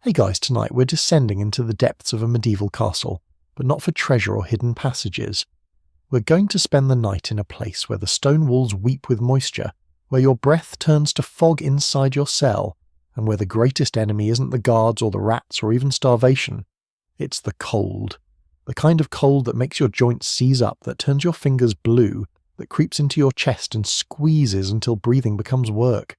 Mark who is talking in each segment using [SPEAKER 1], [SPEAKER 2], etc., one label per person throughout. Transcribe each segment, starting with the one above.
[SPEAKER 1] Hey guys, tonight we're descending into the depths of a medieval castle, but not for treasure or hidden passages. We're going to spend the night in a place where the stone walls weep with moisture, where your breath turns to fog inside your cell, and where the greatest enemy isn't the guards or the rats or even starvation. It's the cold. The kind of cold that makes your joints seize up, that turns your fingers blue, that creeps into your chest and squeezes until breathing becomes work.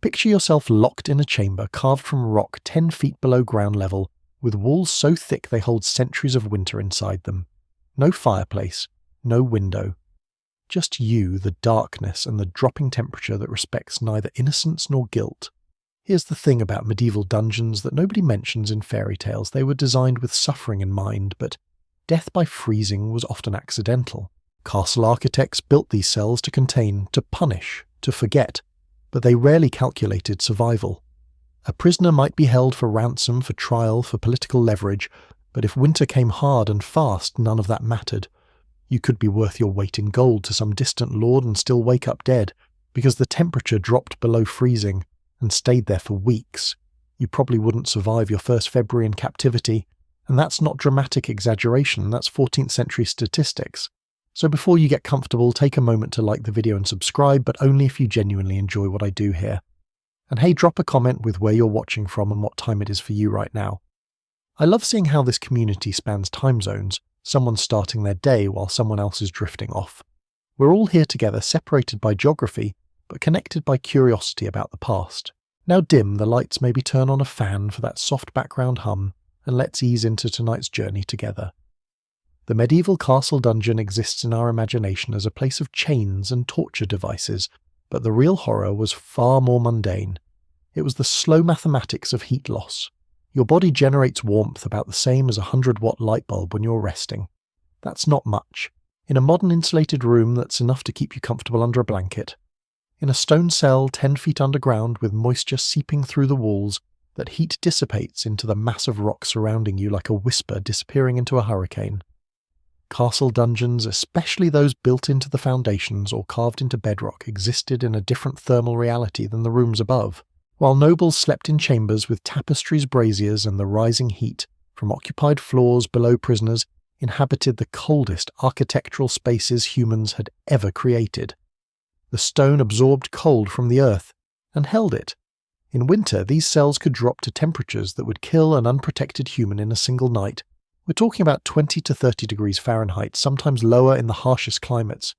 [SPEAKER 1] Picture yourself locked in a chamber carved from rock 10 feet below ground level, with walls so thick they hold centuries of winter inside them. No fireplace, no window. Just you, the darkness, and the dropping temperature that respects neither innocence nor guilt. Here's the thing about medieval dungeons that nobody mentions in fairy tales. They were designed with suffering in mind, but death by freezing was often accidental. Castle architects built these cells to contain, to punish, to forget, but they rarely calculated survival. A prisoner might be held for ransom, for trial, for political leverage, but if winter came hard and fast, none of that mattered. You could be worth your weight in gold to some distant lord and still wake up dead, because the temperature dropped below freezing and stayed there for weeks. You probably wouldn't survive your first February in captivity, and that's not dramatic exaggeration, that's 14th century statistics. So before you get comfortable, take a moment to like the video and subscribe, but only if you genuinely enjoy what I do here. And hey, drop a comment with where you're watching from and what time it is for you right now. I love seeing how this community spans time zones, someone starting their day while someone else is drifting off. We're all here together, separated by geography, but connected by curiosity about the past. Now dim the lights, maybe turn on a fan for that soft background hum, and let's ease into tonight's journey together. The medieval castle dungeon exists in our imagination as a place of chains and torture devices, but the real horror was far more mundane. It was the slow mathematics of heat loss. Your body generates warmth about the same as a 100-watt light bulb when you're resting. That's not much. In a modern insulated room, that's enough to keep you comfortable under a blanket. In a stone cell 10 feet underground with moisture seeping through the walls, that heat dissipates into the mass of rock surrounding you like a whisper disappearing into a hurricane. Castle dungeons, especially those built into the foundations or carved into bedrock, existed in a different thermal reality than the rooms above. While nobles slept in chambers with tapestries, braziers, and the rising heat from occupied floors below, prisoners inhabited the coldest architectural spaces humans had ever created. The stone absorbed cold from the earth and held it. In winter, these cells could drop to temperatures that would kill an unprotected human in a single night. We're talking about 20 to 30 degrees Fahrenheit, sometimes lower in the harshest climates.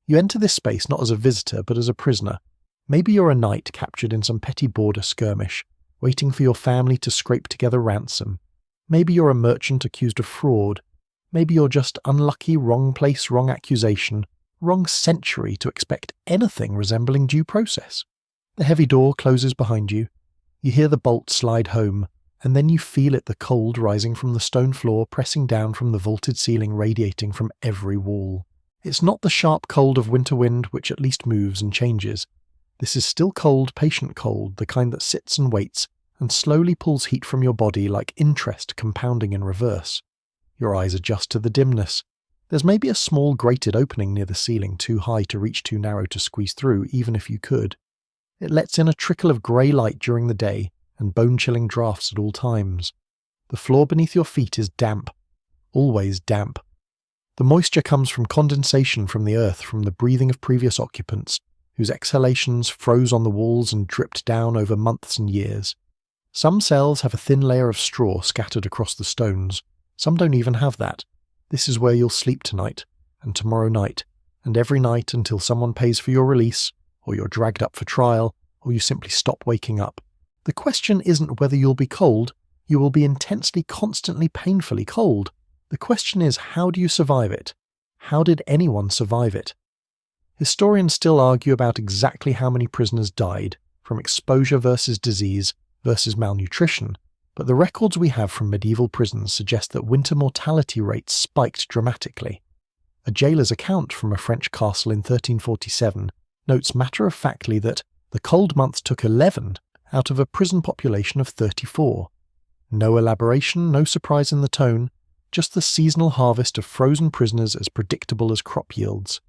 [SPEAKER 1] You enter this space not as a visitor, but as a prisoner. Maybe you're a knight captured in some petty border skirmish, waiting for your family to scrape together ransom. Maybe you're a merchant accused of fraud. Maybe you're just unlucky, wrong place, wrong accusation, wrong century to expect anything resembling due process. The heavy door closes behind you. You hear the bolt slide home, and then you feel it, the cold rising from the stone floor, pressing down from the vaulted ceiling, radiating from every wall. It's not the sharp cold of winter wind, which at least moves and changes. This is still cold, patient cold, the kind that sits and waits, and slowly pulls heat from your body like interest compounding in reverse. Your eyes adjust to the dimness. There's maybe a small grated opening near the ceiling, too high to reach, too narrow to squeeze through, even if you could. It lets in a trickle of grey light during the day, and bone-chilling drafts at all times. The floor beneath your feet is damp, always damp. The moisture comes from condensation from the earth, from the breathing of previous occupants, whose exhalations froze on the walls and dripped down over months and years. Some cells have a thin layer of straw scattered across the stones. Some don't even have that. This is where you'll sleep tonight, and tomorrow night, and every night until someone pays for your release, or you're dragged up for trial, or you simply stop waking up. The question isn't whether you'll be cold. You will be intensely, constantly, painfully cold. The question is, how do you survive it? How did anyone survive it? Historians still argue about exactly how many prisoners died, from exposure versus disease versus malnutrition, but the records we have from medieval prisons suggest that winter mortality rates spiked dramatically. A jailer's account from a French castle in 1347 notes matter-of-factly that the cold months took 11 out of a prison population of 34. No elaboration, no surprise in the tone, just the seasonal harvest of frozen prisoners as predictable as crop yields.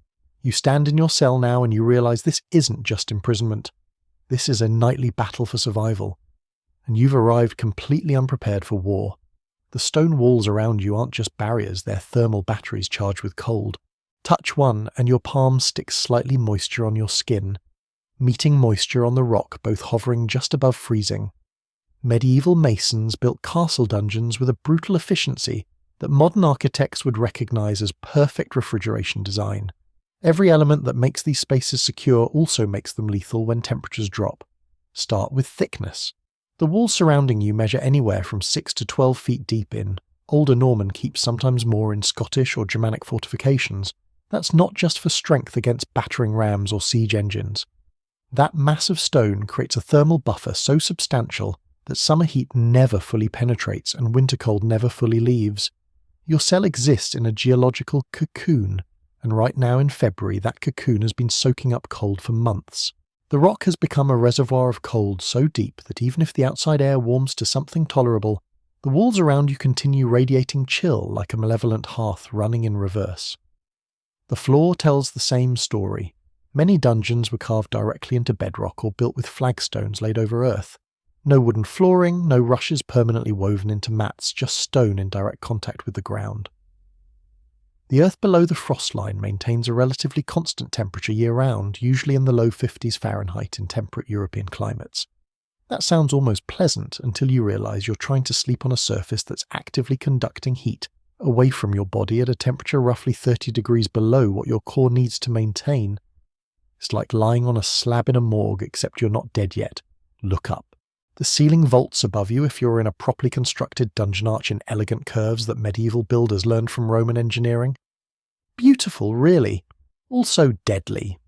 [SPEAKER 1] You stand in your cell now and you realize this isn't just imprisonment. This is a nightly battle for survival. and you've arrived completely unprepared for war. The stone walls around you aren't just barriers, they're thermal batteries charged with cold. Touch one and your palm sticks slightly moisture on your skin, meeting moisture on the rock both hovering just above freezing. Medieval masons built castle dungeons with a brutal efficiency that modern architects would recognise as perfect refrigeration design. Every element that makes these spaces secure also makes them lethal when temperatures drop. Start with thickness. The walls surrounding you measure anywhere from 6 to 12 feet deep in. Older Norman keeps sometimes more in Scottish or Germanic fortifications. That's not just for strength against battering rams or siege engines. That mass of stone creates a thermal buffer so substantial that summer heat never fully penetrates and winter cold never fully leaves. Your cell exists in a geological cocoon, and right now in February that cocoon has been soaking up cold for months. The rock has become a reservoir of cold so deep that even if the outside air warms to something tolerable, the walls around you continue radiating chill like a malevolent hearth running in reverse. The floor tells the same story. Many dungeons were carved directly into bedrock or built with flagstones laid over earth. No wooden flooring, no rushes permanently woven into mats, just stone in direct contact with the ground. The earth below the frost line maintains a relatively constant temperature year-round, usually in the low 50s Fahrenheit in temperate European climates. That sounds almost pleasant until you realise you're trying to sleep on a surface that's actively conducting heat away from your body at a temperature roughly 30 degrees below what your core needs to maintain. It's like lying on a slab in a morgue, except you're not dead yet. Look up. The ceiling vaults above you if you're in a properly constructed dungeon arch in elegant curves that medieval builders learned from Roman engineering. Beautiful, really. Also deadly.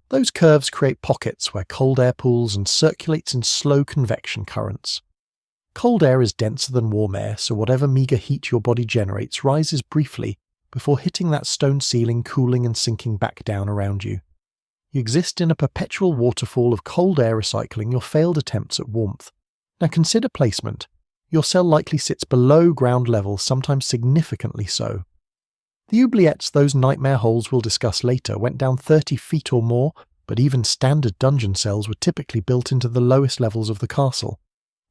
[SPEAKER 1] Those curves create pockets where cold air pools and circulates in slow convection currents. Cold air is denser than warm air, so whatever meagre heat your body generates rises briefly before hitting that stone ceiling, cooling and sinking back down around you. You exist in a perpetual waterfall of cold air recycling your failed attempts at warmth. Now consider placement. Your cell likely sits below ground level, sometimes significantly so. The oubliettes those nightmare holes we'll discuss later went down 30 feet or more, but even standard dungeon cells were typically built into the lowest levels of the castle.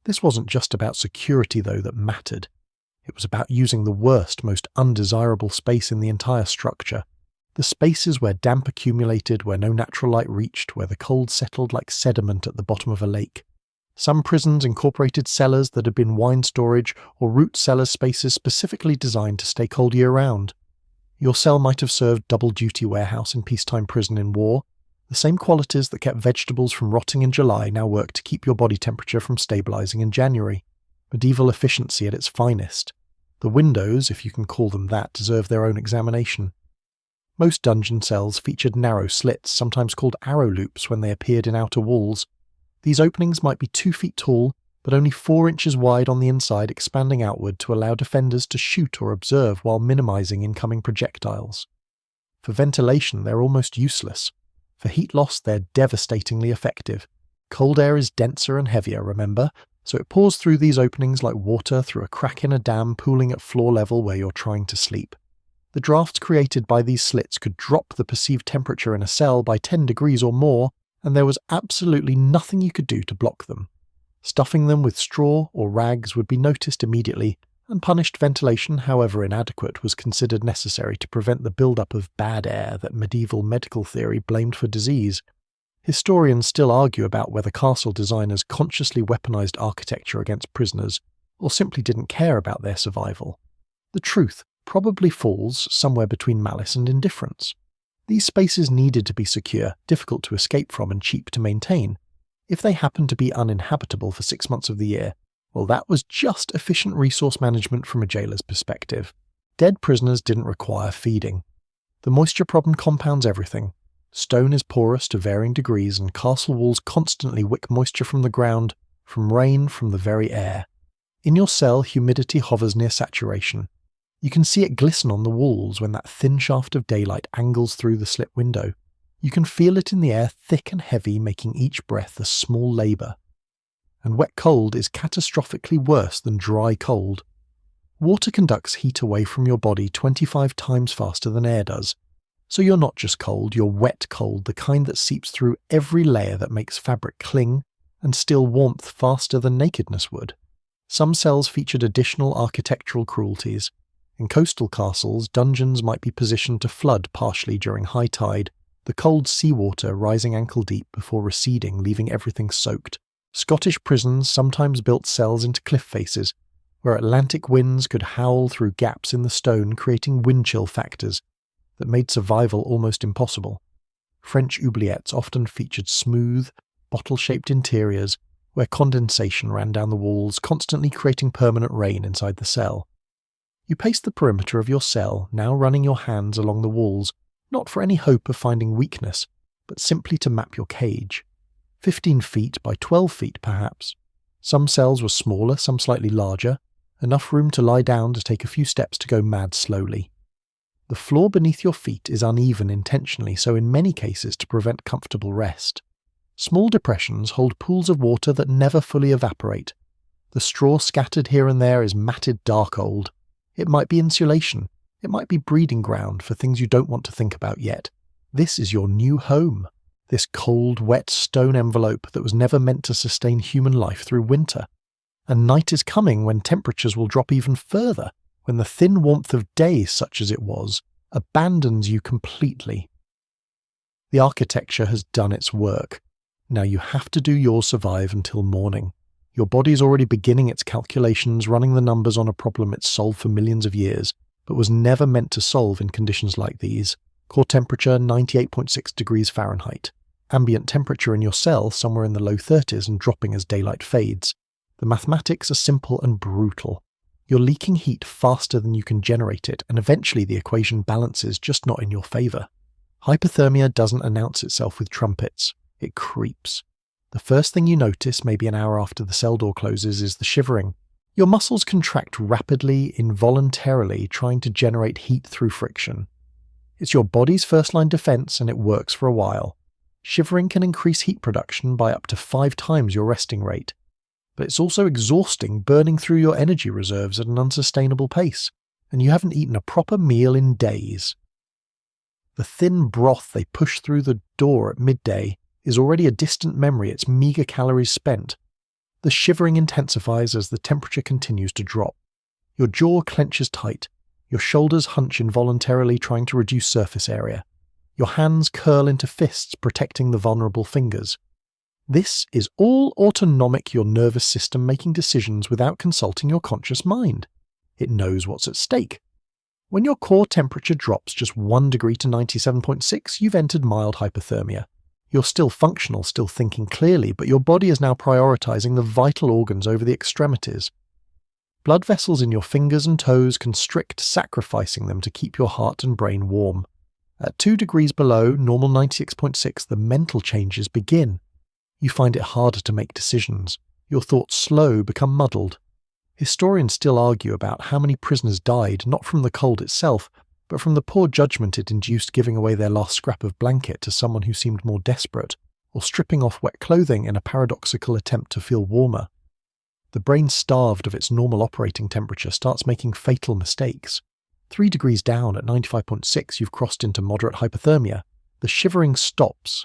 [SPEAKER 1] This wasn't just about security, though, that mattered. It was about using the worst, most undesirable space in the entire structure. The spaces where damp accumulated, where no natural light reached, where the cold settled like sediment at the bottom of a lake. Some prisons incorporated cellars that had been wine storage or root cellar spaces specifically designed to stay cold year-round. Your cell might have served double-duty warehouse in peacetime prison in war. The same qualities that kept vegetables from rotting in July now work to keep your body temperature from stabilizing in January. Medieval efficiency at its finest. The windows, if you can call them that, deserve their own examination. Most dungeon cells featured narrow slits, sometimes called arrow loops when they appeared in outer walls. These openings might be 2 feet tall, but only 4 inches wide on the inside, expanding outward to allow defenders to shoot or observe while minimizing incoming projectiles. For ventilation, they're almost useless. For heat loss, they're devastatingly effective. Cold air is denser and heavier, remember, so it pours through these openings like water through a crack in a dam pooling at floor level where you're trying to sleep. The drafts created by these slits could drop the perceived temperature in a cell by 10 degrees or more, and there was absolutely nothing you could do to block them. Stuffing them with straw or rags would be noticed immediately, and punished ventilation, however inadequate, was considered necessary to prevent the build-up of bad air that medieval medical theory blamed for disease. Historians still argue about whether castle designers consciously weaponized architecture against prisoners, or simply didn't care about their survival. The truth probably falls somewhere between malice and indifference. These spaces needed to be secure, difficult to escape from and cheap to maintain. If they happened to be uninhabitable for 6 months of the year, well, that was just efficient resource management from a jailer's perspective. Dead prisoners didn't require feeding. The moisture problem compounds everything. Stone is porous to varying degrees, and castle walls constantly wick moisture from the ground, from rain, from the very air. In your cell, humidity hovers near saturation. You can see it glisten on the walls when that thin shaft of daylight angles through the slit window. You can feel it in the air, thick and heavy, making each breath a small labour. And wet cold is catastrophically worse than dry cold. Water conducts heat away from your body 25 times faster than air does. So you're not just cold, you're wet cold, the kind that seeps through every layer that makes fabric cling, and steal warmth faster than nakedness would. Some cells featured additional architectural cruelties. In coastal castles, dungeons might be positioned to flood partially during high tide, the cold seawater rising ankle-deep before receding, leaving everything soaked. Scottish prisons sometimes built cells into cliff faces, where Atlantic winds could howl through gaps in the stone, creating wind chill factors that made survival almost impossible. French oubliettes often featured smooth, bottle-shaped interiors where condensation ran down the walls, constantly creating permanent rain inside the cell. You paced the perimeter of your cell, now running your hands along the walls, not for any hope of finding weakness, but simply to map your cage. 15 feet by 12 feet, perhaps. Some cells were smaller, some slightly larger, enough room to lie down to take a few steps to go mad slowly. The floor beneath your feet is uneven intentionally, so in many cases to prevent comfortable rest. Small depressions hold pools of water that never fully evaporate. The straw scattered here and there is matted dark old. It might be insulation. It might be breeding ground for things you don't want to think about yet. This is your new home. This cold, wet stone envelope that was never meant to sustain human life through winter. And night is coming when temperatures will drop even further, when the thin warmth of day, such as it was, abandons you completely. The architecture has done its work. Now you have to do your survive until morning. Your body's already beginning its calculations, running the numbers on a problem it's solved for millions of years, but was never meant to solve in conditions like these. Core temperature 98.6 degrees Fahrenheit. Ambient temperature in your cell somewhere in the low 30s and dropping as daylight fades. The mathematics are simple and brutal. You're leaking heat faster than you can generate it, and eventually the equation balances, just not in your favour. Hypothermia doesn't announce itself with trumpets. It creeps. The first thing you notice, maybe an hour after the cell door closes, is the shivering. Your muscles contract rapidly, involuntarily, trying to generate heat through friction. It's your body's first-line defense, and it works for a while. Shivering can increase heat production by up to 5 times your resting rate. But it's also exhausting, burning through your energy reserves at an unsustainable pace, and you haven't eaten a proper meal in days. The thin broth they push through the door at midday is already a distant memory, its meagre calories spent. The shivering intensifies as the temperature continues to drop. Your jaw clenches tight, your shoulders hunch involuntarily, trying to reduce surface area. Your hands curl into fists, protecting the vulnerable fingers. This is all autonomic, your nervous system making decisions without consulting your conscious mind. It knows what's at stake. When your core temperature drops just 1 degree to 97.6, you've entered mild hypothermia. You're still functional, still thinking clearly, but your body is now prioritizing the vital organs over the extremities. Blood vessels in your fingers and toes constrict, sacrificing them to keep your heart and brain warm. At 2 degrees below normal 96.6, the mental changes begin. You find it harder to make decisions. Your thoughts slow, become muddled. Historians still argue about how many prisoners died not from the cold itself, but from the poor judgment it induced, giving away their last scrap of blanket to someone who seemed more desperate, or stripping off wet clothing in a paradoxical attempt to feel warmer. The brain, starved of its normal operating temperature, starts making fatal mistakes. 3 degrees down at 95.6, you've crossed into moderate hypothermia. The shivering stops.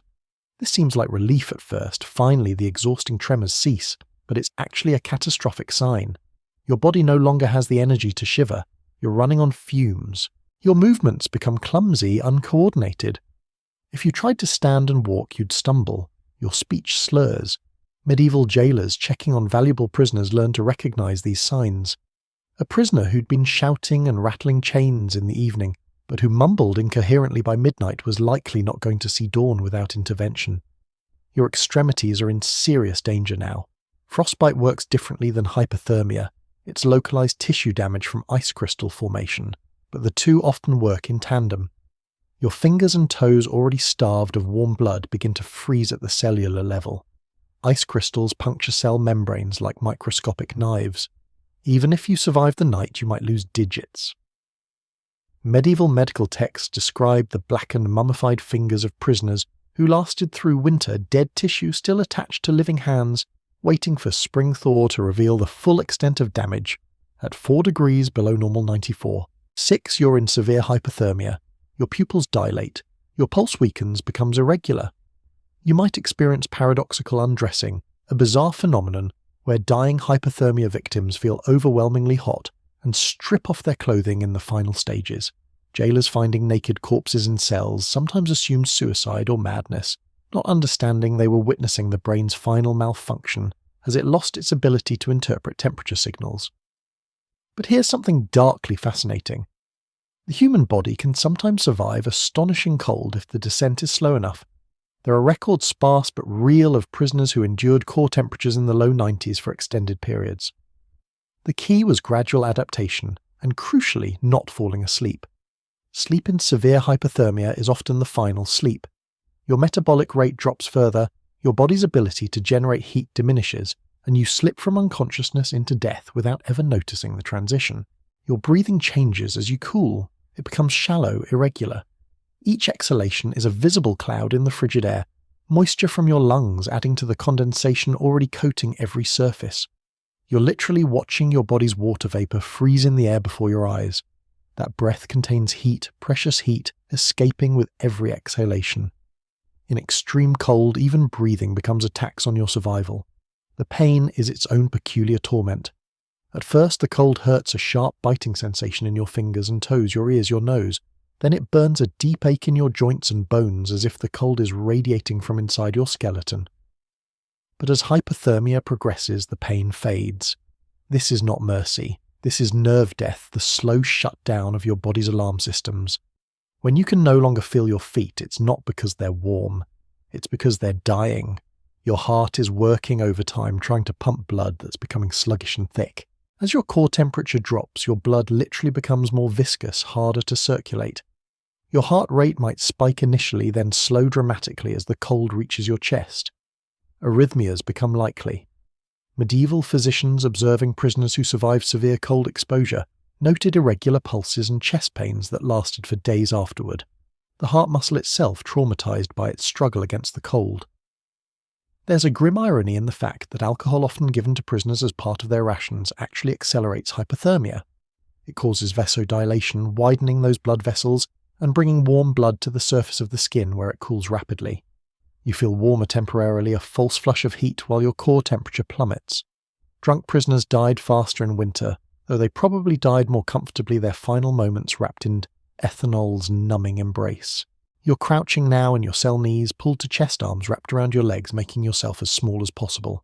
[SPEAKER 1] This seems like relief at first. Finally, the exhausting tremors cease, but it's actually a catastrophic sign. Your body no longer has the energy to shiver. You're running on fumes. Your movements become clumsy, uncoordinated. If you tried to stand and walk, you'd stumble. Your speech slurs. Medieval jailers checking on valuable prisoners learned to recognize these signs. A prisoner who'd been shouting and rattling chains in the evening, but who mumbled incoherently by midnight, was likely not going to see dawn without intervention. Your extremities are in serious danger now. Frostbite works differently than hypothermia. It's localized tissue damage from ice crystal formation, but the two often work in tandem. Your fingers and toes, already starved of warm blood, begin to freeze at the cellular level. Ice crystals puncture cell membranes like microscopic knives. Even if you survive the night, you might lose digits. Medieval medical texts describe the blackened, mummified fingers of prisoners who lasted through winter, dead tissue still attached to living hands, waiting for spring thaw to reveal the full extent of damage. At 4 degrees below normal 94. 6, you're in severe hypothermia. Your pupils dilate. Your pulse weakens, becomes irregular. You might experience paradoxical undressing, a bizarre phenomenon where dying hypothermia victims feel overwhelmingly hot and strip off their clothing in the final stages. Jailers finding naked corpses in cells sometimes assumed suicide or madness, not understanding they were witnessing the brain's final malfunction as it lost its ability to interpret temperature signals. But here's something darkly fascinating. The human body can sometimes survive astonishing cold if the descent is slow enough. There are records sparse but real of prisoners who endured core temperatures in the low 90s for extended periods. The key was gradual adaptation and, crucially, not falling asleep. Sleep in severe hypothermia is often the final sleep. Your metabolic rate drops further, your body's ability to generate heat diminishes, and you slip from unconsciousness into death without ever noticing the transition. Your breathing changes as you cool. It becomes shallow, irregular. Each exhalation is a visible cloud in the frigid air, moisture from your lungs adding to the condensation already coating every surface. You're literally watching your body's water vapor freeze in the air before your eyes. That breath contains heat, precious heat, escaping with every exhalation. In extreme cold, even breathing becomes a tax on your survival. The pain is its own peculiar torment. At first, the cold hurts a sharp biting sensation in your fingers and toes, your ears, your nose. Then it burns a deep ache in your joints and bones as if the cold is radiating from inside your skeleton. But as hypothermia progresses, the pain fades. This is not mercy. This is nerve death, the slow shutdown of your body's alarm systems. When you can no longer feel your feet, it's not because they're warm. It's because they're dying. Your heart is working overtime, trying to pump blood that's becoming sluggish and thick. As your core temperature drops, your blood literally becomes more viscous, harder to circulate. Your heart rate might spike initially, then slow dramatically as the cold reaches your chest. Arrhythmias become likely. Medieval physicians observing prisoners who survived severe cold exposure noted irregular pulses and chest pains that lasted for days afterward, the heart muscle itself traumatized by its struggle against the cold. There's a grim irony in the fact that alcohol often given to prisoners as part of their rations actually accelerates hypothermia. It causes vasodilation, widening those blood vessels and bringing warm blood to the surface of the skin where it cools rapidly. You feel warmer temporarily, a false flush of heat while your core temperature plummets. Drunk prisoners died faster in winter, though they probably died more comfortably their final moments wrapped in ethanol's numbing embrace. You're crouching now in your cell knees, pulled to chest arms wrapped around your legs, making yourself as small as possible.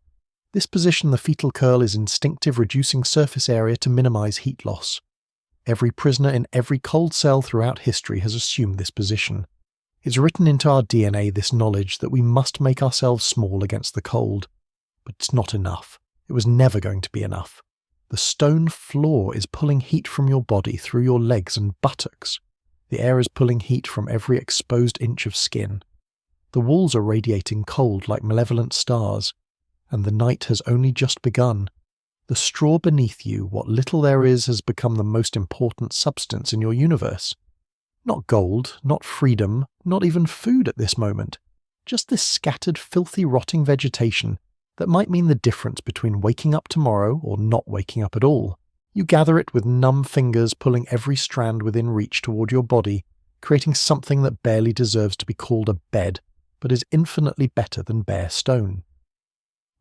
[SPEAKER 1] This position, the fetal curl, is instinctive, reducing surface area to minimize heat loss. Every prisoner in every cold cell throughout history has assumed this position. It's written into our DNA, this knowledge that we must make ourselves small against the cold. But it's not enough. It was never going to be enough. The stone floor is pulling heat from your body through your legs and buttocks. The air is pulling heat from every exposed inch of skin. The walls are radiating cold like malevolent stars, and the night has only just begun. The straw beneath you, what little there is, has become the most important substance in your universe. Not gold, not freedom, not even food at this moment. Just this scattered, filthy, rotting vegetation that might mean the difference between waking up tomorrow or not waking up at all. You gather it with numb fingers, pulling every strand within reach toward your body, creating something that barely deserves to be called a bed, but is infinitely better than bare stone.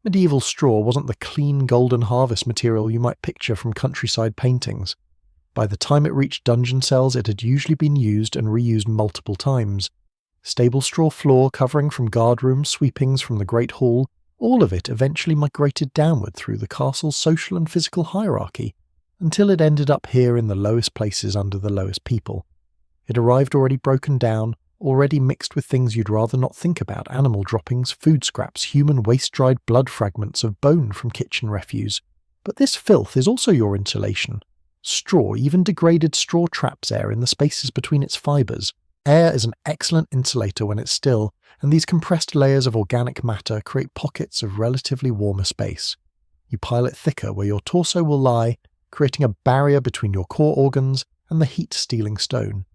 [SPEAKER 1] Medieval straw wasn't the clean golden harvest material you might picture from countryside paintings. By the time it reached dungeon cells, it had usually been used and reused multiple times. Stable straw floor covering from guard rooms, sweepings from the Great Hall, all of it eventually migrated downward through the castle's social and physical hierarchy, until it ended up here in the lowest places under the lowest people. It arrived already broken down, already mixed with things you'd rather not think about: animal droppings, food scraps, human waste-dried blood fragments of bone from kitchen refuse. But this filth is also your insulation. Straw, even degraded straw, traps air in the spaces between its fibres. Air is an excellent insulator when it's still, and these compressed layers of organic matter create pockets of relatively warmer space. You pile it thicker where your torso will lie, creating a barrier between your core organs and the heat-stealing stone.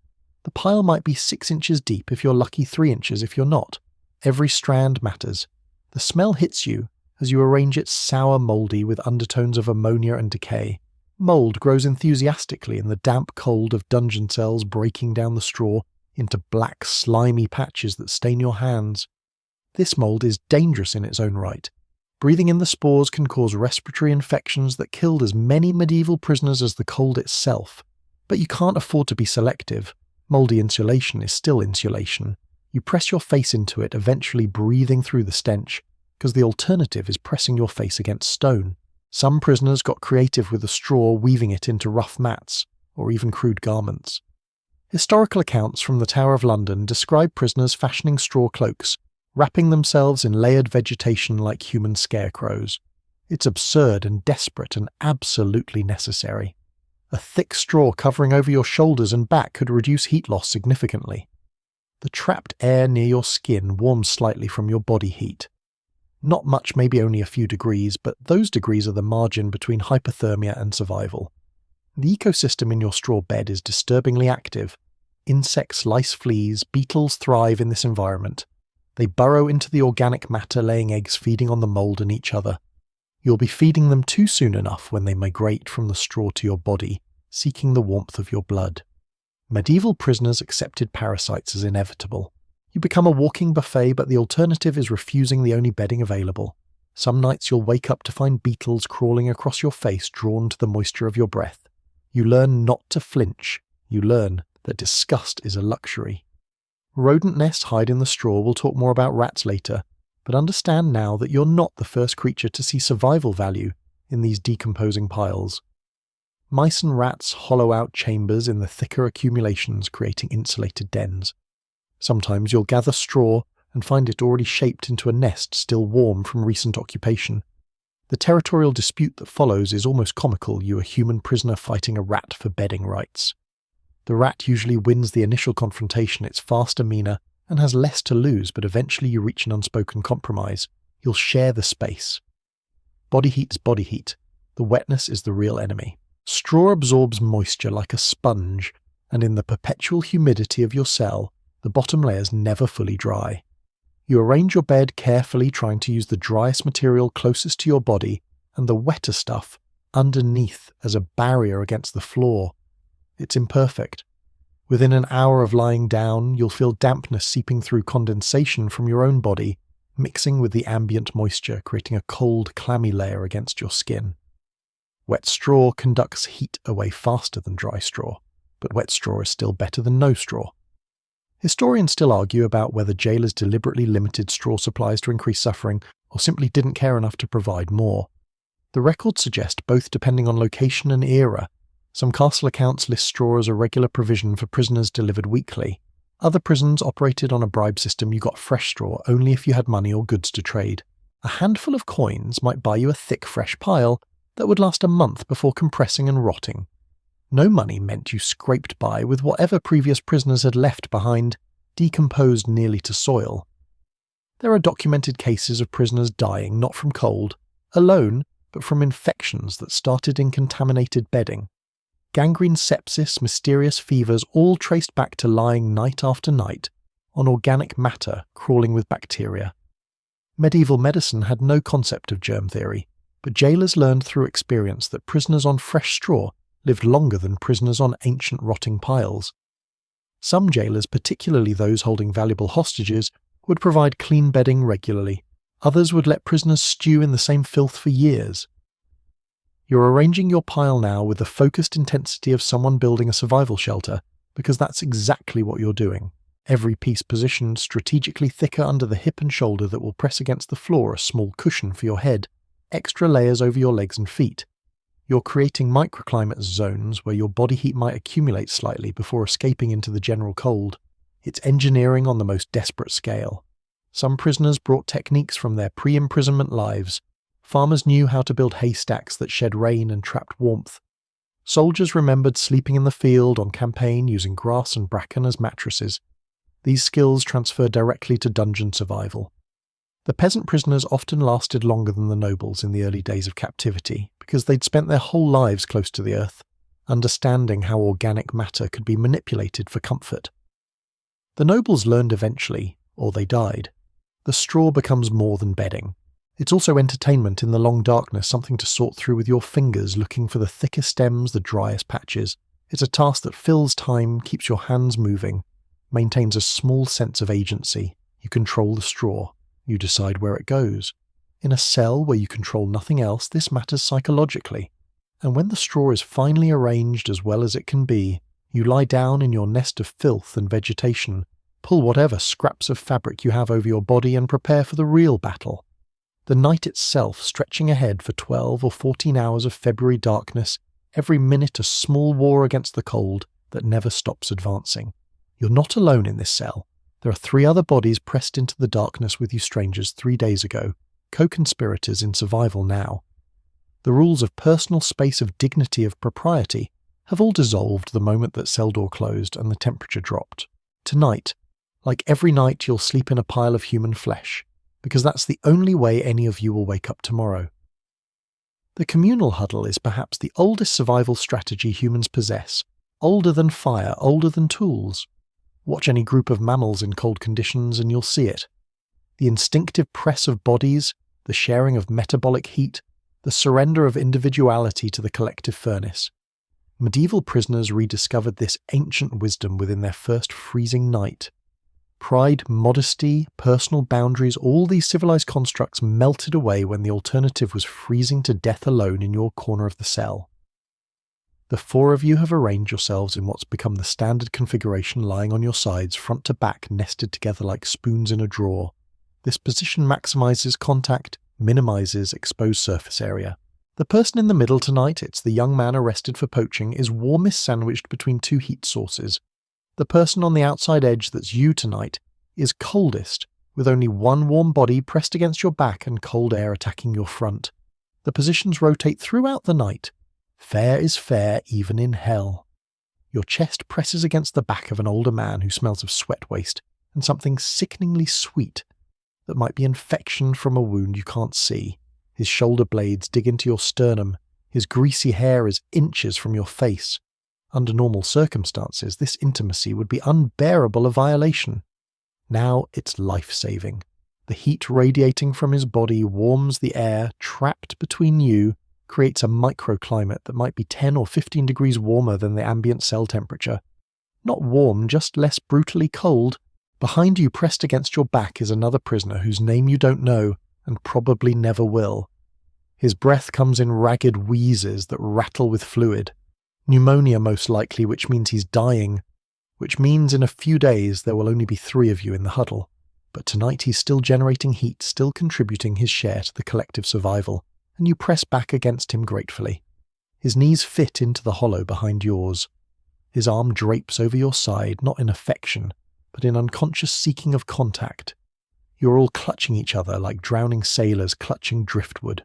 [SPEAKER 1] The pile might be 6 inches deep if you're lucky, 3 inches if you're not. Every strand matters. The smell hits you as you arrange it, sour, mouldy, with undertones of ammonia and decay. Mould grows enthusiastically in the damp cold of dungeon cells, breaking down the straw into black, slimy patches that stain your hands. This mould is dangerous in its own right. Breathing in the spores can cause respiratory infections that killed as many medieval prisoners as the cold itself. But you can't afford to be selective. Mouldy insulation is still insulation. You press your face into it, eventually breathing through the stench, because the alternative is pressing your face against stone. Some prisoners got creative with the straw, weaving it into rough mats, or even crude garments. Historical accounts from the Tower of London describe prisoners fashioning straw cloaks, wrapping themselves in layered vegetation like human scarecrows. It's absurd and desperate and absolutely necessary. A thick straw covering over your shoulders and back could reduce heat loss significantly. The trapped air near your skin warms slightly from your body heat. Not much, maybe only a few degrees, but those degrees are the margin between hypothermia and survival. The ecosystem in your straw bed is disturbingly active. Insects, lice, fleas, beetles thrive in this environment. They burrow into the organic matter, laying eggs feeding on the mould and each other. You'll be feeding them too soon enough when they migrate from the straw to your body, seeking the warmth of your blood. Medieval prisoners accepted parasites as inevitable. You become a walking buffet, but the alternative is refusing the only bedding available. Some nights you'll wake up to find beetles crawling across your face, drawn to the moisture of your breath. You learn not to flinch. You learn that disgust is a luxury. Rodent nests hide in the straw. We'll talk more about rats later, but understand now that you're not the first creature to see survival value in these decomposing piles. Mice and rats hollow out chambers in the thicker accumulations, creating insulated dens. Sometimes you'll gather straw and find it already shaped into a nest still warm from recent occupation. The territorial dispute that follows is almost comical, you a human prisoner fighting a rat for bedding rights. The rat usually wins the initial confrontation, it's faster, meaner, and has less to lose, but eventually you reach an unspoken compromise. You'll share the space. Body heat's body heat. The wetness is the real enemy. Straw absorbs moisture like a sponge, and in the perpetual humidity of your cell, the bottom layers never fully dry. You arrange your bed carefully, trying to use the driest material closest to your body and the wetter stuff underneath as a barrier against the floor. It's imperfect. Within an hour of lying down, you'll feel dampness seeping through condensation from your own body, mixing with the ambient moisture, creating a cold, clammy layer against your skin. Wet straw conducts heat away faster than dry straw, but wet straw is still better than no straw. Historians still argue about whether jailers deliberately limited straw supplies to increase suffering or simply didn't care enough to provide more. The records suggest both, depending on location and era. Some castle accounts list straw as a regular provision for prisoners delivered weekly. Other prisons operated on a bribe system. You got fresh straw only if you had money or goods to trade. A handful of coins might buy you a thick fresh pile that would last a month before compressing and rotting. No money meant you scraped by with whatever previous prisoners had left behind, decomposed nearly to soil. There are documented cases of prisoners dying not from cold, alone, but from infections that started in contaminated bedding. Gangrene, sepsis, mysterious fevers, all traced back to lying night after night on organic matter crawling with bacteria. Medieval medicine had no concept of germ theory, but jailers learned through experience that prisoners on fresh straw lived longer than prisoners on ancient rotting piles. Some jailers, particularly those holding valuable hostages, would provide clean bedding regularly. Others would let prisoners stew in the same filth for years. You're arranging your pile now with the focused intensity of someone building a survival shelter, because that's exactly what you're doing. Every piece positioned strategically thicker under the hip and shoulder that will press against the floor, a small cushion for your head, extra layers over your legs and feet. You're creating microclimate zones where your body heat might accumulate slightly before escaping into the general cold. It's engineering on the most desperate scale. Some prisoners brought techniques from their pre-imprisonment lives. Farmers knew how to build haystacks that shed rain and trapped warmth. Soldiers remembered sleeping in the field on campaign using grass and bracken as mattresses. These skills transferred directly to dungeon survival. The peasant prisoners often lasted longer than the nobles in the early days of captivity because they'd spent their whole lives close to the earth, understanding how organic matter could be manipulated for comfort. The nobles learned eventually, or they died. The straw becomes more than bedding. It's also entertainment in the long darkness, something to sort through with your fingers, looking for the thickest stems, the driest patches. It's a task that fills time, keeps your hands moving, maintains a small sense of agency. You control the straw. You decide where it goes. In a cell where you control nothing else, this matters psychologically. And when the straw is finally arranged as well as it can be, you lie down in your nest of filth and vegetation, pull whatever scraps of fabric you have over your body and prepare for the real battle. The night itself stretching ahead for 12 or 14 hours of February darkness, every minute a small war against the cold that never stops advancing. You're not alone in this cell. There are 3 other bodies pressed into the darkness with you strangers 3 days ago, co-conspirators in survival now. The rules of personal space, of dignity, of propriety have all dissolved the moment that cell door closed and the temperature dropped. Tonight, like every night, you'll sleep in a pile of human flesh, because that's the only way any of you will wake up tomorrow. The communal huddle is perhaps the oldest survival strategy humans possess, older than fire, older than tools. Watch any group of mammals in cold conditions and you'll see it. The instinctive press of bodies, the sharing of metabolic heat, the surrender of individuality to the collective furnace. Medieval prisoners rediscovered this ancient wisdom within their first freezing night. Pride, modesty, personal boundaries, all these civilized constructs melted away when the alternative was freezing to death alone in your corner of the cell. The 4 of you have arranged yourselves in what's become the standard configuration, lying on your sides, front to back, nested together like spoons in a drawer. This position maximizes contact, minimizes exposed surface area. The person in the middle tonight, it's the young man arrested for poaching, is warmest sandwiched between 2 heat sources. The person on the outside edge that's you tonight is coldest, with only 1 warm body pressed against your back and cold air attacking your front. The positions rotate throughout the night. Fair is fair even in hell. Your chest presses against the back of an older man who smells of sweat waste and something sickeningly sweet that might be infection from a wound you can't see. His shoulder blades dig into your sternum. His greasy hair is inches from your face. Under normal circumstances, this intimacy would be unbearable a violation. Now it's life-saving. The heat radiating from his body warms the air trapped between you, creates a microclimate that might be 10 or 15 degrees warmer than the ambient cell temperature. Not warm, just less brutally cold. Behind you, pressed against your back, is another prisoner whose name you don't know and probably never will. His breath comes in ragged wheezes that rattle with fluid. Pneumonia most likely, which means he's dying, which means in a few days there will only be 3 of you in the huddle. But tonight he's still generating heat, still contributing his share to the collective survival, and you press back against him gratefully. His knees fit into the hollow behind yours. His arm drapes over your side, not in affection, but in unconscious seeking of contact. You're all clutching each other like drowning sailors clutching driftwood.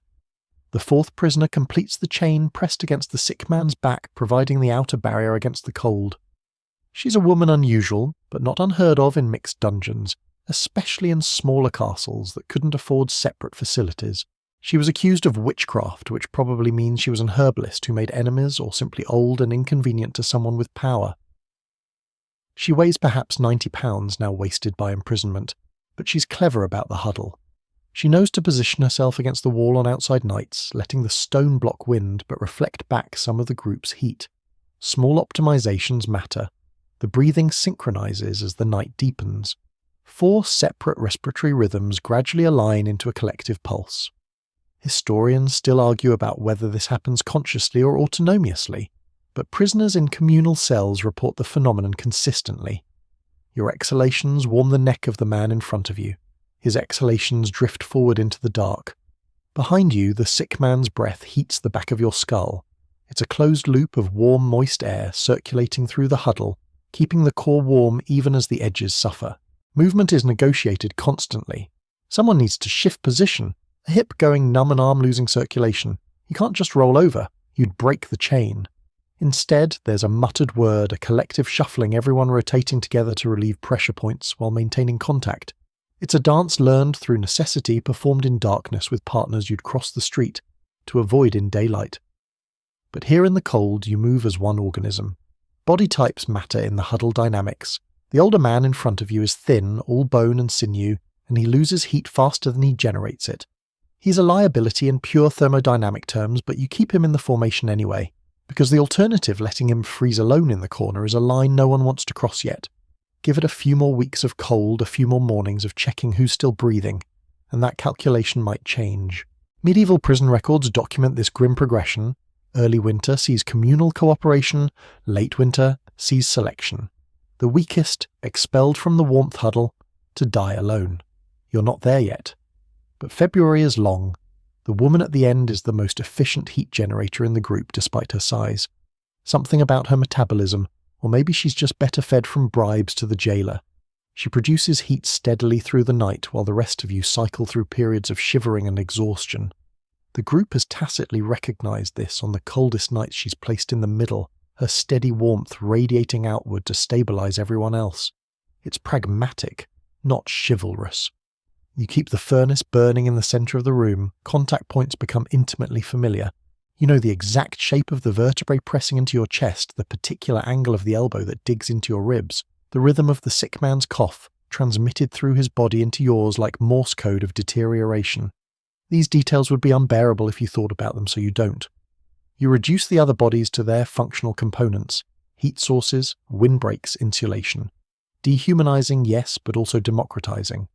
[SPEAKER 1] The 4th prisoner completes the chain pressed against the sick man's back, providing the outer barrier against the cold. She's a woman unusual, but not unheard of in mixed dungeons, especially in smaller castles that couldn't afford separate facilities. She was accused of witchcraft, which probably means she was an herbalist who made enemies or simply old and inconvenient to someone with power. She weighs perhaps 90 pounds now wasted by imprisonment, but she's clever about the huddle. She knows to position herself against the wall on outside nights, letting the stone block wind but reflect back some of the group's heat. Small optimizations matter. The breathing synchronizes as the night deepens. 4 separate respiratory rhythms gradually align into a collective pulse. Historians still argue about whether this happens consciously or autonomously, but prisoners in communal cells report the phenomenon consistently. Your exhalations warm the neck of the man in front of you. His exhalations drift forward into the dark. Behind you, the sick man's breath heats the back of your skull. It's a closed loop of warm, moist air circulating through the huddle, keeping the core warm even as the edges suffer. Movement is negotiated constantly. Someone needs to shift position, a hip going numb, an arm losing circulation. You can't just roll over. You'd break the chain. Instead, there's a muttered word, a collective shuffling, everyone rotating together to relieve pressure points while maintaining contact. It's a dance learned through necessity, performed in darkness with partners you'd cross the street to avoid in daylight. But here in the cold, you move as one organism. Body types matter in the huddle dynamics. The older man in front of you is thin, all bone and sinew, and he loses heat faster than he generates it. He's a liability in pure thermodynamic terms, but you keep him in the formation anyway, because the alternative, letting him freeze alone in the corner, is a line no one wants to cross yet. Give it a few more weeks of cold, a few more mornings of checking who's still breathing, and that calculation might change. Medieval prison records document this grim progression. Early winter sees communal cooperation, late winter sees selection. The weakest expelled from the warmth huddle to die alone. You're not there yet. But February is long. The woman at the end is the most efficient heat generator in the group despite her size. Something about her metabolism, or maybe she's just better fed from bribes to the jailer. She produces heat steadily through the night while the rest of you cycle through periods of shivering and exhaustion. The group has tacitly recognized this on the coldest nights she's placed in the middle, her steady warmth radiating outward to stabilize everyone else. It's pragmatic, not chivalrous. You keep the furnace burning in the center of the room, contact points become intimately familiar. You know the exact shape of the vertebrae pressing into your chest, the particular angle of the elbow that digs into your ribs, the rhythm of the sick man's cough, transmitted through his body into yours like Morse code of deterioration. These details would be unbearable if you thought about them, so you don't. You reduce the other bodies to their functional components: heat sources, windbreaks, insulation. Dehumanizing, yes, but also democratizing.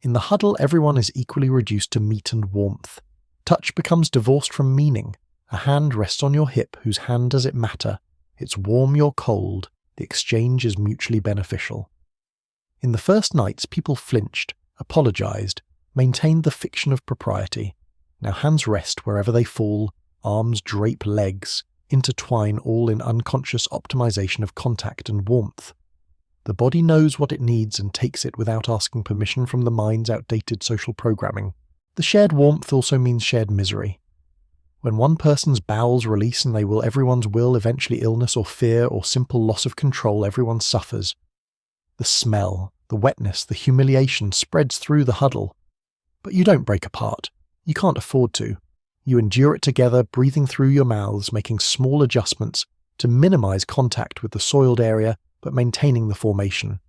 [SPEAKER 1] In the huddle, everyone is equally reduced to meat and warmth. Touch becomes divorced from meaning. A hand rests on your hip, whose hand does it matter? It's warm, you're cold. The exchange is mutually beneficial. In the first nights, people flinched, apologized, maintained the fiction of propriety. Now hands rest wherever they fall, arms drape legs, intertwine all in unconscious optimization of contact and warmth. The body knows what it needs and takes it without asking permission from the mind's outdated social programming. The shared warmth also means shared misery. When one person's bowels release and they will everyone's will, eventually illness or fear or simple loss of control, everyone suffers. The smell, the wetness, the humiliation spreads through the huddle. But you don't break apart. You can't afford to. You endure it together, breathing through your mouths, making small adjustments to minimize contact with the soiled area, but maintaining the formation.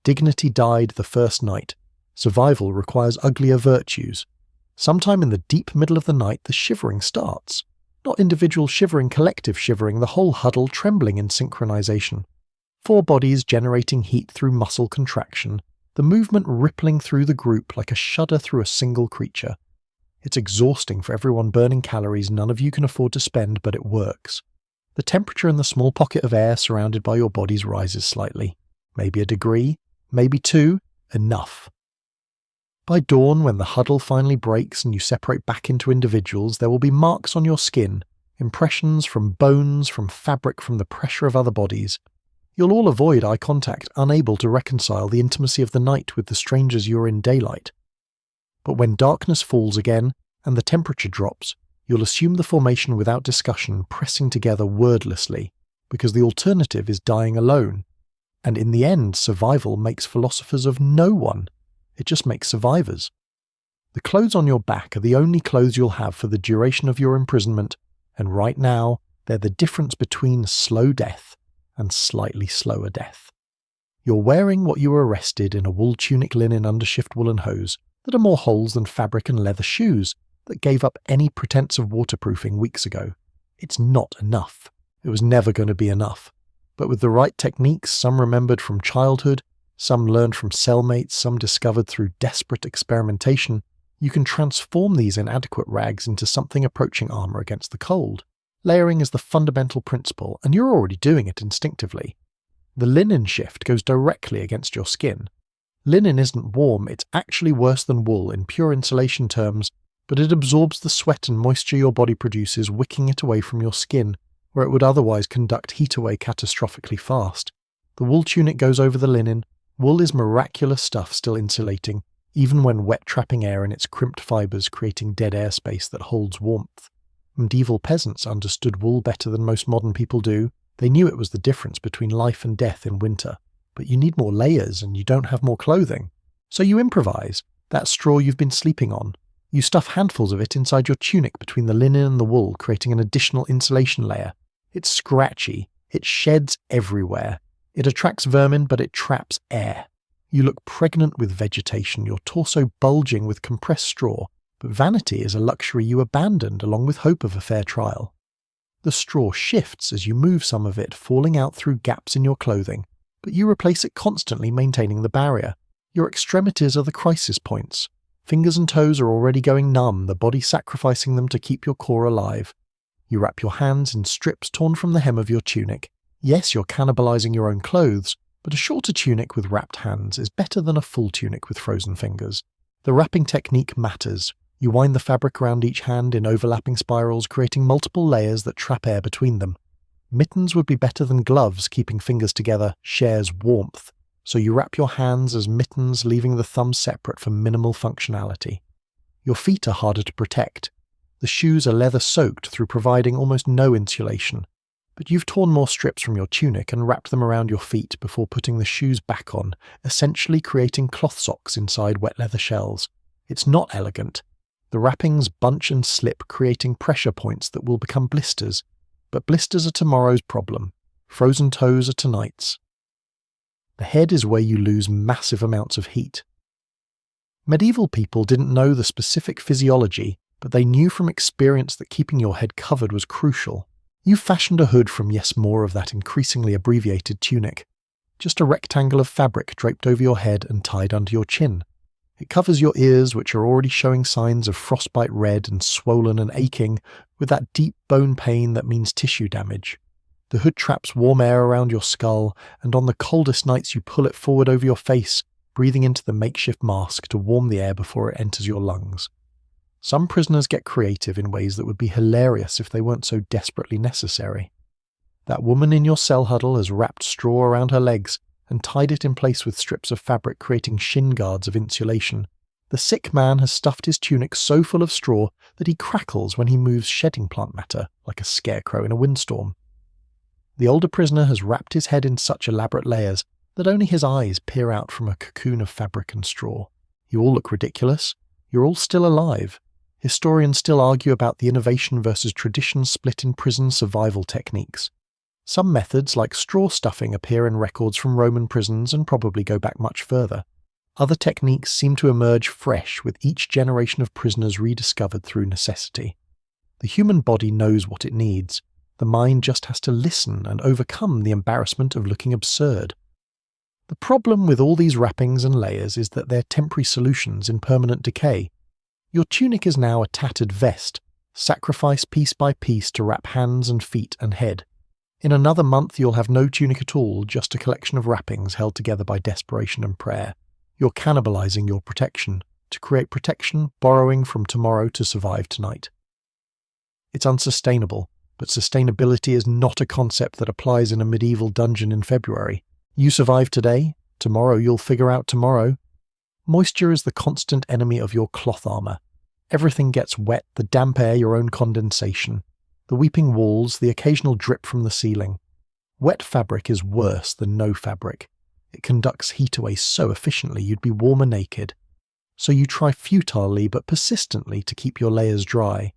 [SPEAKER 1] Dignity died the first night. Survival requires uglier virtues. Sometime in the deep middle of the night, the shivering starts. Not individual shivering, collective shivering, the whole huddle trembling in synchronization. 4 bodies generating heat through muscle contraction, the movement rippling through the group like a shudder through a single creature. It's exhausting for everyone, burning calories none of you can afford to spend, but it works. The temperature in the small pocket of air surrounded by your bodies rises slightly. Maybe a degree, maybe 2, enough. By dawn, when the huddle finally breaks and you separate back into individuals, there will be marks on your skin, impressions from bones, from fabric, from the pressure of other bodies. You'll all avoid eye contact, unable to reconcile the intimacy of the night with the strangers you're in daylight. But when darkness falls again, and the temperature drops, you'll assume the formation without discussion, pressing together wordlessly, because the alternative is dying alone. And in the end, survival makes philosophers of no one. It just makes survivors. The clothes on your back are the only clothes you'll have for the duration of your imprisonment, and right now, they're the difference between slow death and slightly slower death. You're wearing what you were arrested in: a wool tunic, linen undershift, woolen hose that are more holes than fabric, and leather shoes that gave up any pretense of waterproofing weeks ago. It's not enough. It was never going to be enough. But with the right techniques, some remembered from childhood, some learned from cellmates, some discovered through desperate experimentation, you can transform these inadequate rags into something approaching armor against the cold. Layering is the fundamental principle, and you're already doing it instinctively. The linen shift goes directly against your skin. Linen isn't warm, it's actually worse than wool in pure insulation terms, but it absorbs the sweat and moisture your body produces, wicking it away from your skin, where it would otherwise conduct heat away catastrophically fast. The wool tunic goes over the linen. Wool is miraculous stuff, still insulating, even when wet, trapping air in its crimped fibers, creating dead airspace that holds warmth. Medieval peasants understood wool better than most modern people do. They knew it was the difference between life and death in winter. But you need more layers and you don't have more clothing. So you improvise. That straw you've been sleeping on. You stuff handfuls of it inside your tunic between the linen and the wool, creating an additional insulation layer. It's scratchy. It sheds everywhere. It attracts vermin, but it traps air. You look pregnant with vegetation, your torso bulging with compressed straw, but vanity is a luxury you abandoned along with hope of a fair trial. The straw shifts as you move some of it, falling out through gaps in your clothing, but you replace it constantly, maintaining the barrier. Your extremities are the crisis points. Fingers and toes are already going numb, the body sacrificing them to keep your core alive. You wrap your hands in strips torn from the hem of your tunic. Yes, you're cannibalizing your own clothes, but a shorter tunic with wrapped hands is better than a full tunic with frozen fingers. The wrapping technique matters. You wind the fabric around each hand in overlapping spirals, creating multiple layers that trap air between them. Mittens would be better than gloves, keeping fingers together shares warmth. So you wrap your hands as mittens, leaving the thumbs separate for minimal functionality. Your feet are harder to protect. The shoes are leather-soaked through providing almost no insulation. But you've torn more strips from your tunic and wrapped them around your feet before putting the shoes back on, essentially creating cloth socks inside wet leather shells. It's not elegant. The wrappings bunch and slip, creating pressure points that will become blisters. But blisters are tomorrow's problem. Frozen toes are tonight's. The head is where you lose massive amounts of heat. Medieval people didn't know the specific physiology, but they knew from experience that keeping your head covered was crucial. You fashioned a hood from more of that increasingly abbreviated tunic. Just a rectangle of fabric draped over your head and tied under your chin. It covers your ears, which are already showing signs of frostbite red and swollen and aching, with that deep bone pain that means tissue damage. The hood traps warm air around your skull, and on the coldest nights you pull it forward over your face, breathing into the makeshift mask to warm the air before it enters your lungs. Some prisoners get creative in ways that would be hilarious if they weren't so desperately necessary. That woman in your cell huddle has wrapped straw around her legs and tied it in place with strips of fabric, creating shin guards of insulation. The sick man has stuffed his tunic so full of straw that he crackles when he moves shedding plant matter like a scarecrow in a windstorm. The older prisoner has wrapped his head in such elaborate layers that only his eyes peer out from a cocoon of fabric and straw. You all look ridiculous. You're all still alive. Historians still argue about the innovation versus tradition split in prison survival techniques. Some methods, like straw stuffing, appear in records from Roman prisons and probably go back much further. Other techniques seem to emerge fresh with each generation of prisoners rediscovered through necessity. The human body knows what it needs. The mind just has to listen and overcome the embarrassment of looking absurd. The problem with all these wrappings and layers is that they're temporary solutions in permanent decay. Your tunic is now a tattered vest, sacrificed piece by piece to wrap hands and feet and head. In another month you'll have no tunic at all, just a collection of wrappings held together by desperation and prayer. You're cannibalizing your protection, to create protection, borrowing from tomorrow to survive tonight. It's unsustainable, but sustainability is not a concept that applies in a medieval dungeon in February. You survive today, tomorrow you'll figure out tomorrow. Moisture is the constant enemy of your cloth armor. Everything gets wet, the damp air, your own condensation, the weeping walls, the occasional drip from the ceiling. Wet fabric is worse than no fabric. It conducts heat away so efficiently you'd be warmer naked. So you try futilely but persistently to keep your layers dry.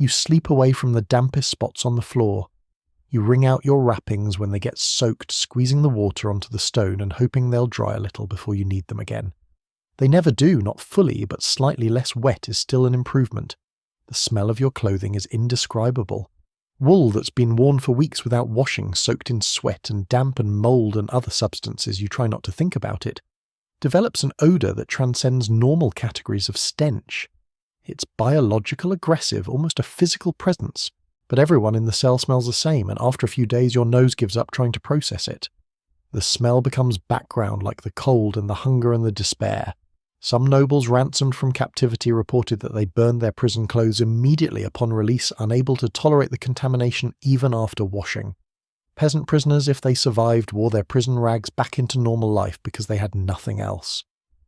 [SPEAKER 1] You sleep away from the dampest spots on the floor. You wring out your wrappings when they get soaked, squeezing the water onto the stone and hoping they'll dry a little before you need them again. They never do, not fully, but slightly less wet is still an improvement. The smell of your clothing is indescribable. Wool that's been worn for weeks without washing, soaked in sweat and damp and mold and other substances you try not to think about it, develops an odour that transcends normal categories of stench. It's biological, aggressive, almost a physical presence, but everyone in the cell smells the same, and after a few days your nose gives up trying to process it. The smell becomes background like the cold and the hunger and the despair. Some nobles ransomed from captivity reported that they burned their prison clothes immediately upon release, unable to tolerate the contamination even after washing. Peasant prisoners, if they survived, wore their prison rags back into normal life because they had nothing else.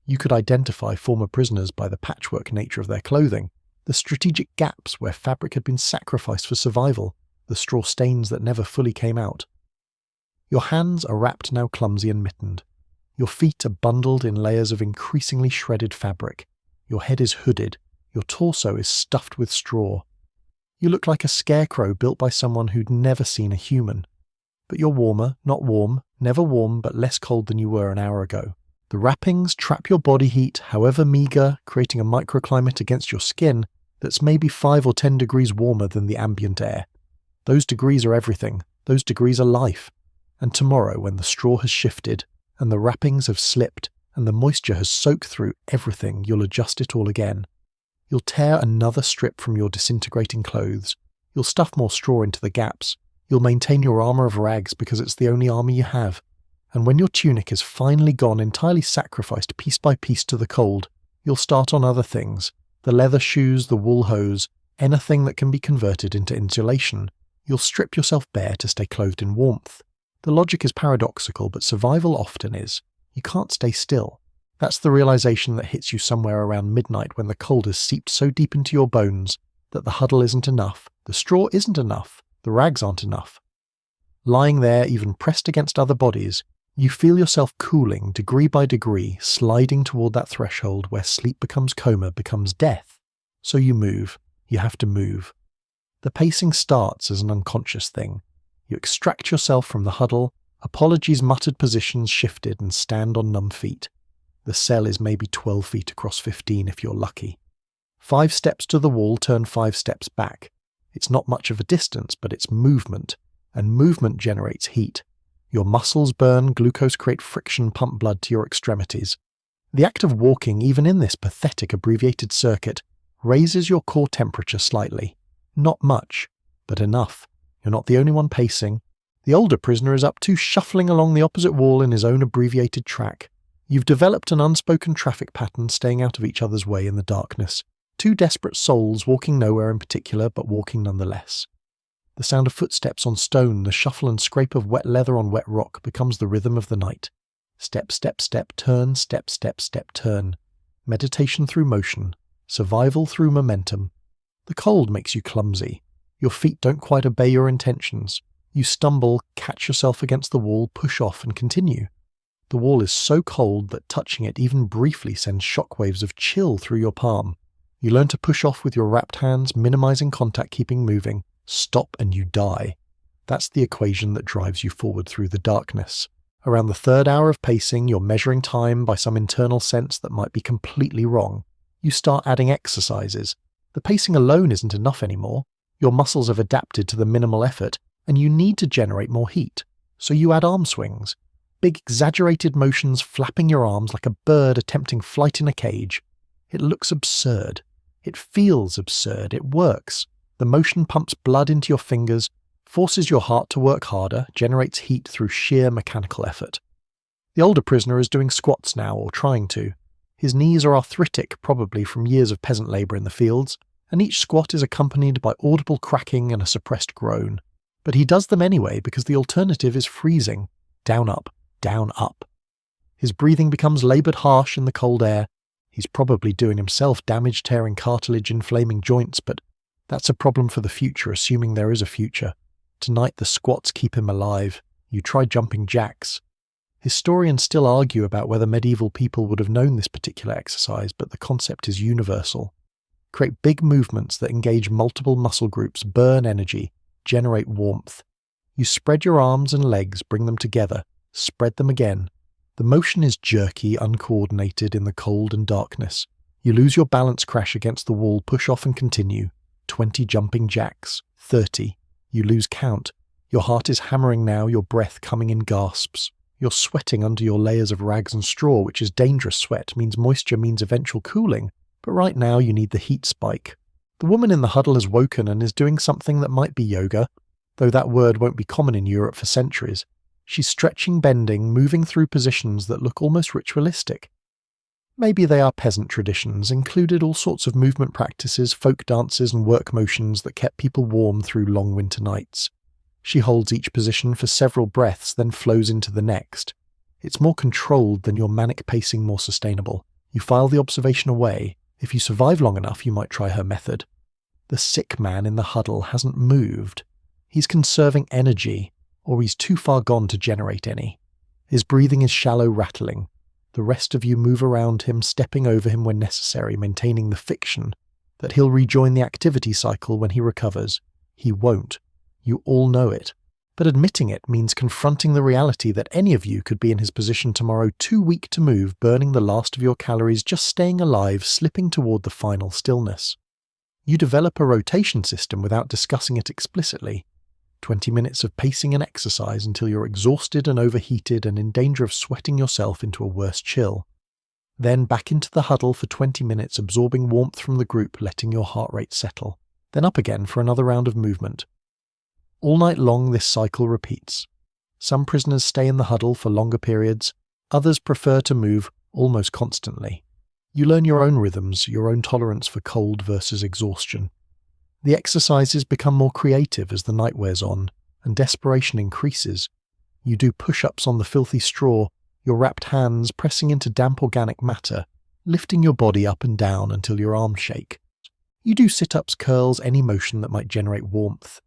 [SPEAKER 1] You could identify former prisoners by the patchwork nature of their clothing, the strategic gaps where fabric had been sacrificed for survival, the straw stains that never fully came out. Your hands are wrapped now clumsy and mittened. Your feet are bundled in layers of increasingly shredded fabric. Your head is hooded. Your torso is stuffed with straw. You look like a scarecrow built by someone who'd never seen a human. But you're warmer, not warm, never warm, but less cold than you were an hour ago. The wrappings trap your body heat, however meagre, creating a microclimate against your skin that's maybe 5 or 10 degrees warmer than the ambient air. Those degrees are everything. Those degrees are life. And tomorrow, when the straw has shifted and the wrappings have slipped and the moisture has soaked through everything, you'll adjust it all again. You'll tear another strip from your disintegrating clothes. You'll stuff more straw into the gaps. You'll maintain your armour of rags because it's the only armour you have. And when your tunic is finally gone, entirely sacrificed piece by piece to the cold, you'll start on other things. The leather shoes, the wool hose, anything that can be converted into insulation. You'll strip yourself bare to stay clothed in warmth. The logic is paradoxical, but survival often is. You can't stay still. That's the realization that hits you somewhere around midnight when the cold has seeped so deep into your bones that the huddle isn't enough, the straw isn't enough, the rags aren't enough. Lying there, even pressed against other bodies, you feel yourself cooling degree by degree, sliding toward that threshold where sleep becomes coma, becomes death. So you move. You have to move. The pacing starts as an unconscious thing. You extract yourself from the huddle, apologies muttered positions shifted, and stand on numb feet. The cell is maybe 12 feet across 15 if you're lucky. 5 steps to the wall turn 5 steps back. It's not much of a distance, but it's movement, and movement generates heat. Your muscles burn, glucose create friction, pump blood to your extremities. The act of walking, even in this pathetic abbreviated circuit, raises your core temperature slightly. Not much, but enough. You're not the only one pacing. The older prisoner is up too, shuffling along the opposite wall in his own abbreviated track. You've developed an unspoken traffic pattern, staying out of each other's way in the darkness. 2 desperate souls walking nowhere in particular, but walking nonetheless. The sound of footsteps on stone, the shuffle and scrape of wet leather on wet rock becomes the rhythm of the night. Step, step, step, turn, step, step, step, turn. Meditation through motion. Survival through momentum. The cold makes you clumsy. Your feet don't quite obey your intentions. You stumble, catch yourself against the wall, push off and continue. The wall is so cold that touching it even briefly sends shockwaves of chill through your palm. You learn to push off with your wrapped hands, minimizing contact, keeping moving. Stop and you die. That's the equation that drives you forward through the darkness. Around the 3rd hour of pacing, you're measuring time by some internal sense that might be completely wrong. You start adding exercises. The pacing alone isn't enough anymore. Your muscles have adapted to the minimal effort, and you need to generate more heat. So you add arm swings. Big exaggerated motions flapping your arms like a bird attempting flight in a cage. It looks absurd. It feels absurd. It works. The motion pumps blood into your fingers, forces your heart to work harder, generates heat through sheer mechanical effort. The older prisoner is doing squats now, or trying to. His knees are arthritic, probably from years of peasant labour in the fields, and each squat is accompanied by audible cracking and a suppressed groan. But he does them anyway because the alternative is freezing. Down, up, down, up. His breathing becomes laboured harsh in the cold air. He's probably doing himself damage, tearing cartilage, inflaming joints, but that's a problem for the future, assuming there is a future. Tonight the squats keep him alive. You try jumping jacks. Historians still argue about whether medieval people would have known this particular exercise, but the concept is universal. Create big movements that engage multiple muscle groups, burn energy, generate warmth. You spread your arms and legs, bring them together, spread them again. The motion is jerky, uncoordinated in the cold and darkness. You lose your balance, crash against the wall, push off and continue. 20 jumping jacks, 30. You lose count. Your heart is hammering now, your breath coming in gasps. You're sweating under your layers of rags and straw, which is dangerous sweat, means moisture, means eventual cooling. But right now you need the heat spike. The woman in the huddle has woken and is doing something that might be yoga, though that word won't be common in Europe for centuries. She's stretching, bending, moving through positions that look almost ritualistic. Maybe they are peasant traditions, included all sorts of movement practices, folk dances and work motions that kept people warm through long winter nights. She holds each position for several breaths, then flows into the next. It's more controlled than your manic pacing, more sustainable. You file the observation away. If you survive long enough, you might try her method. The sick man in the huddle hasn't moved. He's conserving energy, or he's too far gone to generate any. His breathing is shallow, rattling. The rest of you move around him, stepping over him when necessary, maintaining the fiction that he'll rejoin the activity cycle when he recovers. He won't. You all know it. But admitting it means confronting the reality that any of you could be in his position tomorrow, too weak to move, burning the last of your calories, just staying alive, slipping toward the final stillness. You develop a rotation system without discussing it explicitly. 20 minutes of pacing and exercise until you're exhausted and overheated and in danger of sweating yourself into a worse chill. Then back into the huddle for 20 minutes, absorbing warmth from the group, letting your heart rate settle. Then up again for another round of movement. All night long this cycle repeats. Some prisoners stay in the huddle for longer periods, others prefer to move almost constantly. You learn your own rhythms, your own tolerance for cold versus exhaustion. The exercises become more creative as the night wears on, and desperation increases. You do push-ups on the filthy straw, your wrapped hands pressing into damp organic matter, lifting your body up and down until your arms shake. You do sit-ups, curls, any motion that might generate warmth.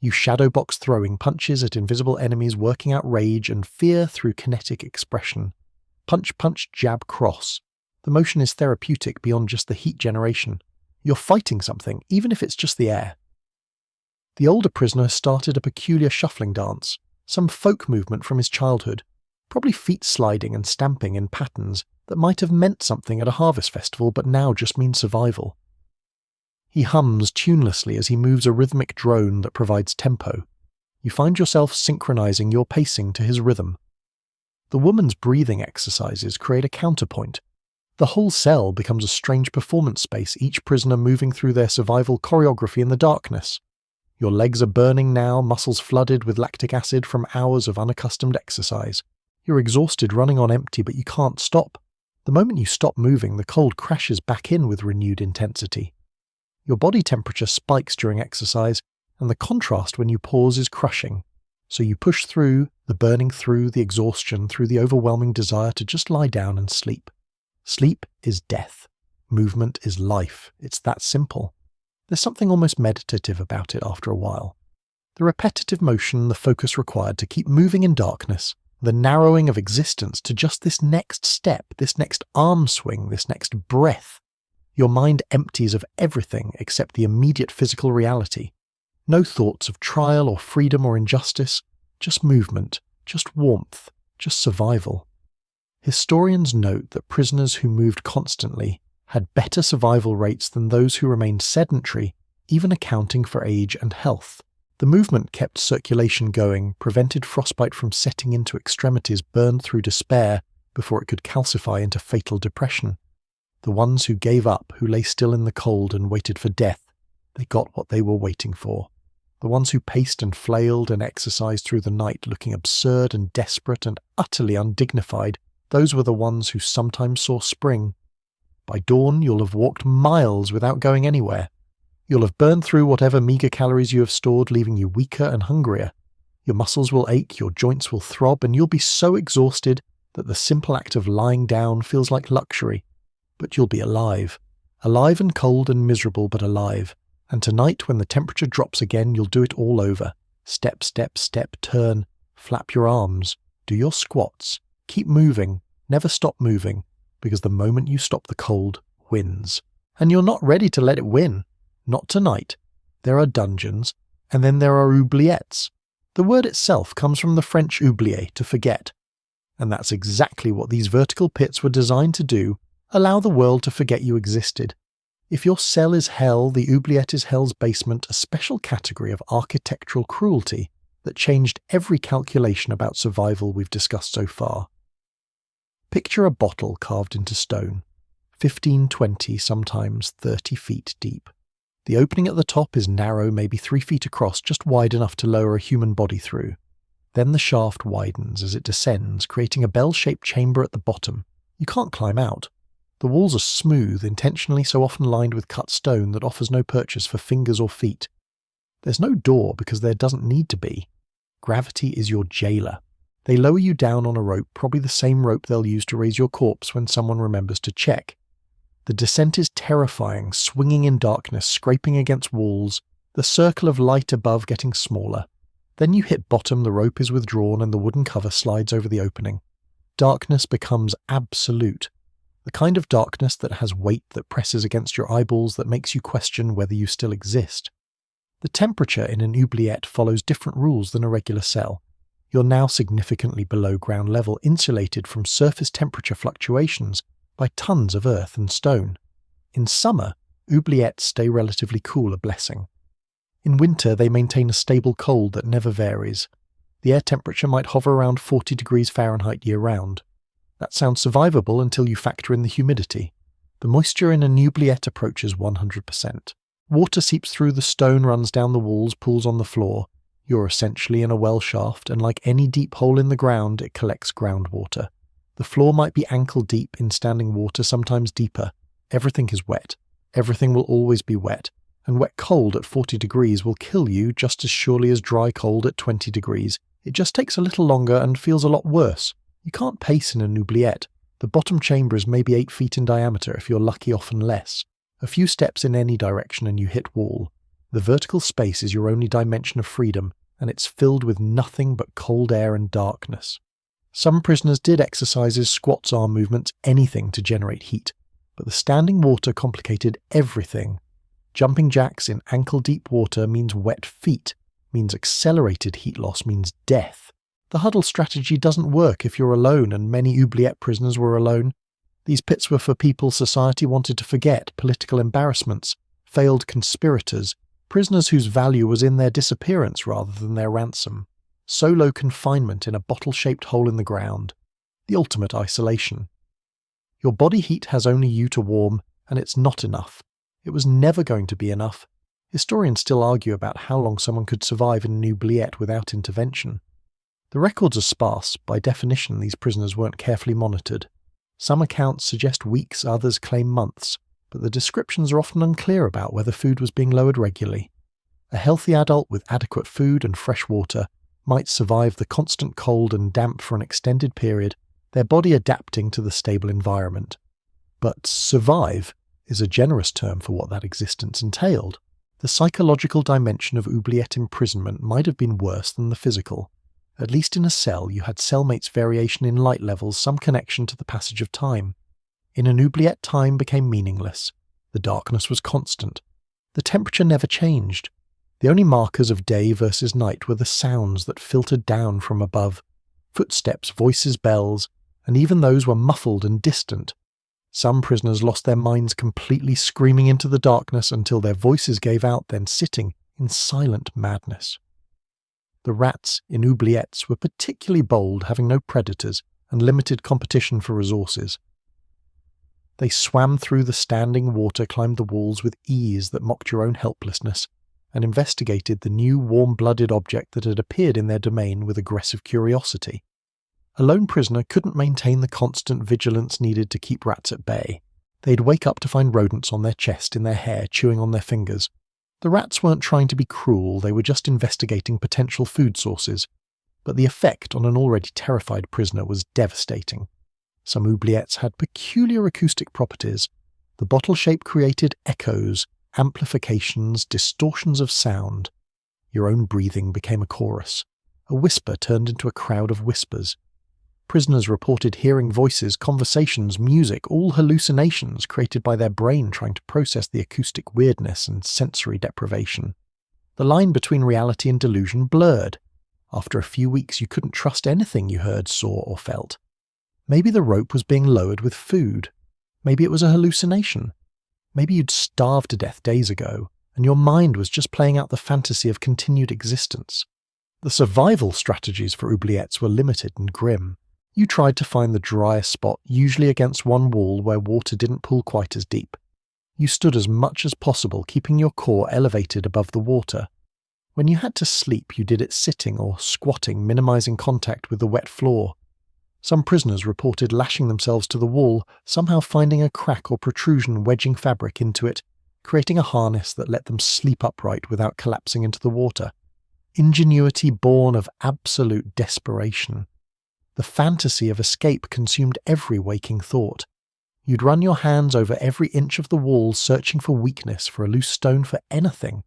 [SPEAKER 1] You shadowbox throwing punches at invisible enemies, working out rage and fear through kinetic expression. Punch, punch, jab, cross. The motion is therapeutic beyond just the heat generation. You're fighting something, even if it's just the air. The older prisoner started a peculiar shuffling dance, some folk movement from his childhood, probably feet sliding and stamping in patterns that might have meant something at a harvest festival but now just mean survival. He hums tunelessly as he moves a rhythmic drone that provides tempo. You find yourself synchronizing your pacing to his rhythm. The woman's breathing exercises create a counterpoint. The whole cell becomes a strange performance space, each prisoner moving through their survival choreography in the darkness. Your legs are burning now, muscles flooded with lactic acid from hours of unaccustomed exercise. You're exhausted, running on empty, but you can't stop. The moment you stop moving, the cold crashes back in with renewed intensity. Your body temperature spikes during exercise, and the contrast when you pause is crushing. So you push through the burning, through the exhaustion, through the overwhelming desire to just lie down and sleep. Sleep is death. Movement is life. It's that simple. There's something almost meditative about it after a while. The repetitive motion, the focus required to keep moving in darkness, the narrowing of existence to just this next step, this next arm swing, this next breath. Your mind empties of everything except the immediate physical reality. No thoughts of trial or freedom or injustice, just movement, just warmth, just survival. Historians note that prisoners who moved constantly had better survival rates than those who remained sedentary, even accounting for age and health. The movement kept circulation going, prevented frostbite from setting into extremities burned through despair before it could calcify into fatal depression. The ones who gave up, who lay still in the cold and waited for death, they got what they were waiting for. The ones who paced and flailed and exercised through the night, looking absurd and desperate and utterly undignified, those were the ones who sometimes saw spring. By dawn, you'll have walked miles without going anywhere. You'll have burned through whatever meager calories you have stored, leaving you weaker and hungrier. Your muscles will ache, your joints will throb, and you'll be so exhausted that the simple act of lying down feels like luxury. But you'll be alive. Alive and cold and miserable, but alive. And tonight, when the temperature drops again, you'll do it all over. Step, step, step, turn. Flap your arms. Do your squats. Keep moving. Never stop moving. Because the moment you stop, the cold wins. And you're not ready to let it win. Not tonight. There are dungeons, and then there are oubliettes. The word itself comes from the French oublier, to forget. And that's exactly what these vertical pits were designed to do. Allow the world to forget you existed. If your cell is hell, the oubliette is hell's basement, a special category of architectural cruelty that changed every calculation about survival we've discussed so far. Picture a bottle carved into stone, 15, 20, sometimes 30 feet deep. The opening at the top is narrow, maybe 3 feet across, just wide enough to lower a human body through. Then the shaft widens as it descends, creating a bell-shaped chamber at the bottom. You can't climb out. The walls are smooth, intentionally so often lined with cut stone that offers no purchase for fingers or feet. There's no door because there doesn't need to be. Gravity is your jailer. They lower you down on a rope, probably the same rope they'll use to raise your corpse when someone remembers to check. The descent is terrifying, swinging in darkness, scraping against walls, the circle of light above getting smaller. Then you hit bottom, the rope is withdrawn, and the wooden cover slides over the opening. Darkness becomes absolute. The kind of darkness that has weight that presses against your eyeballs that makes you question whether you still exist. The temperature in an oubliette follows different rules than a regular cell. You're now significantly below ground level, insulated from surface temperature fluctuations by tons of earth and stone. In summer, oubliettes stay relatively cool, a blessing. In winter, they maintain a stable cold that never varies. The air temperature might hover around 40 degrees Fahrenheit year-round. That sounds survivable until you factor in the humidity. The moisture in an oubliette approaches 100%. Water seeps through the stone, runs down the walls, pools on the floor. You're essentially in a well shaft, and like any deep hole in the ground, it collects groundwater. The floor might be ankle deep in standing water, sometimes deeper. Everything is wet. Everything will always be wet. And wet cold at 40 degrees will kill you just as surely as dry cold at 20 degrees. It just takes a little longer and feels a lot worse. You can't pace in an oubliette. The bottom chamber is maybe 8 feet in diameter if you're lucky, often less. A few steps in any direction and you hit wall. The vertical space is your only dimension of freedom, and it's filled with nothing but cold air and darkness. Some prisoners did exercises, squats, arm movements, anything to generate heat, but the standing water complicated everything. Jumping jacks in ankle-deep water means wet feet, means accelerated heat loss, means death. The huddle strategy doesn't work if you're alone, and many oubliette prisoners were alone. These pits were for people society wanted to forget, political embarrassments, failed conspirators, prisoners whose value was in their disappearance rather than their ransom. Solo confinement in a bottle-shaped hole in the ground. The ultimate isolation. Your body heat has only you to warm, and it's not enough. It was never going to be enough. Historians still argue about how long someone could survive in an oubliette without intervention. The records are sparse. By definition, these prisoners weren't carefully monitored. Some accounts suggest weeks, others claim months, but the descriptions are often unclear about whether food was being lowered regularly. A healthy adult with adequate food and fresh water might survive the constant cold and damp for an extended period, their body adapting to the stable environment. But survive is a generous term for what that existence entailed. The psychological dimension of oubliette imprisonment might have been worse than the physical. At least in a cell, you had cellmates' variation in light levels, some connection to the passage of time. In an oubliette, time became meaningless. The darkness was constant. The temperature never changed. The only markers of day versus night were the sounds that filtered down from above. Footsteps, voices, bells, and even those were muffled and distant. Some prisoners lost their minds completely, screaming into the darkness until their voices gave out, then sitting in silent madness. The rats in oubliettes were particularly bold, having no predators and limited competition for resources. They swam through the standing water, climbed the walls with ease that mocked your own helplessness, and investigated the new warm-blooded object that had appeared in their domain with aggressive curiosity. A lone prisoner couldn't maintain the constant vigilance needed to keep rats at bay. They'd wake up to find rodents on their chest, in their hair, chewing on their fingers. The rats weren't trying to be cruel, they were just investigating potential food sources. But the effect on an already terrified prisoner was devastating. Some oubliettes had peculiar acoustic properties. The bottle shape created echoes, amplifications, distortions of sound. Your own breathing became a chorus. A whisper turned into a crowd of whispers. Prisoners reported hearing voices, conversations, music, all hallucinations created by their brain trying to process the acoustic weirdness and sensory deprivation. The line between reality and delusion blurred. After a few weeks, you couldn't trust anything you heard, saw, or felt. Maybe the rope was being lowered with food. Maybe it was a hallucination. Maybe you'd starved to death days ago, and your mind was just playing out the fantasy of continued existence. The survival strategies for oubliettes were limited and grim. You tried to find the driest spot, usually against one wall where water didn't pool quite as deep. You stood as much as possible, keeping your core elevated above the water. When you had to sleep, you did it sitting or squatting, minimizing contact with the wet floor. Some prisoners reported lashing themselves to the wall, somehow finding a crack or protrusion, wedging fabric into it, creating a harness that let them sleep upright without collapsing into the water. Ingenuity born of absolute desperation. The fantasy of escape consumed every waking thought. You'd run your hands over every inch of the wall, searching for weakness, for a loose stone, for anything.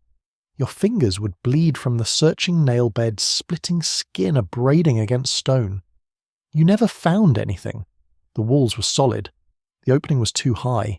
[SPEAKER 1] Your fingers would bleed from the searching nail beds, splitting skin, abrading against stone. You never found anything. The walls were solid. The opening was too high.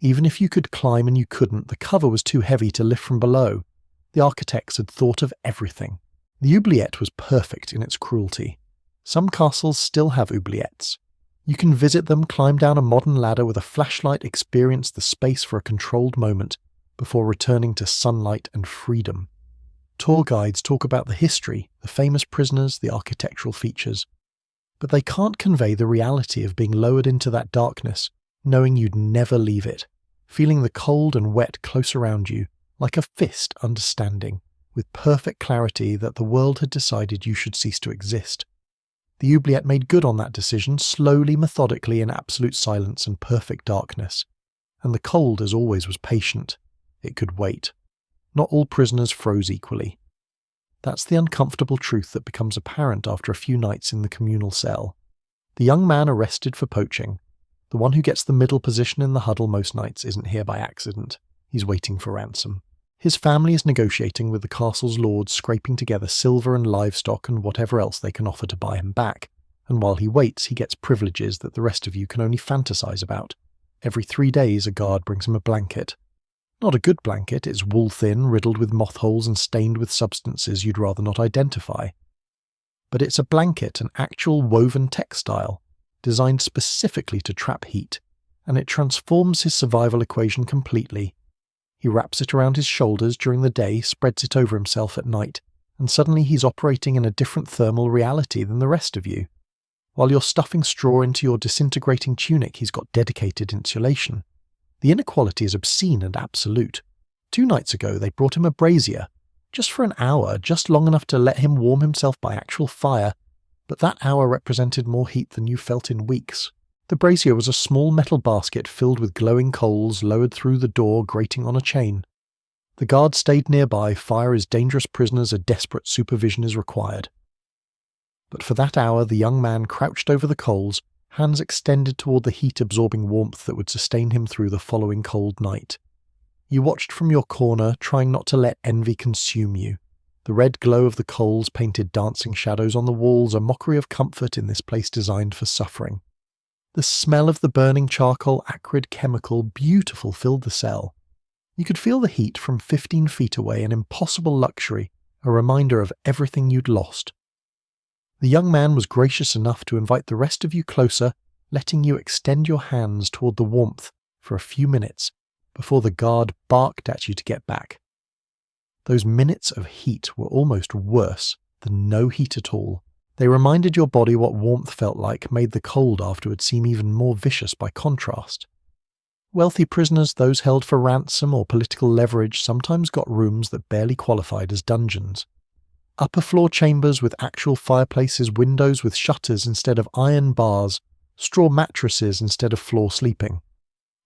[SPEAKER 1] Even if you could climb and you couldn't, the cover was too heavy to lift from below. The architects had thought of everything. The oubliette was perfect in its cruelty. Some castles still have oubliettes. You can visit them, climb down a modern ladder with a flashlight, experience the space for a controlled moment, before returning to sunlight and freedom. Tour guides talk about the history, the famous prisoners, the architectural features. but they can't convey the reality of being lowered into that darkness, knowing you'd never leave it, feeling the cold and wet close around you, like a fist understanding, with perfect clarity that the world had decided you should cease to exist. The oubliette made good on that decision, slowly, methodically, in absolute silence and perfect darkness. And the cold, as always, was patient. It could wait. Not all prisoners froze equally. That's the uncomfortable truth that becomes apparent after a few nights in the communal cell. The young man arrested for poaching, the one who gets the middle position in the huddle most nights, isn't here by accident. He's waiting for ransom. His family is negotiating with the castle's lords, scraping together silver and livestock and whatever else they can offer to buy him back. And while he waits, he gets privileges that the rest of you can only fantasize about. Every 3 days, a guard brings him a blanket. Not a good blanket, it's wool-thin, riddled with moth holes and stained with substances you'd rather not identify. But it's a blanket, an actual woven textile, designed specifically to trap heat, and it transforms his survival equation completely. He wraps it around his shoulders during the day, spreads it over himself at night, and suddenly he's operating in a different thermal reality than the rest of you. While you're stuffing straw into your disintegrating tunic, he's got dedicated insulation. The inequality is obscene and absolute. 2 nights ago, they brought him a brazier, just for an hour, just long enough to let him warm himself by actual fire, but that hour represented more heat than you felt in weeks. The brazier was a small metal basket filled with glowing coals lowered through the door, grating on a chain. The guard stayed nearby. Fire is dangerous prisoners, a desperate supervision is required. But for that hour, the young man crouched over the coals, hands extended toward the heat-absorbing warmth that would sustain him through the following cold night. You watched from your corner, trying not to let envy consume you. The red glow of the coals painted dancing shadows on the walls, a mockery of comfort in this place designed for suffering. The smell of the burning charcoal, acrid chemical, beautiful, filled the cell. You could feel the heat from 15 feet away, an impossible luxury, a reminder of everything you'd lost. The young man was gracious enough to invite the rest of you closer, letting you extend your hands toward the warmth for a few minutes before the guard barked at you to get back. Those minutes of heat were almost worse than no heat at all. They reminded your body what warmth felt like, made the cold afterward seem even more vicious by contrast. Wealthy prisoners, those held for ransom or political leverage, sometimes got rooms that barely qualified as dungeons. Upper floor chambers with actual fireplaces, windows with shutters instead of iron bars, straw mattresses instead of floor sleeping.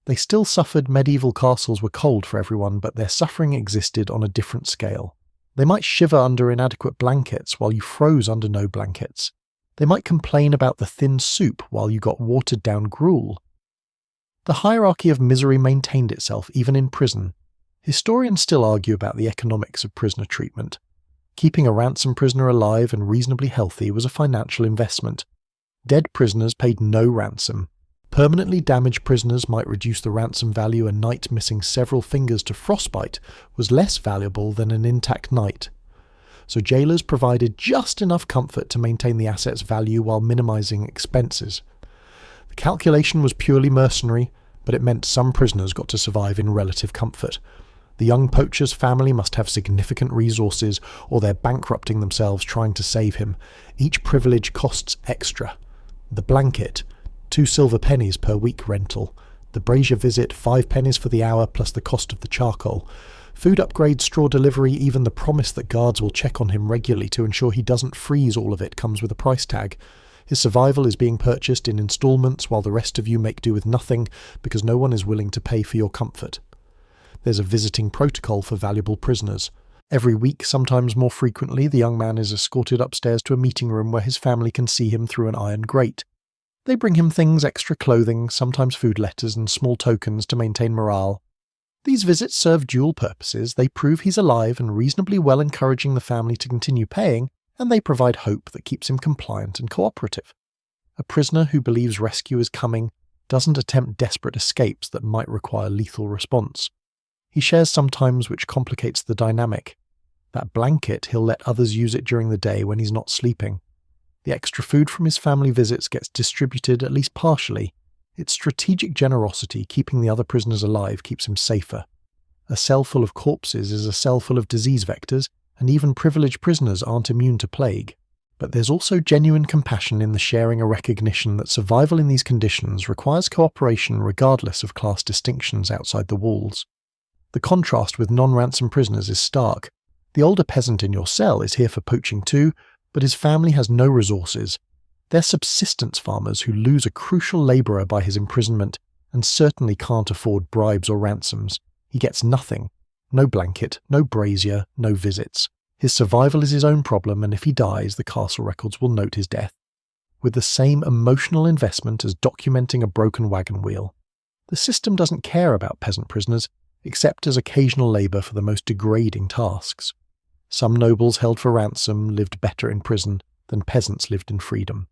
[SPEAKER 1] They still suffered. Medieval castles were cold for everyone, but their suffering existed on a different scale. They might shiver under inadequate blankets while you froze under no blankets. They might complain about the thin soup while you got watered-down gruel. The hierarchy of misery maintained itself even in prison. Historians still argue about the economics of prisoner treatment. Keeping a ransom prisoner alive and reasonably healthy was a financial investment. Dead prisoners paid no ransom. Permanently damaged prisoners might reduce the ransom value. A knight missing several fingers to frostbite was less valuable than an intact knight. So jailers provided just enough comfort to maintain the asset's value while minimizing expenses. The calculation was purely mercenary, but it meant some prisoners got to survive in relative comfort. The young poacher's family must have significant resources, or they're bankrupting themselves trying to save him. Each privilege costs extra. The blanket, 2 silver pennies per week rental. The brazier visit, 5 pennies for the hour plus the cost of the charcoal. Food upgrades, straw delivery, even the promise that guards will check on him regularly to ensure he doesn't freeze, all of it comes with a price tag. His survival is being purchased in installments while the rest of you make do with nothing because no one is willing to pay for your comfort. There's a visiting protocol for valuable prisoners. Every week, sometimes more frequently, the young man is escorted upstairs to a meeting room where his family can see him through an iron grate. They bring him things, extra clothing, sometimes food letters and small tokens to maintain morale. These visits serve dual purposes. They prove he's alive and reasonably well, encouraging the family to continue paying, and they provide hope that keeps him compliant and cooperative. A prisoner who believes rescue is coming doesn't attempt desperate escapes that might require lethal response. He shares sometimes, which complicates the dynamic. That blanket, he'll let others use it during the day when he's not sleeping. The extra food from his family visits gets distributed, at least partially. It's strategic generosity. Keeping the other prisoners alive keeps him safer. A cell full of corpses is a cell full of disease vectors, and even privileged prisoners aren't immune to plague. But there's also genuine compassion in the sharing a recognition that survival in these conditions requires cooperation regardless of class distinctions outside the walls. The contrast with non-ransom prisoners is stark. The older peasant in your cell is here for poaching too, but his family has no resources. They're subsistence farmers who lose a crucial labourer by his imprisonment and certainly can't afford bribes or ransoms. He gets nothing. No blanket, no brazier, no visits. His survival is his own problem, and if he dies, the castle records will note his death, with the same emotional investment as documenting a broken wagon wheel. The system doesn't care about peasant prisoners, except as occasional labour for the most degrading tasks. Some nobles held for ransom lived better in prison than peasants lived in freedom.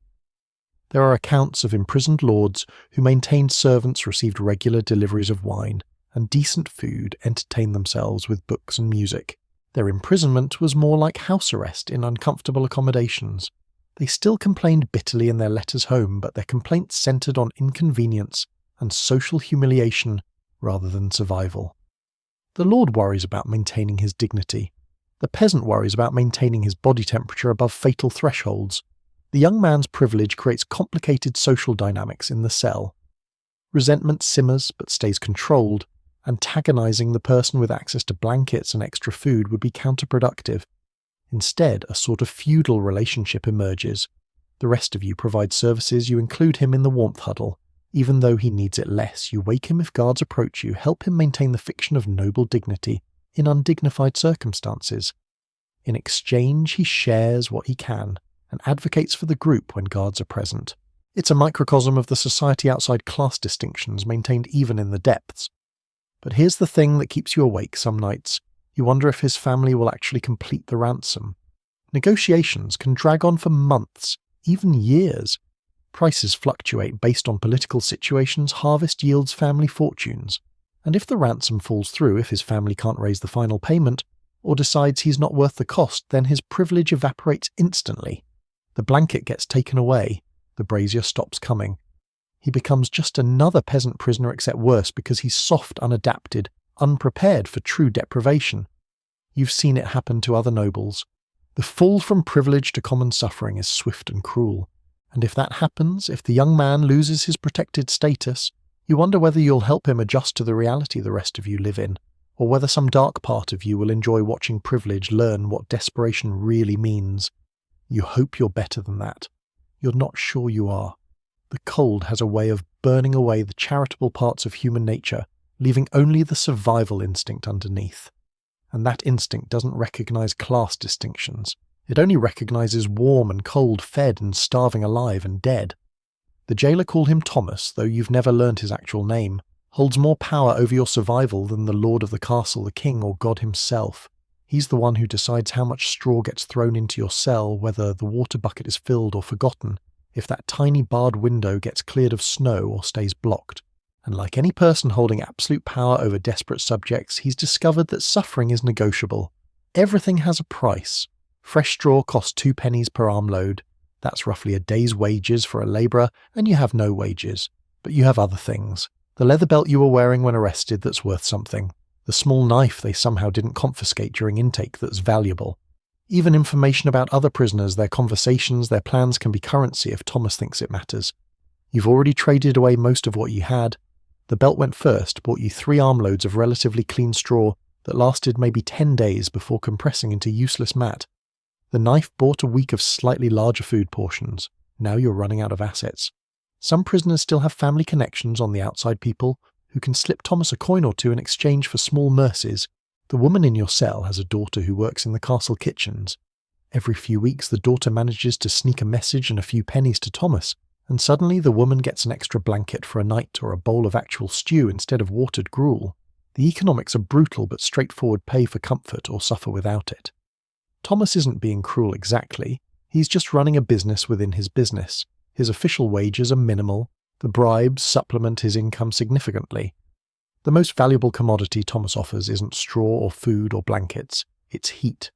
[SPEAKER 1] There are accounts of imprisoned lords who maintained servants received regular deliveries of wine and decent food, entertained themselves with books and music. Their imprisonment was more like house arrest in uncomfortable accommodations. They still complained bitterly in their letters home, but their complaints centred on inconvenience and social humiliation rather than survival. The lord worries about maintaining his dignity. The peasant worries about maintaining his body temperature above fatal thresholds. The young man's privilege creates complicated social dynamics in the cell. Resentment simmers but stays controlled. Antagonizing the person with access to blankets and extra food would be counterproductive. Instead, a sort of feudal relationship emerges. The rest of you provide services, you include him in the warmth huddle. Even though he needs it less, you wake him if guards approach you, help him maintain the fiction of noble dignity in undignified circumstances. In exchange, he shares what he can and advocates for the group when guards are present. It's a microcosm of the society outside class distinctions maintained even in the depths. But here's the thing that keeps you awake some nights. You wonder if his family will actually complete the ransom. Negotiations can drag on for months, even years. Prices fluctuate based on political situations, harvest yields family fortunes. And if the ransom falls through, if his family can't raise the final payment, or decides he's not worth the cost, then his privilege evaporates instantly. The blanket gets taken away, the brazier stops coming. He becomes just another peasant prisoner except worse because he's soft, unadapted, unprepared for true deprivation. You've seen it happen to other nobles. The fall from privilege to common suffering is swift and cruel. And if that happens, if the young man loses his protected status, you wonder whether you'll help him adjust to the reality the rest of you live in, or whether some dark part of you will enjoy watching privilege learn what desperation really means. You hope you're better than that. You're not sure you are. The cold has a way of burning away the charitable parts of human nature, leaving only the survival instinct underneath. And that instinct doesn't recognize class distinctions. It only recognizes warm and cold, fed and starving alive and dead. The jailer called him Thomas, though you've never learned his actual name, holds more power over your survival than the lord of the castle, the king, or God himself. He's the one who decides how much straw gets thrown into your cell, whether the water bucket is filled or forgotten, if that tiny barred window gets cleared of snow or stays blocked. And like any person holding absolute power over desperate subjects, he's discovered that suffering is negotiable. Everything has a price. Fresh straw costs 2 pennies per armload. That's roughly a day's wages for a labourer, and you have no wages. But you have other things. The leather belt you were wearing when arrested that's worth something. The small knife they somehow didn't confiscate during intake that's valuable. Even information about other prisoners, their conversations, their plans can be currency if Thomas thinks it matters. You've already traded away most of what you had. The belt went first, bought you 3 armloads of relatively clean straw that lasted maybe 10 days before compressing into useless mat. The knife bought a week of slightly larger food portions. Now you're running out of assets. Some prisoners still have family connections on the outside people who can slip Thomas a coin or two in exchange for small mercies. The woman in your cell has a daughter who works in the castle kitchens. Every few weeks the daughter manages to sneak a message and a few pennies to Thomas, and suddenly the woman gets an extra blanket for a night or a bowl of actual stew instead of watered gruel. The economics are brutal but straightforward: pay for comfort or suffer without it. Thomas isn't being cruel exactly. He's just running a business within his business. His official wages are minimal. The bribes supplement his income significantly. The most valuable commodity Thomas offers isn't straw or food or blankets, it's heat.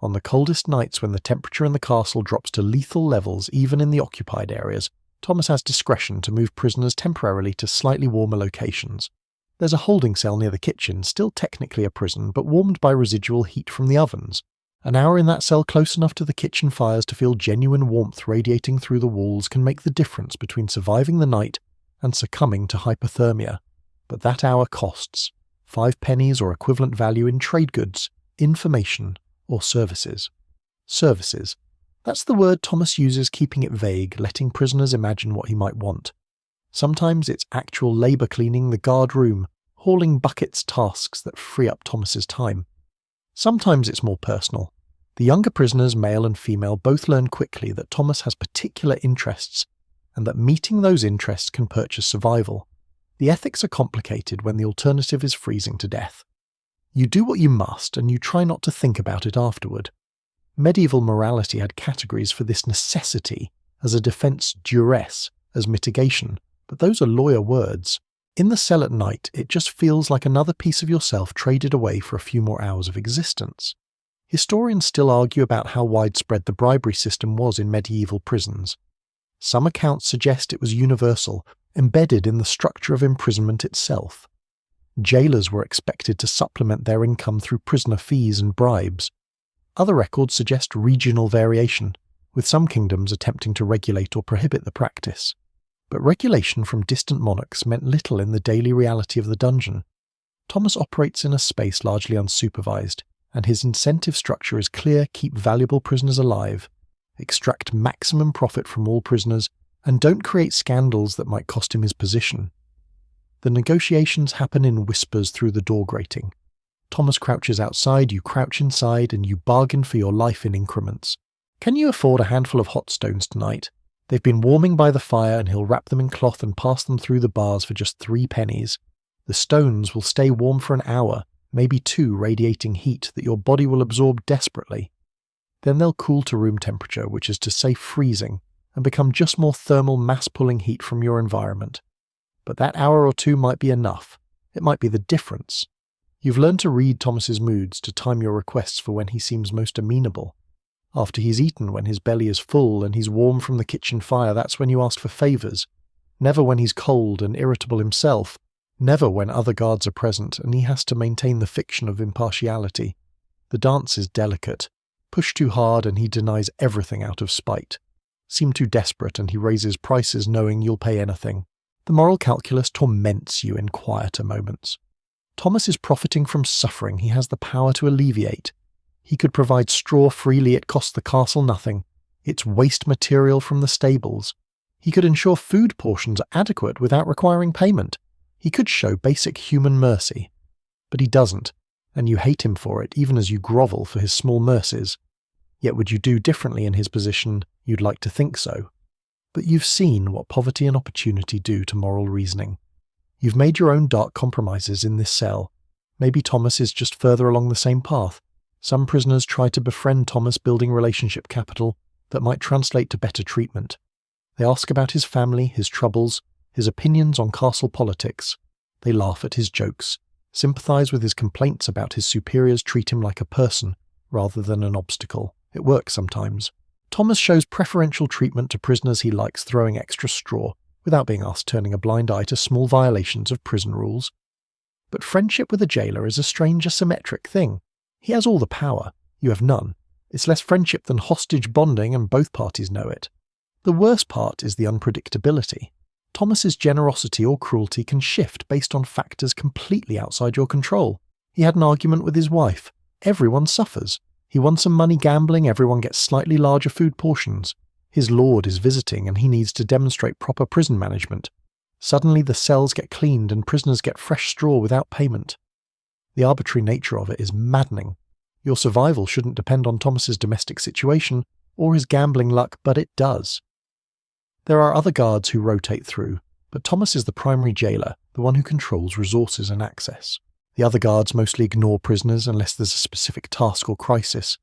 [SPEAKER 1] On the coldest nights when the temperature in the castle drops to lethal levels even in the occupied areas, Thomas has discretion to move prisoners temporarily to slightly warmer locations. There's a holding cell near the kitchen, still technically a prison, but warmed by residual heat from the ovens. An hour in that cell close enough to the kitchen fires to feel genuine warmth radiating through the walls can make the difference between surviving the night and succumbing to hypothermia. But that hour costs 5 pennies or equivalent value in trade goods, information, or services. Services. That's the word Thomas uses, keeping it vague, letting prisoners imagine what he might want. Sometimes it's actual labour cleaning the guard room, hauling buckets, tasks that free up Thomas's time. Sometimes it's more personal. The younger prisoners, male and female, both learn quickly that Thomas has particular interests, and that meeting those interests can purchase survival. The ethics are complicated when the alternative is freezing to death. You do what you must, and you try not to think about it afterward. Medieval morality had categories for this necessity, as a defence, duress, as mitigation, but those are lawyer words. In the cell at night, it just feels like another piece of yourself traded away for a few more hours of existence. Historians still argue about how widespread the bribery system was in medieval prisons. Some accounts suggest it was universal, embedded in the structure of imprisonment itself. Jailers were expected to supplement their income through prisoner fees and bribes. Other records suggest regional variation, with some kingdoms attempting to regulate or prohibit the practice. But regulation from distant monarchs meant little in the daily reality of the dungeon. Thomas operates in a space largely unsupervised, and his incentive structure is clear: keep valuable prisoners alive, extract maximum profit from all prisoners, and don't create scandals that might cost him his position. The negotiations happen in whispers through the door grating. Thomas crouches outside, you crouch inside, and you bargain for your life in increments. Can you afford a handful of hot stones tonight? They've been warming by the fire, and he'll wrap them in cloth and pass them through the bars for just 3 pennies. The stones will stay warm for an hour, maybe 2, radiating heat that your body will absorb desperately. Then they'll cool to room temperature, which is to say freezing, and become just more thermal mass-pulling heat from your environment. But that hour or 2 might be enough. It might be the difference. You've learned to read Thomas's moods, to time your requests for when he seems most amenable. After he's eaten, when his belly is full and he's warm from the kitchen fire, that's when you ask for favours. Never when he's cold and irritable himself. Never when other guards are present and he has to maintain the fiction of impartiality. The dance is delicate. Push too hard and he denies everything out of spite. Seem too desperate and he raises prices knowing you'll pay anything. The moral calculus torments you in quieter moments. Thomas is profiting from suffering he has the power to alleviate. He could provide straw freely, it costs the castle nothing. It's waste material from the stables. He could ensure food portions are adequate without requiring payment. He could show basic human mercy. But he doesn't, and you hate him for it, even as you grovel for his small mercies. Yet would you do differently in his position? You'd like to think so. But you've seen what poverty and opportunity do to moral reasoning. You've made your own dark compromises in this cell. Maybe Thomas is just further along the same path. Some prisoners try to befriend Thomas, building relationship capital that might translate to better treatment. They ask about his family, his troubles, his opinions on castle politics. They laugh at his jokes, sympathise with his complaints about his superiors treat him like a person rather than an obstacle. It works sometimes. Thomas shows preferential treatment to prisoners he likes, throwing extra straw, without being asked, turning a blind eye to small violations of prison rules. But friendship with a jailer is a strange asymmetric thing. He has all the power, you have none. It's less friendship than hostage bonding, and both parties know it. The worst part is the unpredictability. Thomas's generosity or cruelty can shift based on factors completely outside your control. He had an argument with his wife. Everyone suffers. He won some money gambling, everyone gets slightly larger food portions. His lord is visiting and he needs to demonstrate proper prison management. Suddenly the cells get cleaned and prisoners get fresh straw without payment. The arbitrary nature of it is maddening. Your survival shouldn't depend on Thomas's domestic situation or his gambling luck, but it does. There are other guards who rotate through, but Thomas is the primary jailer, the one who controls resources and access. The other guards mostly ignore prisoners unless there's a specific task or crisis.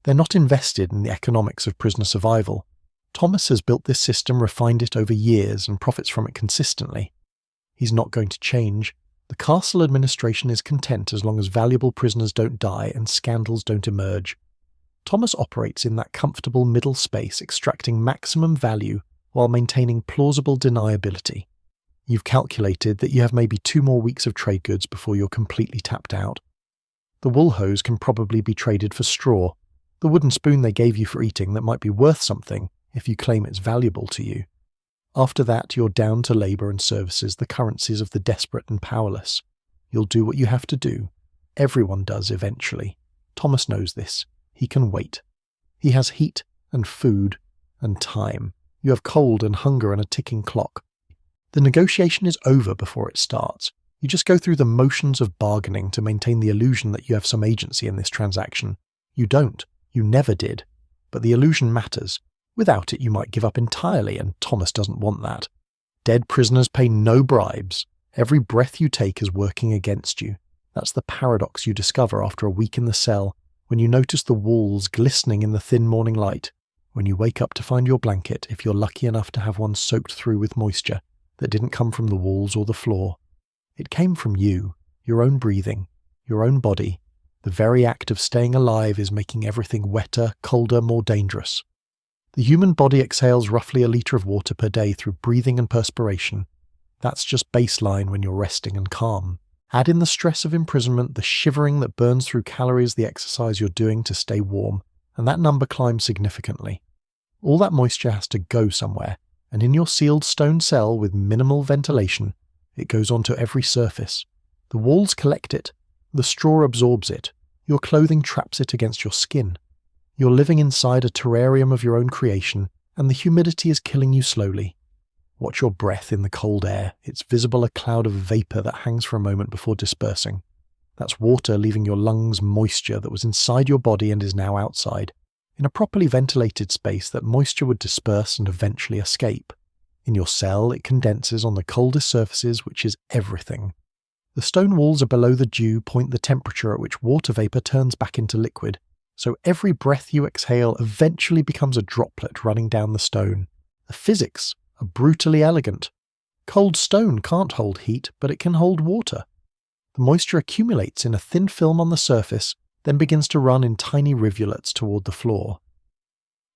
[SPEAKER 1] They're not invested in the economics of prisoner survival. Thomas has built this system, refined it over years, and profits from it consistently. He's not going to change. The castle administration is content as long as valuable prisoners don't die and scandals don't emerge. Thomas operates in that comfortable middle space, extracting maximum value while maintaining plausible deniability. You've calculated that you have maybe 2 more weeks of trade goods before you're completely tapped out. The wool hose can probably be traded for straw. the wooden spoon they gave you for eating that might be worth something if you claim it's valuable to you. After that, you're down to labour and services, the currencies of the desperate and powerless. You'll do what you have to do. Everyone does eventually. Thomas knows this. He can wait. He has heat and food and time. You have cold and hunger and a ticking clock. The negotiation is over before it starts. You just go through the motions of bargaining to maintain the illusion that you have some agency in this transaction. You don't. You never did. But the illusion matters. Without it, you might give up entirely, and Thomas doesn't want that. Dead prisoners pay no bribes. Every breath you take is working against you. That's the paradox you discover after a week in the cell, when you notice the walls glistening in the thin morning light, when you wake up to find your blanket, if you're lucky enough to have one soaked through with moisture, that didn't come from the walls or the floor. It came from you, your own breathing, your own body. The very act of staying alive is making everything wetter, colder, more dangerous. The human body exhales roughly a litre of water per day through breathing and perspiration. That's just baseline when you're resting and calm. Add in the stress of imprisonment, the shivering that burns through calories, the exercise you're doing to stay warm, and that number climbs significantly. All that moisture has to go somewhere, and in your sealed stone cell with minimal ventilation, it goes onto every surface. The walls collect it, the straw absorbs it, your clothing traps it against your skin. You're living inside a terrarium of your own creation, and the humidity is killing you slowly. Watch your breath in the cold air. It's visible a cloud of vapour that hangs for a moment before dispersing. That's water leaving your lungs moisture that was inside your body and is now outside. In a properly ventilated space, that moisture would disperse and eventually escape. In your cell, it condenses on the coldest surfaces, which is everything. The stone walls are below the dew point the temperature at which water vapour turns back into liquid, so every breath you exhale eventually becomes a droplet running down the stone. The physics are brutally elegant. Cold stone can't hold heat, but it can hold water. The moisture accumulates in a thin film on the surface, then begins to run in tiny rivulets toward the floor.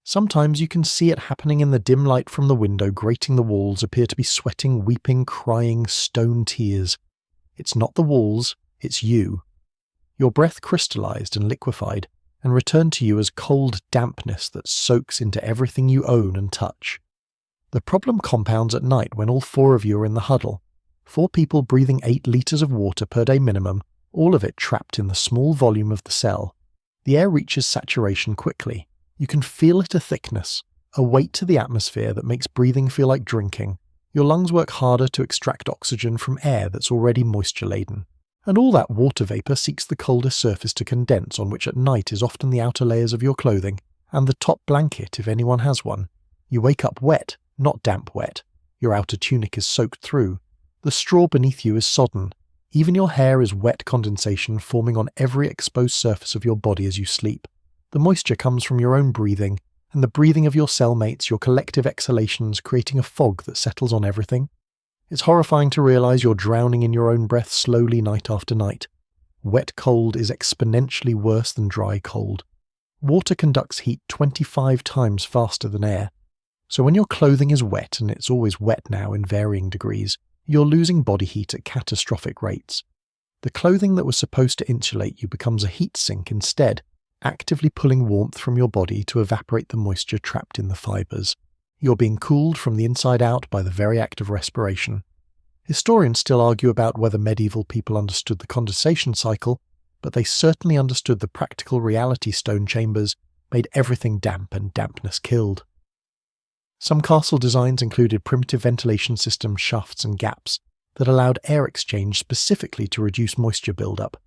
[SPEAKER 1] Sometimes you can see it happening in the dim light from the window grating the walls appear to be sweating, weeping, crying stone tears. It's not the walls, it's you. Your breath crystallized and liquefied, and returned to you as cold dampness that soaks into everything you own and touch. The problem compounds at night when all four of you are in the huddle. 4 people breathing 8 litres of water per day minimum, all of it trapped in the small volume of the cell. The air reaches saturation quickly. You can feel it a thickness, a weight to the atmosphere that makes breathing feel like drinking. Your lungs work harder to extract oxygen from air that's already moisture-laden. And all that water vapour seeks the coldest surface to condense, on which at night is often the outer layers of your clothing, and the top blanket if anyone has one. You wake up wet, not damp wet. Your outer tunic is soaked through. The straw beneath you is sodden. Even your hair is wet condensation forming on every exposed surface of your body as you sleep. The moisture comes from your own breathing, and the breathing of your cellmates, your collective exhalations, creating a fog that settles on everything. It's horrifying to realise you're drowning in your own breath slowly night after night. Wet cold is exponentially worse than dry cold. Water conducts heat 25 times faster than air. So when your clothing is wet, and it's always wet now in varying degrees, you're losing body heat at catastrophic rates. The clothing that was supposed to insulate you becomes a heat sink instead, actively pulling warmth from your body to evaporate the moisture trapped in the fibres. You're being cooled from the inside out by the very act of respiration. Historians still argue about whether medieval people understood the condensation cycle, but they certainly understood the practical reality stone chambers made everything damp and dampness killed. Some castle designs included primitive ventilation systems, shafts and gaps that allowed air exchange specifically to reduce moisture buildup.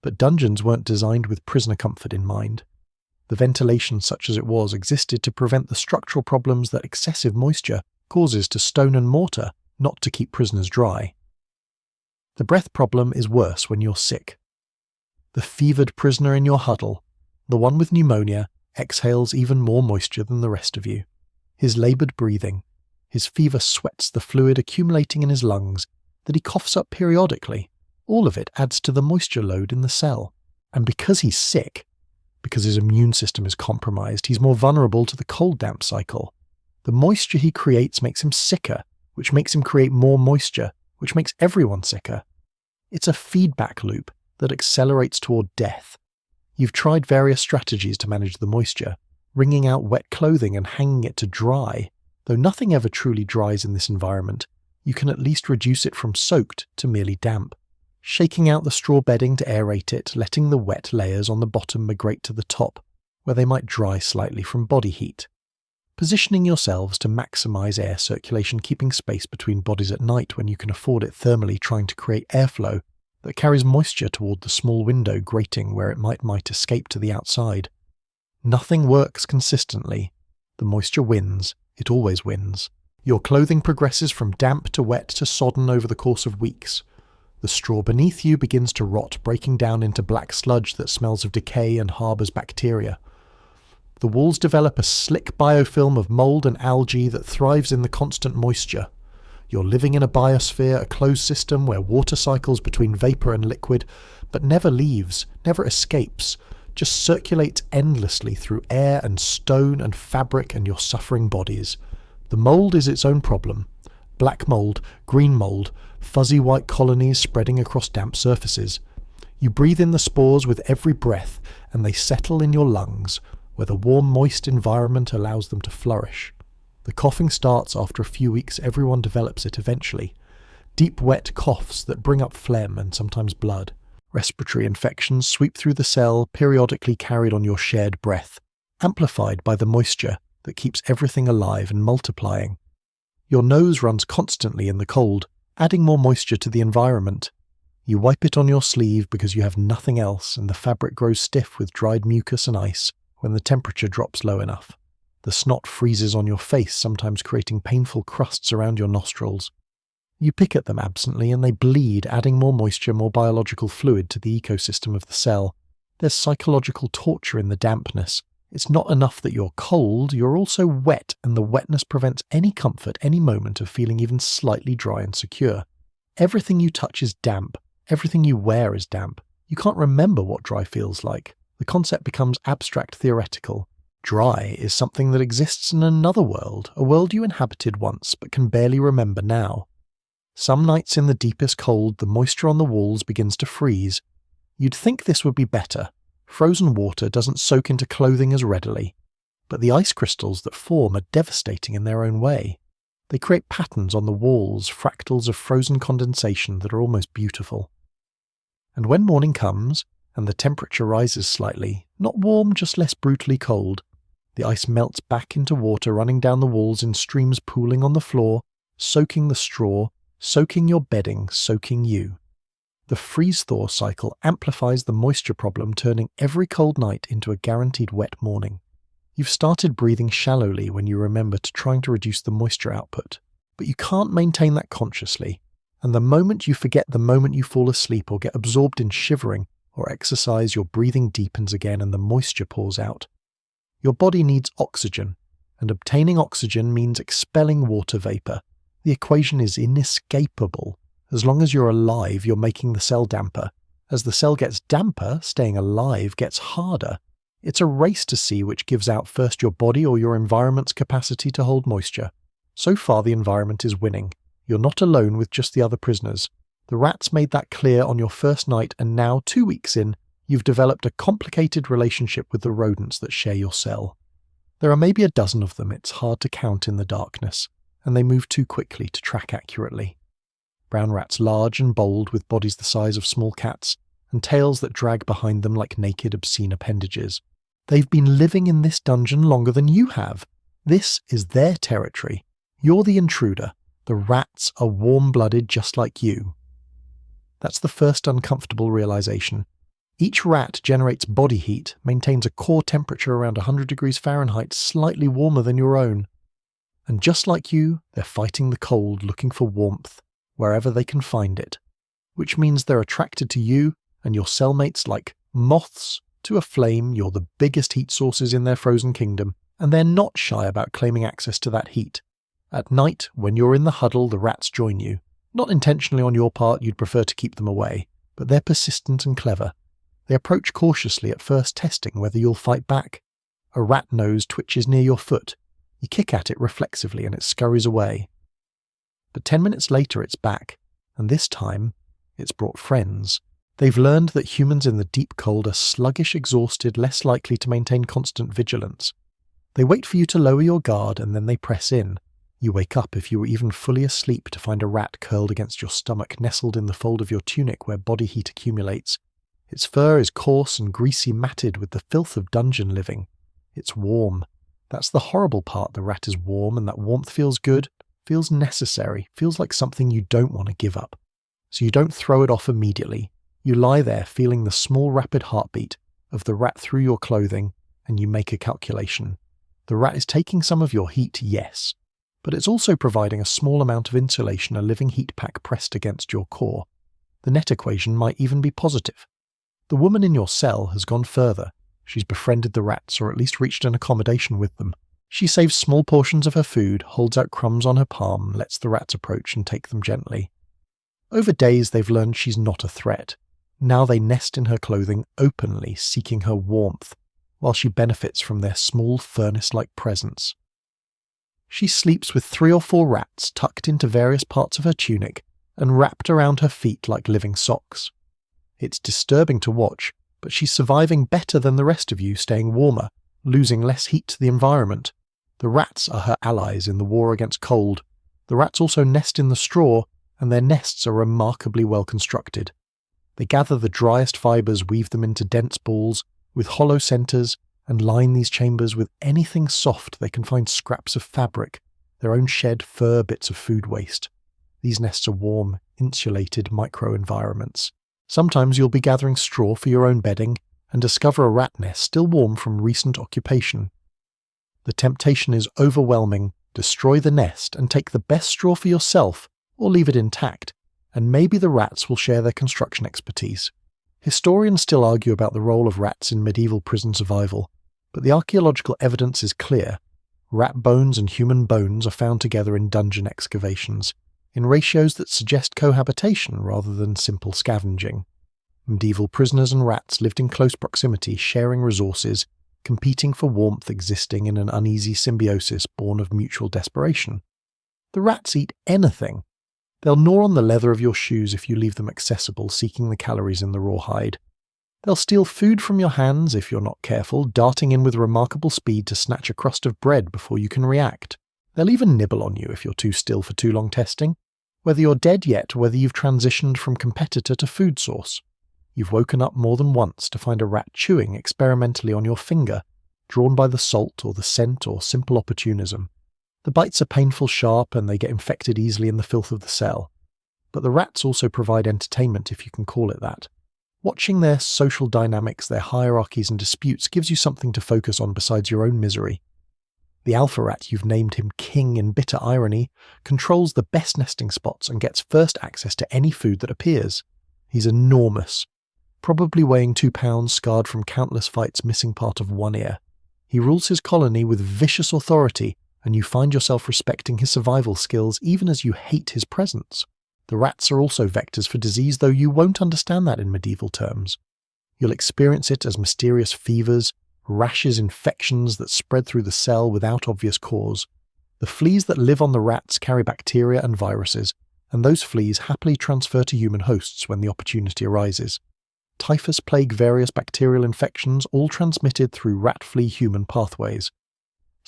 [SPEAKER 1] But dungeons weren't designed with prisoner comfort in mind. The ventilation, such as it was, existed to prevent the structural problems that excessive moisture causes to stone and mortar, not to keep prisoners dry. The breath problem is worse when you're sick. The fevered prisoner in your huddle, the one with pneumonia, exhales even more moisture than the rest of you. His laboured breathing, his fever sweats the fluid accumulating in his lungs that he coughs up periodically. All of it adds to the moisture load in the cell. And because he's sick, because his immune system is compromised, he's more vulnerable to the cold damp cycle. The moisture he creates makes him sicker, which makes him create more moisture, which makes everyone sicker. It's a feedback loop that accelerates toward death. You've tried various strategies to manage the moisture, wringing out wet clothing and hanging it to dry. Though nothing ever truly dries in this environment, you can at least reduce it from soaked to merely damp. Shaking out the straw bedding to aerate it, letting the wet layers on the bottom migrate to the top, where they might dry slightly from body heat. Positioning yourselves to maximize air circulation, keeping space between bodies at night when you can afford it thermally, trying to create airflow that carries moisture toward the small window grating where it might escape to the outside. Nothing works consistently. The moisture wins. It always wins. Your clothing progresses from damp to wet to sodden over the course of weeks. The straw beneath you begins to rot, breaking down into black sludge that smells of decay and harbours bacteria. The walls develop a slick biofilm of mould and algae that thrives in the constant moisture. You're living in a biosphere, a closed system where water cycles between vapour and liquid, but never leaves, never escapes, just circulates endlessly through air and stone and fabric and your suffering bodies. The mould is its own problem. Black mould, green mould, fuzzy white colonies spreading across damp surfaces. You breathe in the spores with every breath, and they settle in your lungs, where the warm, moist environment allows them to flourish. The coughing starts after a few weeks. Everyone develops it eventually. Deep, wet coughs that bring up phlegm and sometimes blood. Respiratory infections sweep through the cell, periodically carried on your shared breath, amplified by the moisture that keeps everything alive and multiplying. Your nose runs constantly in the cold, adding more moisture to the environment. You wipe it on your sleeve because you have nothing else, and the fabric grows stiff with dried mucus and ice when the temperature drops low enough. The snot freezes on your face, sometimes creating painful crusts around your nostrils. You pick at them absently and they bleed, adding more moisture, more biological fluid to the ecosystem of the cell. There's psychological torture in the dampness. It's not enough that you're cold, you're also wet, and the wetness prevents any comfort, any moment of feeling even slightly dry and secure. Everything you touch is damp. Everything you wear is damp. You can't remember what dry feels like. The concept becomes abstract theoretical. Dry is something that exists in another world, a world you inhabited once but can barely remember now. Some nights in the deepest cold, the moisture on the walls begins to freeze. You'd think this would be better. Frozen water doesn't soak into clothing as readily. But the ice crystals that form are devastating in their own way. They create patterns on the walls, fractals of frozen condensation that are almost beautiful. And when morning comes, and the temperature rises slightly, not warm, just less brutally cold, the ice melts back into water running down the walls in streams pooling on the floor, soaking the straw, soaking your bedding, soaking you. The freeze-thaw cycle amplifies the moisture problem, turning every cold night into a guaranteed wet morning. You've started breathing shallowly when you remember trying to reduce the moisture output, but you can't maintain that consciously, and the moment you forget, the moment you fall asleep or get absorbed in shivering or exercise, your breathing deepens again and the moisture pours out. Your body needs oxygen, and obtaining oxygen means expelling water vapor. The equation is inescapable. As long as you're alive, you're making the cell damper. As the cell gets damper, staying alive gets harder. It's a race to see which gives out first, your body or your environment's capacity to hold moisture. So far, the environment is winning. You're not alone with just the other prisoners. The rats made that clear on your first night, and now, 2 weeks in, you've developed a complicated relationship with the rodents that share your cell. There are maybe a dozen of them. It's hard to count in the darkness, and they move too quickly to track accurately. Brown rats, large and bold, with bodies the size of small cats, and tails that drag behind them like naked, obscene appendages. They've been living in this dungeon longer than you have. This is their territory. You're the intruder. The rats are warm-blooded just like you. That's the first uncomfortable realization. Each rat generates body heat, maintains a core temperature around 100 degrees Fahrenheit, slightly warmer than your own. And just like you, they're fighting the cold, looking for warmth, wherever they can find it. Which means they're attracted to you and your cellmates like moths to a flame. You're the biggest heat sources in their frozen kingdom, and they're not shy about claiming access to that heat. At night, when you're in the huddle, the rats join you. Not intentionally on your part, you'd prefer to keep them away, but they're persistent and clever. They approach cautiously at first, testing whether you'll fight back. A rat nose twitches near your foot. You kick at it reflexively and it scurries away. But 10 minutes later it's back, and this time it's brought friends. They've learned that humans in the deep cold are sluggish, exhausted, less likely to maintain constant vigilance. They wait for you to lower your guard and then they press in. You wake up if you were even fully asleep to find a rat curled against your stomach, nestled in the fold of your tunic where body heat accumulates. Its fur is coarse and greasy, matted with the filth of dungeon living. It's warm. That's the horrible part. The rat is warm, and that warmth feels good, feels necessary, feels like something you don't want to give up. So you don't throw it off immediately. You lie there feeling the small rapid heartbeat of the rat through your clothing, and you make a calculation. The rat is taking some of your heat, yes, but it's also providing a small amount of insulation, a living heat pack pressed against your core. The net equation might even be positive. The woman in your cell has gone further. She's befriended the rats, or at least reached an accommodation with them. She saves small portions of her food, holds out crumbs on her palm, lets the rats approach and take them gently. Over days they've learned she's not a threat. Now they nest in her clothing openly, seeking her warmth, while she benefits from their small furnace-like presence. She sleeps with 3 or 4 rats tucked into various parts of her tunic and wrapped around her feet like living socks. It's disturbing to watch, but she's surviving better than the rest of you, staying warmer, losing less heat to the environment. The rats are her allies in the war against cold. The rats also nest in the straw, and their nests are remarkably well constructed. They gather the driest fibres, weave them into dense balls, with hollow centres, and line these chambers with anything soft they can find: scraps of fabric, their own shed fur, bits of food waste. These nests are warm, insulated micro-environments. Sometimes you'll be gathering straw for your own bedding and discover a rat nest still warm from recent occupation. The temptation is overwhelming. Destroy the nest and take the best straw for yourself, or leave it intact, and maybe the rats will share their construction expertise. Historians still argue about the role of rats in medieval prison survival, but the archaeological evidence is clear. Rat bones and human bones are found together in dungeon excavations, in ratios that suggest cohabitation rather than simple scavenging. Medieval prisoners and rats lived in close proximity, sharing resources, competing for warmth, existing in an uneasy symbiosis born of mutual desperation. The rats eat anything. They'll gnaw on the leather of your shoes if you leave them accessible, seeking the calories in the raw hide. They'll steal food from your hands if you're not careful, darting in with remarkable speed to snatch a crust of bread before you can react. They'll even nibble on you if you're too still for too long testing. Whether you're dead yet, or whether you've transitioned from competitor to food source. You've woken up more than once to find a rat chewing experimentally on your finger, drawn by the salt or the scent or simple opportunism. The bites are painful, sharp, and they get infected easily in the filth of the cell. But the rats also provide entertainment, if you can call it that. Watching their social dynamics, their hierarchies and disputes gives you something to focus on besides your own misery. The alpha rat, you've named him King in bitter irony, controls the best nesting spots and gets first access to any food that appears. He's enormous, probably weighing 2 pounds, scarred from countless fights, missing part of one ear. He rules his colony with vicious authority, and you find yourself respecting his survival skills even as you hate his presence. The rats are also vectors for disease, though you won't understand that in medieval terms. You'll experience it as mysterious fevers, rashes, infections that spread through the cell without obvious cause. The fleas that live on the rats carry bacteria and viruses, and those fleas happily transfer to human hosts when the opportunity arises. Typhus plague, various bacterial infections, all transmitted through rat-flea-human pathways.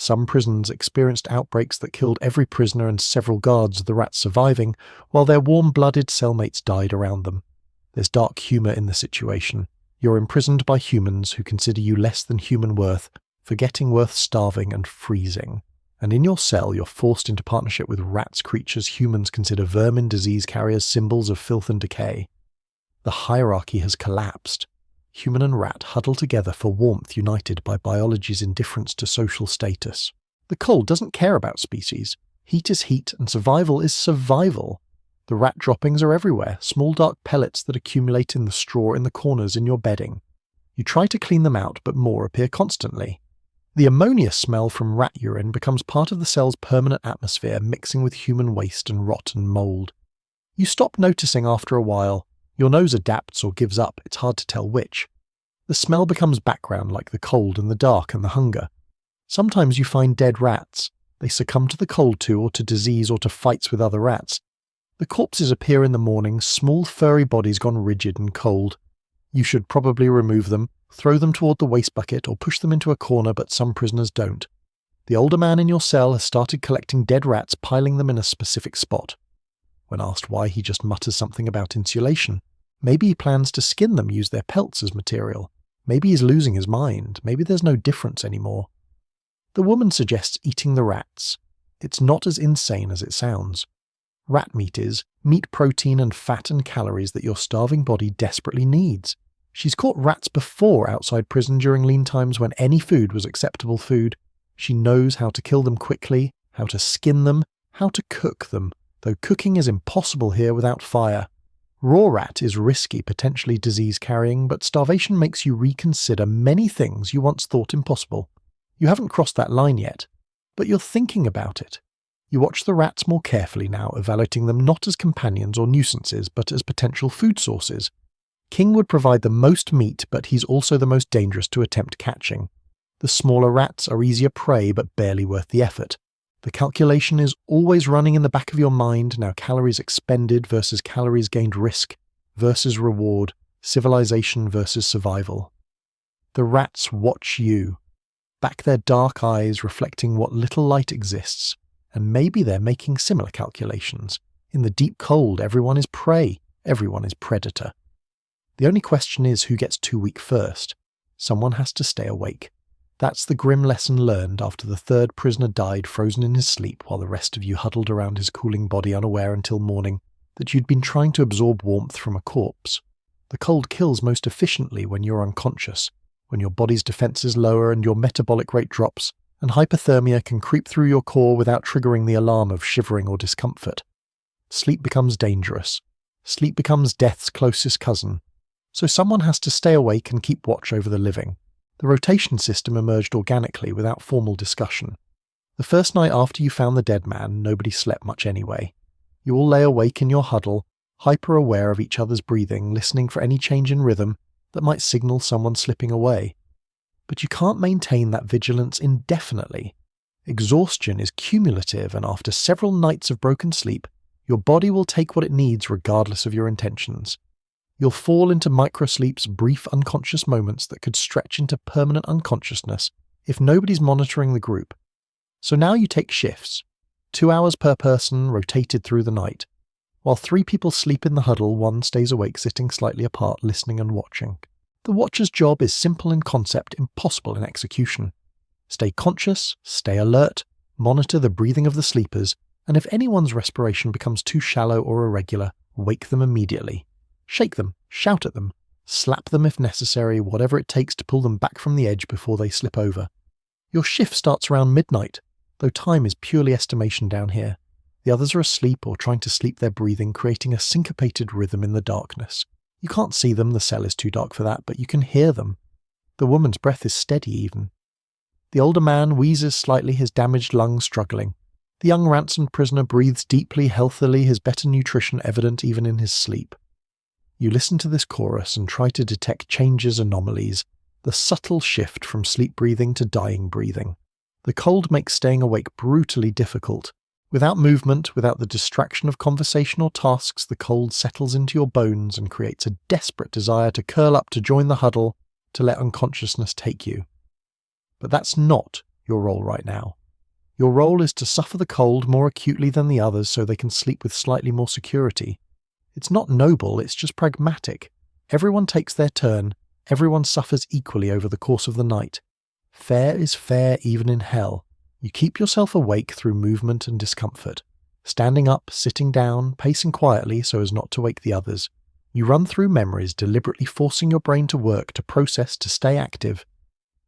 [SPEAKER 1] Some prisons experienced outbreaks that killed every prisoner and several guards, the rats surviving, while their warm-blooded cellmates died around them. There's dark humour in the situation. You're imprisoned by humans who consider you less than human worth, forgetting worth starving and freezing. And in your cell, you're forced into partnership with rats, creatures humans consider vermin, disease carriers, symbols of filth and decay. The hierarchy has collapsed. Human and rat huddle together for warmth, united by biology's indifference to social status. The cold doesn't care about species. Heat is heat, and survival is survival. The rat droppings are everywhere, small dark pellets that accumulate in the straw in the corners in your bedding. You try to clean them out, but more appear constantly. The ammonia smell from rat urine becomes part of the cell's permanent atmosphere, mixing with human waste and rot and mould. You stop noticing after a while. Your nose adapts or gives up, it's hard to tell which. The smell becomes background, like the cold and the dark and the hunger. Sometimes you find dead rats. They succumb to the cold too, or to disease, or to fights with other rats. The corpses appear in the morning, small furry bodies gone rigid and cold. You should probably remove them, throw them toward the waste bucket or push them into a corner, but some prisoners don't. The older man in your cell has started collecting dead rats, piling them in a specific spot. When asked why, he just mutters something about insulation. Maybe he plans to skin them, use their pelts as material. Maybe he's losing his mind. Maybe there's no difference anymore. The woman suggests eating the rats. It's not as insane as it sounds. Rat meat is meat, protein and fat and calories that your starving body desperately needs. She's caught rats before outside prison during lean times when any food was acceptable food. She knows how to kill them quickly, how to skin them, how to cook them, though cooking is impossible here without fire. Raw rat is risky, potentially disease-carrying, but starvation makes you reconsider many things you once thought impossible. You haven't crossed that line yet, but you're thinking about it. You watch the rats more carefully now, evaluating them not as companions or nuisances, but as potential food sources. King would provide the most meat, but he's also the most dangerous to attempt catching. The smaller rats are easier prey, but barely worth the effort. The calculation is always running in the back of your mind, now calories expended versus calories gained, risk versus reward, civilization versus survival. The rats watch you, back their dark eyes reflecting what little light exists, and maybe they're making similar calculations. In the deep cold, everyone is prey, everyone is predator. The only question is who gets too weak first. Someone has to stay awake. That's the grim lesson learned after the third prisoner died frozen in his sleep while the rest of you huddled around his cooling body unaware until morning that you'd been trying to absorb warmth from a corpse. The cold kills most efficiently when you're unconscious, when your body's defenses lower and your metabolic rate drops, and hypothermia can creep through your core without triggering the alarm of shivering or discomfort. Sleep becomes dangerous. Sleep becomes death's closest cousin. So someone has to stay awake and keep watch over the living. The rotation system emerged organically without formal discussion. The first night after you found the dead man, nobody slept much anyway. You all lay awake in your huddle, hyper-aware of each other's breathing, listening for any change in rhythm that might signal someone slipping away. But you can't maintain that vigilance indefinitely. Exhaustion is cumulative, and after several nights of broken sleep, your body will take what it needs regardless of your intentions. You'll fall into microsleeps, brief unconscious moments that could stretch into permanent unconsciousness if nobody's monitoring the group. So now you take shifts, 2 hours per person rotated through the night. While 3 people sleep in the huddle, 1 stays awake sitting slightly apart, listening and watching. The watcher's job is simple in concept, impossible in execution. Stay conscious, stay alert, monitor the breathing of the sleepers, and if anyone's respiration becomes too shallow or irregular, wake them immediately. Shake them, shout at them, slap them if necessary, whatever it takes to pull them back from the edge before they slip over. Your shift starts around midnight, though time is purely estimation down here. The others are asleep or trying to sleep their breathing, creating a syncopated rhythm in the darkness. You can't see them, the cell is too dark for that, but you can hear them. The woman's breath is steady even. The older man wheezes slightly, his damaged lungs struggling. The young ransomed prisoner breathes deeply, healthily, his better nutrition evident even in his sleep. You listen to this chorus and try to detect changes, anomalies, the subtle shift from sleep breathing to dying breathing. The cold makes staying awake brutally difficult. Without movement, without the distraction of conversation or tasks, the cold settles into your bones and creates a desperate desire to curl up, to join the huddle, to let unconsciousness take you. But that's not your role right now. Your role is to suffer the cold more acutely than the others so they can sleep with slightly more security. It's not noble, it's just pragmatic. Everyone takes their turn, everyone suffers equally over the course of the night. Fair is fair even in hell. You keep yourself awake through movement and discomfort. Standing up, sitting down, pacing quietly so as not to wake the others. You run through memories, deliberately forcing your brain to work, to process, to stay active.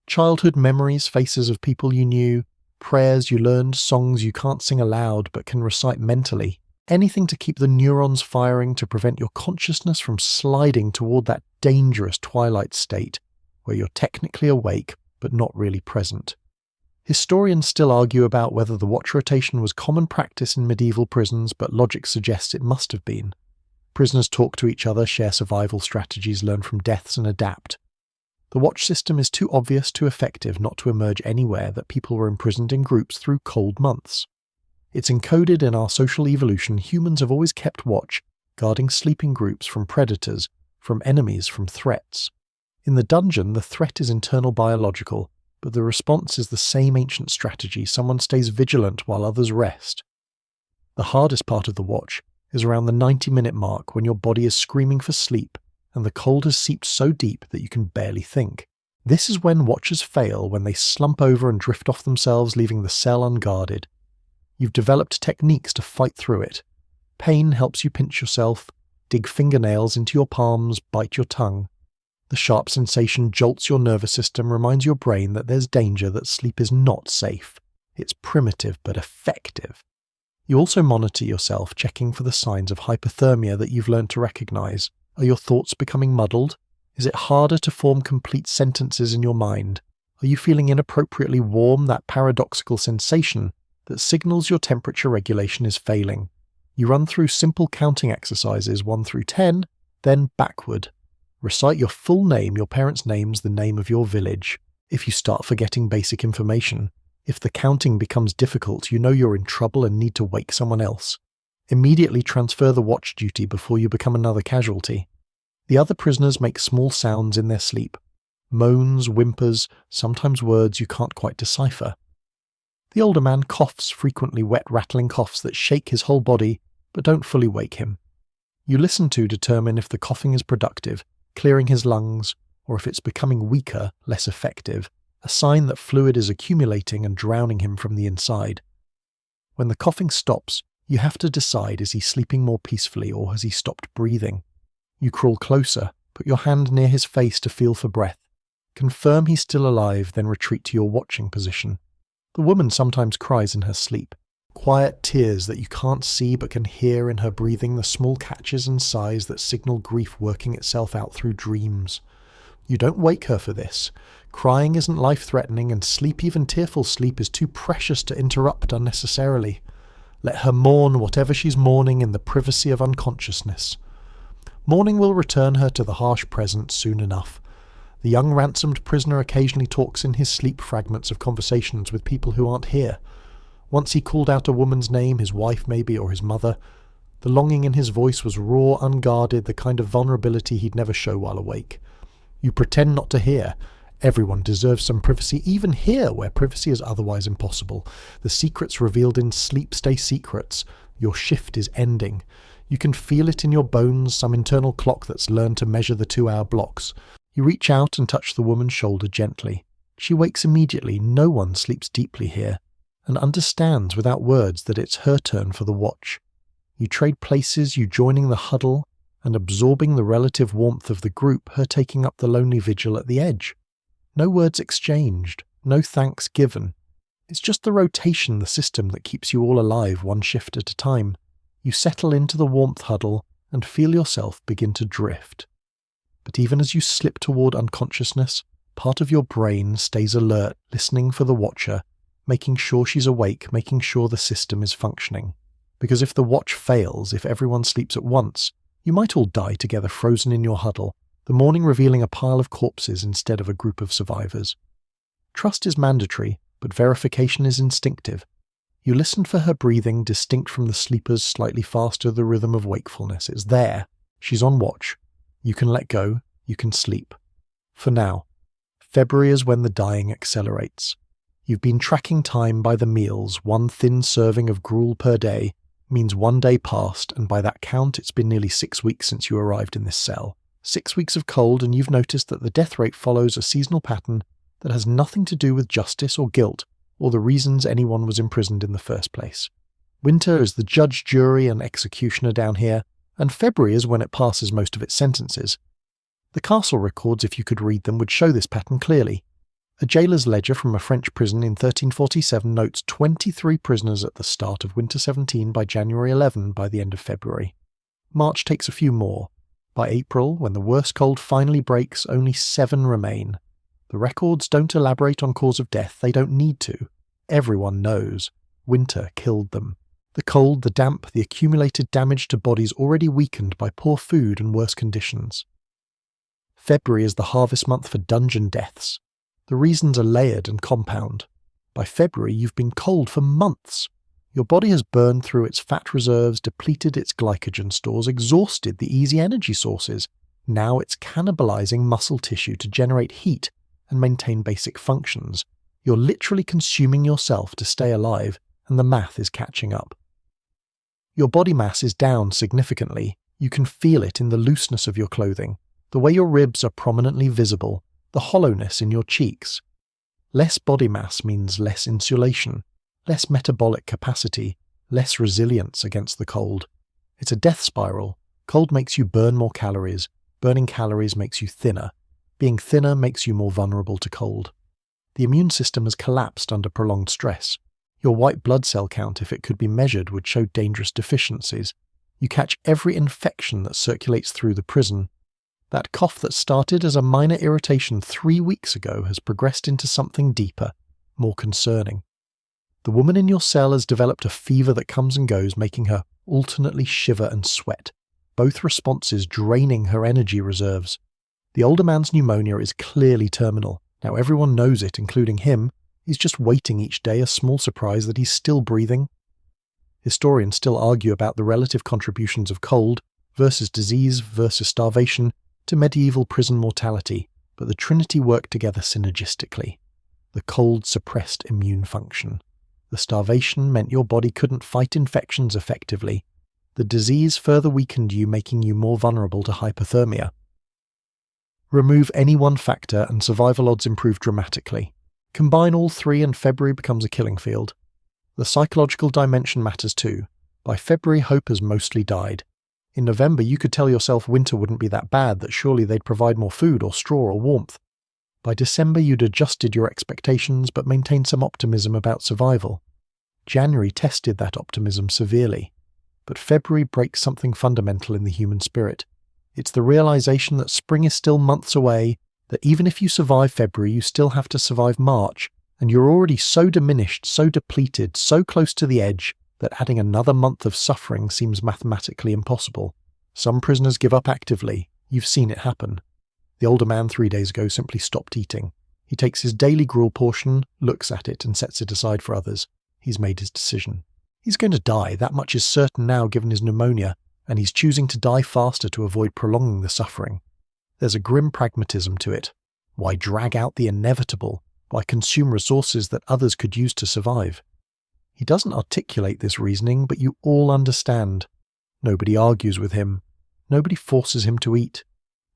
[SPEAKER 1] Childhood memories, faces of people you knew, prayers you learned, songs you can't sing aloud but can recite mentally. Anything to keep the neurons firing, to prevent your consciousness from sliding toward that dangerous twilight state where you're technically awake but not really present. Historians still argue about whether the watch rotation was common practice in medieval prisons, but logic suggests it must have been. Prisoners talk to each other, share survival strategies, learn from deaths and adapt. The watch system is too obvious, too effective not to emerge anywhere that people were imprisoned in groups through cold months. It's encoded in our social evolution. Humans have always kept watch, guarding sleeping groups from predators, from enemies, from threats. In the dungeon, the threat is internal biological, but the response is the same ancient strategy. Someone stays vigilant while others rest. The hardest part of the watch is around the 90-minute mark, when your body is screaming for sleep and the cold has seeped so deep that you can barely think. This is when watchers fail, when they slump over and drift off themselves, leaving the cell unguarded. You've developed techniques to fight through it. Pain helps you pinch yourself, dig fingernails into your palms, bite your tongue. The sharp sensation jolts your nervous system, reminds your brain that there's danger, that sleep is not safe. It's primitive but effective. You also monitor yourself, checking for the signs of hypothermia that you've learned to recognize. Are your thoughts becoming muddled? Is it harder to form complete sentences in your mind? Are you feeling inappropriately warm, that paradoxical sensation that signals your temperature regulation is failing? You run through simple counting exercises 1 through 10, then backward. Recite your full name, your parents' names, the name of your village. If you start forgetting basic information, if the counting becomes difficult, you know you're in trouble and need to wake someone else. Immediately transfer the watch duty before you become another casualty. The other prisoners make small sounds in their sleep. Moans, whimpers, sometimes words you can't quite decipher. The older man coughs, frequently wet, rattling coughs that shake his whole body, but don't fully wake him. You listen to determine if the coughing is productive, clearing his lungs, or if it's becoming weaker, less effective, a sign that fluid is accumulating and drowning him from the inside. When the coughing stops, you have to decide, is he sleeping more peacefully or has he stopped breathing? You crawl closer, put your hand near his face to feel for breath. Confirm he's still alive, then retreat to your watching position. The woman sometimes cries in her sleep. Quiet tears that you can't see but can hear in her breathing, the small catches and sighs that signal grief working itself out through dreams. You don't wake her for this. Crying isn't life-threatening, and sleep, even tearful sleep, is too precious to interrupt unnecessarily. Let her mourn whatever she's mourning in the privacy of unconsciousness. Morning will return her to the harsh present soon enough. The young ransomed prisoner occasionally talks in his sleep fragments of conversations with people who aren't here. Once he called out a woman's name, his wife maybe, or his mother. The longing in his voice was raw, unguarded, the kind of vulnerability he'd never show while awake. You pretend not to hear. Everyone deserves some privacy, even here where privacy is otherwise impossible. The secrets revealed in sleep stay secrets. Your shift is ending. You can feel it in your bones, some internal clock that's learned to measure the 2-hour blocks. You reach out and touch the woman's shoulder gently. She wakes immediately. No one sleeps deeply here, and understands without words that it's her turn for the watch. You trade places, you joining the huddle, and absorbing the relative warmth of the group, her taking up the lonely vigil at the edge. No words exchanged, no thanks given. It's just the rotation, the system that keeps you all alive, one shift at a time. You settle into the warmth huddle and feel yourself begin to drift. But even as you slip toward unconsciousness, part of your brain stays alert, listening for the watcher, making sure she's awake, making sure the system is functioning. Because if the watch fails, if everyone sleeps at once, you might all die together, frozen in your huddle, the morning revealing a pile of corpses instead of a group of survivors. Trust is mandatory, but verification is instinctive. You listen for her breathing, distinct from the sleeper's slightly faster, the rhythm of wakefulness. It's there. She's on watch. You can let go. You can sleep. For now. February is when the dying accelerates. You've been tracking time by the meals. One thin serving of gruel per day means 1 day passed, and by that count it's been nearly 6 weeks since you arrived in this cell. 6 weeks of cold, and you've noticed that the death rate follows a seasonal pattern that has nothing to do with justice or guilt, or the reasons anyone was imprisoned in the first place. Winter is the judge, jury, and executioner down here, and February is when it passes most of its sentences. The castle records, if you could read them, would show this pattern clearly. A jailer's ledger from a French prison in 1347 notes 23 prisoners at the start of Winter 17 by January 11 by the end of February. March takes a few more. By April, when the worst cold finally breaks, only 7 remain. The records don't elaborate on cause of death, they don't need to. Everyone knows. Winter killed them. The cold, the damp, the accumulated damage to bodies already weakened by poor food and worse conditions. February is the harvest month for dungeon deaths. The reasons are layered and compound. By February, you've been cold for months. Your body has burned through its fat reserves, depleted its glycogen stores, exhausted the easy energy sources. Now it's cannibalizing muscle tissue to generate heat and maintain basic functions. You're literally consuming yourself to stay alive, and the math is catching up. Your body mass is down significantly. You can feel it in the looseness of your clothing, the way your ribs are prominently visible, the hollowness in your cheeks. Less body mass means less insulation, less metabolic capacity, less resilience against the cold. It's a death spiral. Cold makes you burn more calories. Burning calories makes you thinner. Being thinner makes you more vulnerable to cold. The immune system has collapsed under prolonged stress. Your white blood cell count, if it could be measured, would show dangerous deficiencies. You catch every infection that circulates through the prison. That cough that started as a minor irritation 3 weeks ago has progressed into something deeper, more concerning. The woman in your cell has developed a fever that comes and goes, making her alternately shiver and sweat, both responses draining her energy reserves. The older man's pneumonia is clearly terminal. Now everyone knows it, including him. He's just waiting each day, a small surprise that he's still breathing. Historians still argue about the relative contributions of cold versus disease versus starvation to medieval prison mortality, but the trinity worked together synergistically. The cold suppressed immune function. The starvation meant your body couldn't fight infections effectively. The disease further weakened you, making you more vulnerable to hypothermia. Remove any one factor and survival odds improve dramatically. Combine all three and February becomes a killing field. The psychological dimension matters too. By February, hope has mostly died. In November, you could tell yourself winter wouldn't be that bad, that surely they'd provide more food or straw or warmth. By December, you'd adjusted your expectations but maintained some optimism about survival. January tested that optimism severely. But February breaks something fundamental in the human spirit. It's the realization that spring is still months away, that even if you survive February, you still have to survive March, and you're already so diminished, so depleted, so close to the edge, that adding another month of suffering seems mathematically impossible. Some prisoners give up actively. You've seen it happen. The older man 3 days ago simply stopped eating. He takes his daily gruel portion, looks at it, and sets it aside for others. He's made his decision. He's going to die, that much is certain now given his pneumonia, and he's choosing to die faster to avoid prolonging the suffering. There's a grim pragmatism to it. Why drag out the inevitable? Why consume resources that others could use to survive? He doesn't articulate this reasoning, but you all understand. Nobody argues with him. Nobody forces him to eat.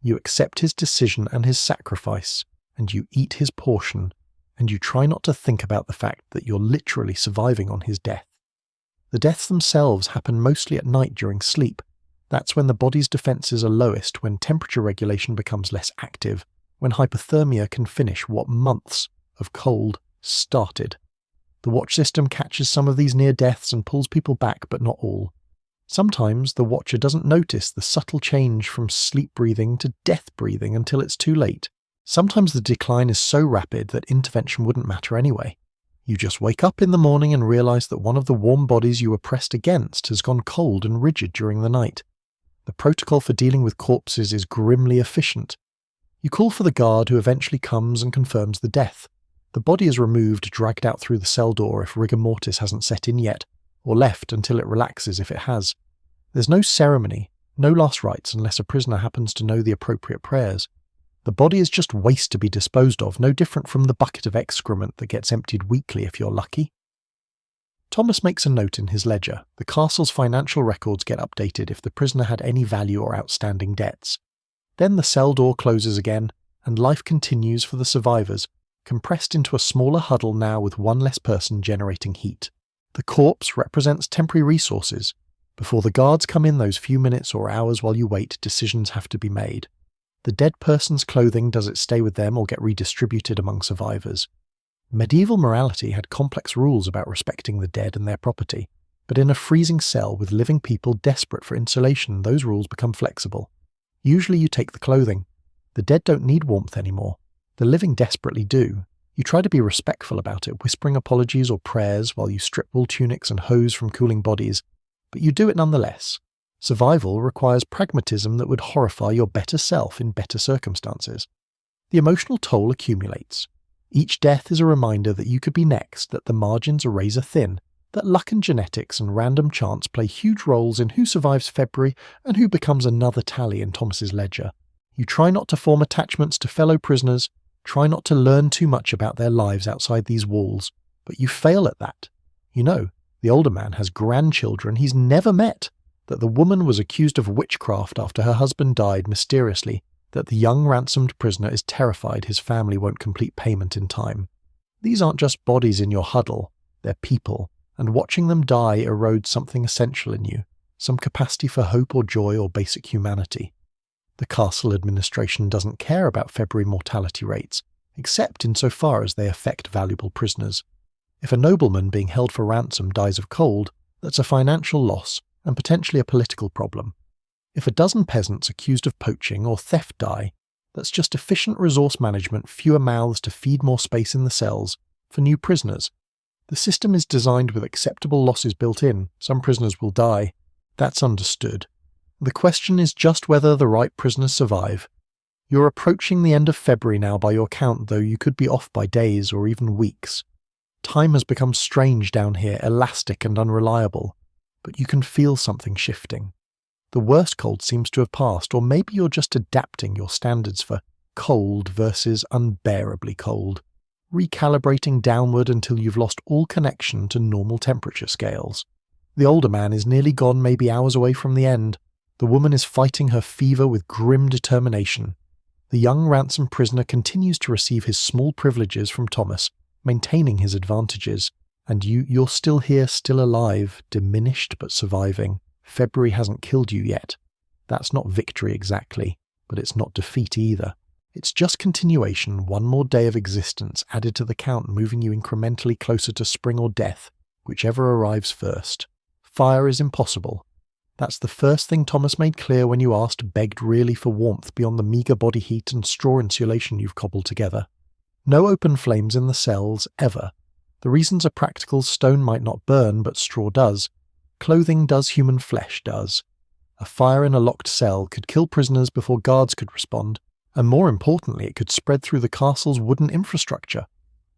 [SPEAKER 1] You accept his decision and his sacrifice, and you eat his portion, and you try not to think about the fact that you're literally surviving on his death. The deaths themselves happen mostly at night during sleep. That's when the body's defenses are lowest, when temperature regulation becomes less active, when hypothermia can finish what months of cold started. The watch system catches some of these near deaths and pulls people back, but not all. Sometimes the watcher doesn't notice the subtle change from sleep breathing to death breathing until it's too late. Sometimes the decline is so rapid that intervention wouldn't matter anyway. You just wake up in the morning and realize that one of the warm bodies you were pressed against has gone cold and rigid during the night. The protocol for dealing with corpses is grimly efficient. You call for the guard, who eventually comes and confirms the death. The body is removed, dragged out through the cell door if rigor mortis hasn't set in yet, or left until it relaxes if it has. There's no ceremony, no last rites unless a prisoner happens to know the appropriate prayers. The body is just waste to be disposed of, no different from the bucket of excrement that gets emptied weekly if you're lucky. Thomas makes a note in his ledger. The castle's financial records get updated if the prisoner had any value or outstanding debts. Then the cell door closes again, and life continues for the survivors, compressed into a smaller huddle now with one less person generating heat. The corpse represents temporary resources. Before the guards come in those few minutes or hours while you wait, decisions have to be made. The dead person's clothing, does it stay with them or get redistributed among survivors? Medieval morality had complex rules about respecting the dead and their property, but in a freezing cell with living people desperate for insulation, those rules become flexible. Usually you take the clothing. The dead don't need warmth anymore. The living desperately do. You try to be respectful about it, whispering apologies or prayers while you strip wool tunics and hose from cooling bodies, but you do it nonetheless. Survival requires pragmatism that would horrify your better self in better circumstances. The emotional toll accumulates. Each death is a reminder that you could be next, that the margins are razor thin, that luck and genetics and random chance play huge roles in who survives February and who becomes another tally in Thomas's ledger. You try not to form attachments to fellow prisoners, try not to learn too much about their lives outside these walls, but you fail at that. You know, the older man has grandchildren he's never met, that the woman was accused of witchcraft after her husband died mysteriously, that the young ransomed prisoner is terrified his family won't complete payment in time. These aren't just bodies in your huddle, they're people, and watching them die erodes something essential in you, some capacity for hope or joy or basic humanity. The castle administration doesn't care about February mortality rates, except insofar as they affect valuable prisoners. If a nobleman being held for ransom dies of cold, that's a financial loss and potentially a political problem. If a dozen peasants accused of poaching or theft die, that's just efficient resource management, fewer mouths to feed more space in the cells for new prisoners. The system is designed with acceptable losses built in. Some prisoners will die. That's understood. The question is just whether the right prisoners survive. You're approaching the end of February now by your count, though you could be off by days or even weeks. Time has become strange down here, elastic and unreliable, but you can feel something shifting. The worst cold seems to have passed, or maybe you're just adapting your standards for cold versus unbearably cold, recalibrating downward until you've lost all connection to normal temperature scales. The older man is nearly gone, maybe hours away from the end. The woman is fighting her fever with grim determination. The young ransom prisoner continues to receive his small privileges from Thomas, maintaining his advantages, and you're still here, still alive, diminished but surviving. February hasn't killed you yet. That's not victory exactly, but it's not defeat either. It's just continuation, one more day of existence added to the count, moving you incrementally closer to spring or death, whichever arrives first. Fire is impossible. That's the first thing Thomas made clear when you begged really for warmth beyond the meagre body heat and straw insulation you've cobbled together. No open flames in the cells, ever. The reasons are practical. Stone might not burn, but straw does. Clothing does, human flesh does. A fire in a locked cell could kill prisoners before guards could respond, and more importantly, it could spread through the castle's wooden infrastructure.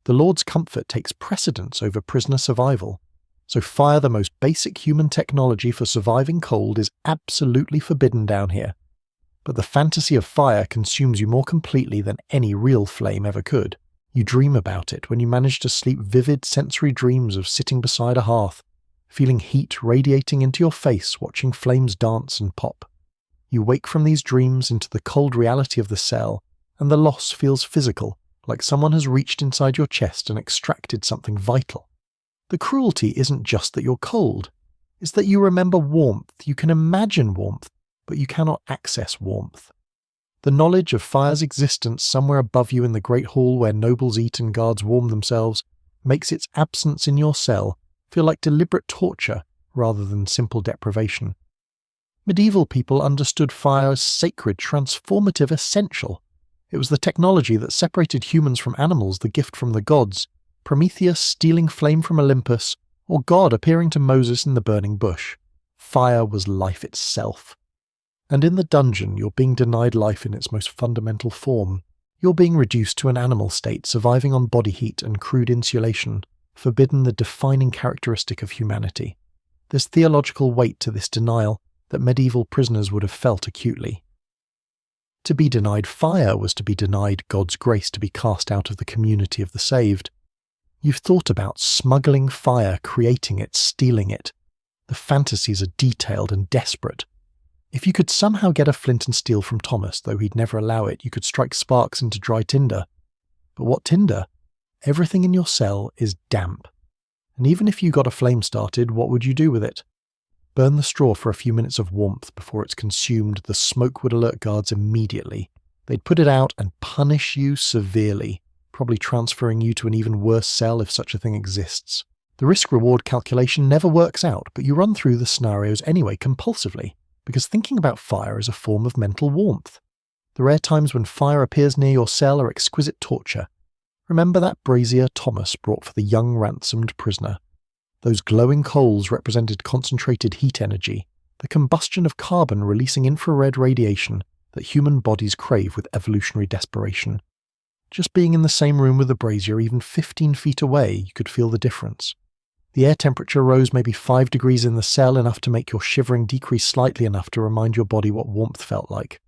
[SPEAKER 1] The Lord's comfort takes precedence over prisoner survival. So fire, the most basic human technology for surviving cold, is absolutely forbidden down here. But the fantasy of fire consumes you more completely than any real flame ever could. You dream about it when you manage to sleep vivid sensory dreams of sitting beside a hearth, feeling heat radiating into your face, watching flames dance and pop. You wake from these dreams into the cold reality of the cell, and the loss feels physical, like someone has reached inside your chest and extracted something vital. The cruelty isn't just that you're cold, it's that you remember warmth, you can imagine warmth, but you cannot access warmth. The knowledge of fire's existence somewhere above you in the great hall where nobles eat and guards warm themselves makes its absence in your cell feel like deliberate torture rather than simple deprivation. Medieval people understood fire as sacred, transformative, essential. It was the technology that separated humans from animals, the gift from the gods, Prometheus stealing flame from Olympus, or God appearing to Moses in the burning bush. Fire was life itself. And in the dungeon, you're being denied life in its most fundamental form. You're being reduced to an animal state, surviving on body heat and crude insulation, forbidden the defining characteristic of humanity. There's theological weight to this denial that medieval prisoners would have felt acutely. To be denied fire was to be denied God's grace to be cast out of the community of the saved. You've thought about smuggling fire, creating it, stealing it. The fantasies are detailed and desperate. If you could somehow get a flint and steel from Thomas, though he'd never allow it, you could strike sparks into dry tinder. But what tinder? Everything in your cell is damp. And even if you got a flame started, what would you do with it? Burn the straw for a few minutes of warmth before it's consumed. The smoke would alert guards immediately. They'd put it out and punish you severely, probably transferring you to an even worse cell if such a thing exists. The risk-reward calculation never works out, but you run through the scenarios anyway, compulsively, because thinking about fire is a form of mental warmth. The rare times when fire appears near your cell are exquisite torture. Remember that brazier Thomas brought for the young ransomed prisoner. Those glowing coals represented concentrated heat energy, the combustion of carbon releasing infrared radiation that human bodies crave with evolutionary desperation. Just being in the same room with the brazier, even 15 feet away, you could feel the difference. The air temperature rose maybe 5 degrees in the cell, enough to make your shivering decrease slightly enough to remind your body what warmth felt like.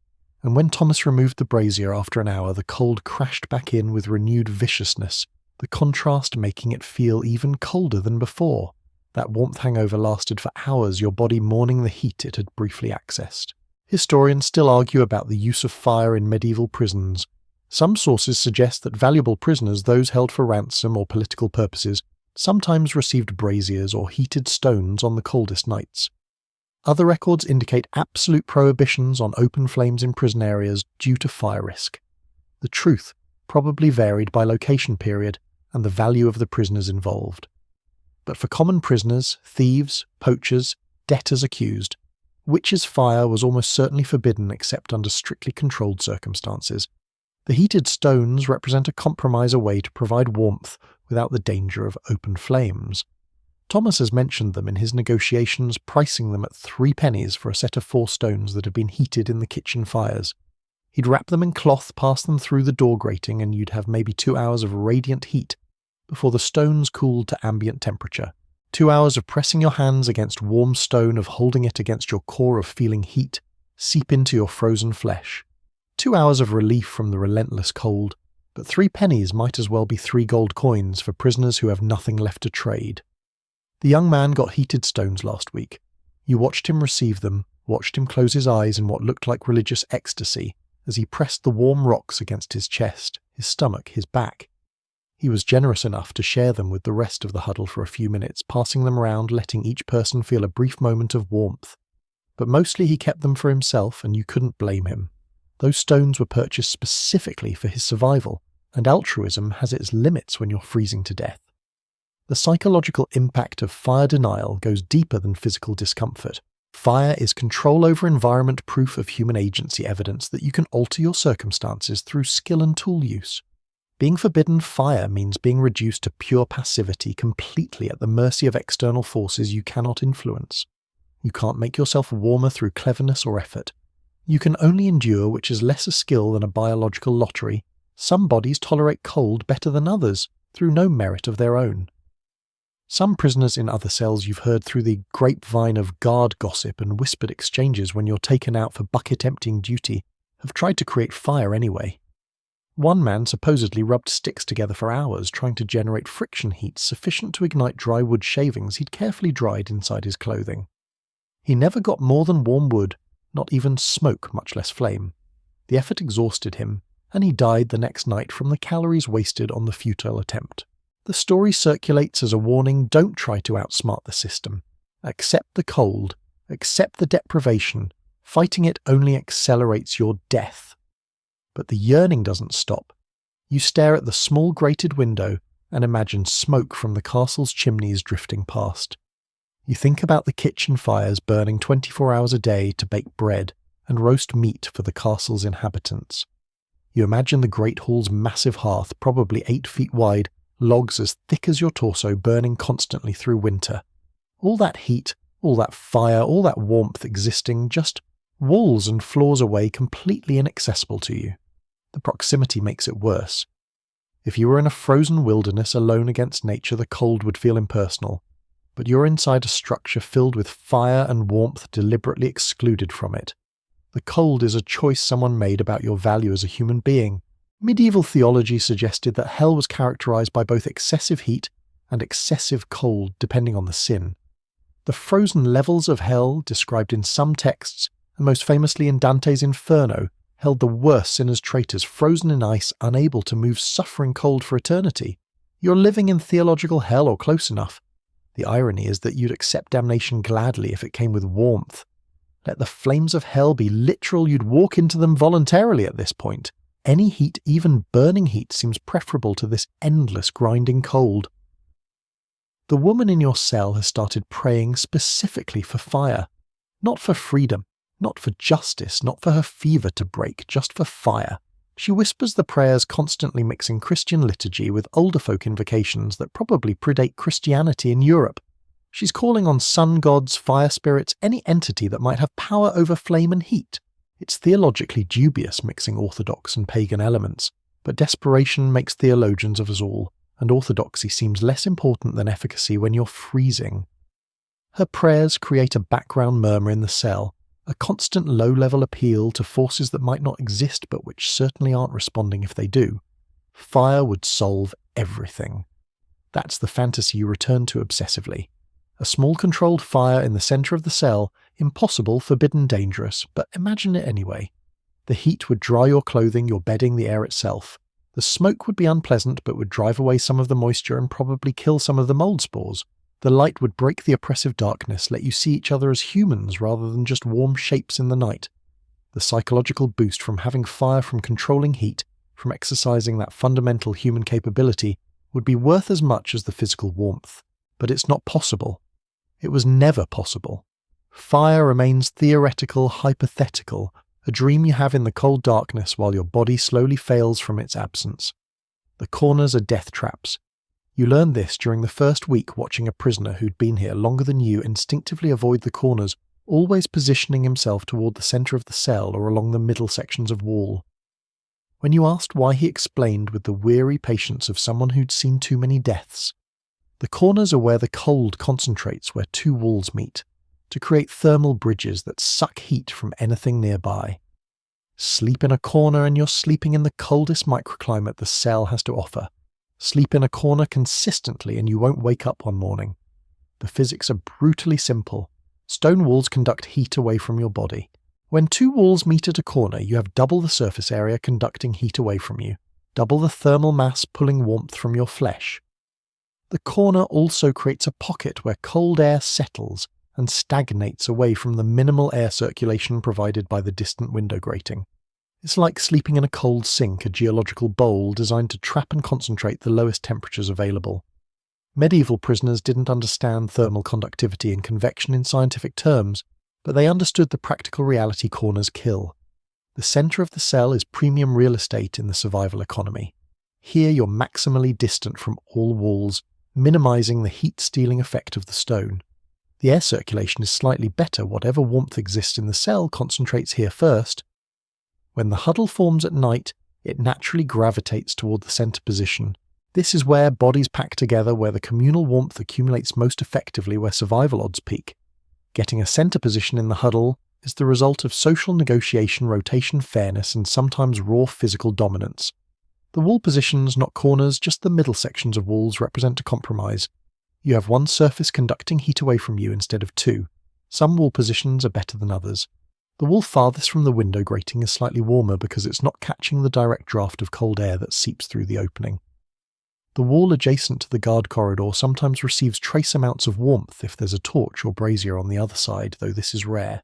[SPEAKER 1] And when Thomas removed the brazier after an hour, the cold crashed back in with renewed viciousness, the contrast making it feel even colder than before. That warmth hangover lasted for hours, your body mourning the heat it had briefly accessed. Historians still argue about the use of fire in medieval prisons. Some sources suggest that valuable prisoners, those held for ransom or political purposes, sometimes received braziers or heated stones on the coldest nights. Other records indicate absolute prohibitions on open flames in prison areas due to fire risk. The truth probably varied by location period and the value of the prisoners involved. But for common prisoners, thieves, poachers, debtors accused, witches' fire was almost certainly forbidden except under strictly controlled circumstances. The heated stones represent a compromise, a way to provide warmth without the danger of open flames. Thomas has mentioned them in his negotiations, pricing them at 3 pennies for a set of 4 stones that had been heated in the kitchen fires. He'd wrap them in cloth, pass them through the door grating, and you'd have maybe 2 hours of radiant heat before the stones cooled to ambient temperature. 2 hours of pressing your hands against warm stone, of holding it against your core, of feeling heat seep into your frozen flesh. 2 hours of relief from the relentless cold, but 3 pennies might as well be 3 gold coins for prisoners who have nothing left to trade. The young man got heated stones last week. You watched him receive them, watched him close his eyes in what looked like religious ecstasy as he pressed the warm rocks against his chest, his stomach, his back. He was generous enough to share them with the rest of the huddle for a few minutes, passing them around, letting each person feel a brief moment of warmth. But mostly he kept them for himself, and you couldn't blame him. Those stones were purchased specifically for his survival, and altruism has its limits when you're freezing to death. The psychological impact of fire denial goes deeper than physical discomfort. Fire is control over environment, proof of human agency, evidence that you can alter your circumstances through skill and tool use. Being forbidden fire means being reduced to pure passivity, completely at the mercy of external forces you cannot influence. You can't make yourself warmer through cleverness or effort. You can only endure, which is less a skill than a biological lottery. Some bodies tolerate cold better than others, through no merit of their own. Some prisoners in other cells you've heard through the grapevine of guard gossip and whispered exchanges when you're taken out for bucket emptying duty have tried to create fire anyway. One man supposedly rubbed sticks together for hours, trying to generate friction heat sufficient to ignite dry wood shavings he'd carefully dried inside his clothing. He never got more than warm wood, not even smoke, much less flame. The effort exhausted him, and he died the next night from the calories wasted on the futile attempt. The story circulates as a warning: don't try to outsmart the system. Accept the cold, accept the deprivation. Fighting it only accelerates your death. But the yearning doesn't stop. You stare at the small grated window and imagine smoke from the castle's chimneys drifting past. You think about the kitchen fires burning 24 hours a day to bake bread and roast meat for the castle's inhabitants. You imagine the great hall's massive hearth, probably 8 feet wide, logs as thick as your torso, burning constantly through winter. All that heat, all that fire, all that warmth existing just walls and floors away, completely inaccessible to you. The proximity makes it worse. If you were in a frozen wilderness alone against nature, the cold would feel impersonal. But you're inside a structure filled with fire and warmth deliberately excluded from it. The cold is a choice someone made about your value as a human being. Medieval theology suggested that hell was characterized by both excessive heat and excessive cold, depending on the sin. The frozen levels of hell, described in some texts, and most famously in Dante's Inferno, held the worst sinners traitors, frozen in ice, unable to move, suffering cold for eternity. You're living in theological hell, or close enough. The irony is that you'd accept damnation gladly if it came with warmth. Let the flames of hell be literal, you'd walk into them voluntarily at this point. Any heat, even burning heat, seems preferable to this endless grinding cold. The woman in your cell has started praying specifically for fire. Not for freedom, not for justice, not for her fever to break, just for fire. She whispers the prayers, constantly mixing Christian liturgy with older folk invocations that probably predate Christianity in Europe. She's calling on sun gods, fire spirits, any entity that might have power over flame and heat. It's theologically dubious, mixing orthodox and pagan elements, but desperation makes theologians of us all, and orthodoxy seems less important than efficacy when you're freezing. Her prayers create a background murmur in the cell, a constant low-level appeal to forces that might not exist but which certainly aren't responding if they do. Fire would solve everything. That's the fantasy you return to obsessively. A small controlled fire in the centre of the cell, impossible, forbidden, dangerous, but imagine it anyway. The heat would dry your clothing, your bedding, the air itself. The smoke would be unpleasant but would drive away some of the moisture and probably kill some of the mold spores. The light would break the oppressive darkness, let you see each other as humans rather than just warm shapes in the night. The psychological boost from having fire, from controlling heat, from exercising that fundamental human capability would be worth as much as the physical warmth. But it's not possible. It was never possible. Fire remains theoretical, hypothetical, a dream you have in the cold darkness while your body slowly fails from its absence. The corners are death traps. You learn this during the first week watching a prisoner who'd been here longer than you instinctively avoid the corners, always positioning himself toward the centre of the cell or along the middle sections of wall. When you asked why, he explained with the weary patience of someone who'd seen too many deaths. The corners are where the cold concentrates, where two walls meet, to create thermal bridges that suck heat from anything nearby. Sleep in a corner and you're sleeping in the coldest microclimate the cell has to offer. Sleep in a corner consistently and you won't wake up one morning. The physics are brutally simple. Stone walls conduct heat away from your body. When two walls meet at a corner, you have double the surface area conducting heat away from you, double the thermal mass pulling warmth from your flesh. The corner also creates a pocket where cold air settles and stagnates away from the minimal air circulation provided by the distant window grating. It's like sleeping in a cold sink, a geological bowl designed to trap and concentrate the lowest temperatures available. Medieval prisoners didn't understand thermal conductivity and convection in scientific terms, but they understood the practical reality corners kill. The centre of the cell is premium real estate in the survival economy. Here you're maximally distant from all walls, minimising the heat-stealing effect of the stone. The air circulation is slightly better. Whatever warmth exists in the cell concentrates here first. When the huddle forms at night, it naturally gravitates toward the centre position. This is where bodies pack together, where the communal warmth accumulates most effectively, where survival odds peak. Getting a centre position in the huddle is the result of social negotiation, rotation, fairness, and sometimes raw physical dominance. The wall positions, not corners, just the middle sections of walls, represent a compromise. You have one surface conducting heat away from you instead of two. Some wall positions are better than others. The wall farthest from the window grating is slightly warmer because it's not catching the direct draft of cold air that seeps through the opening. The wall adjacent to the guard corridor sometimes receives trace amounts of warmth if there's a torch or brazier on the other side, though this is rare.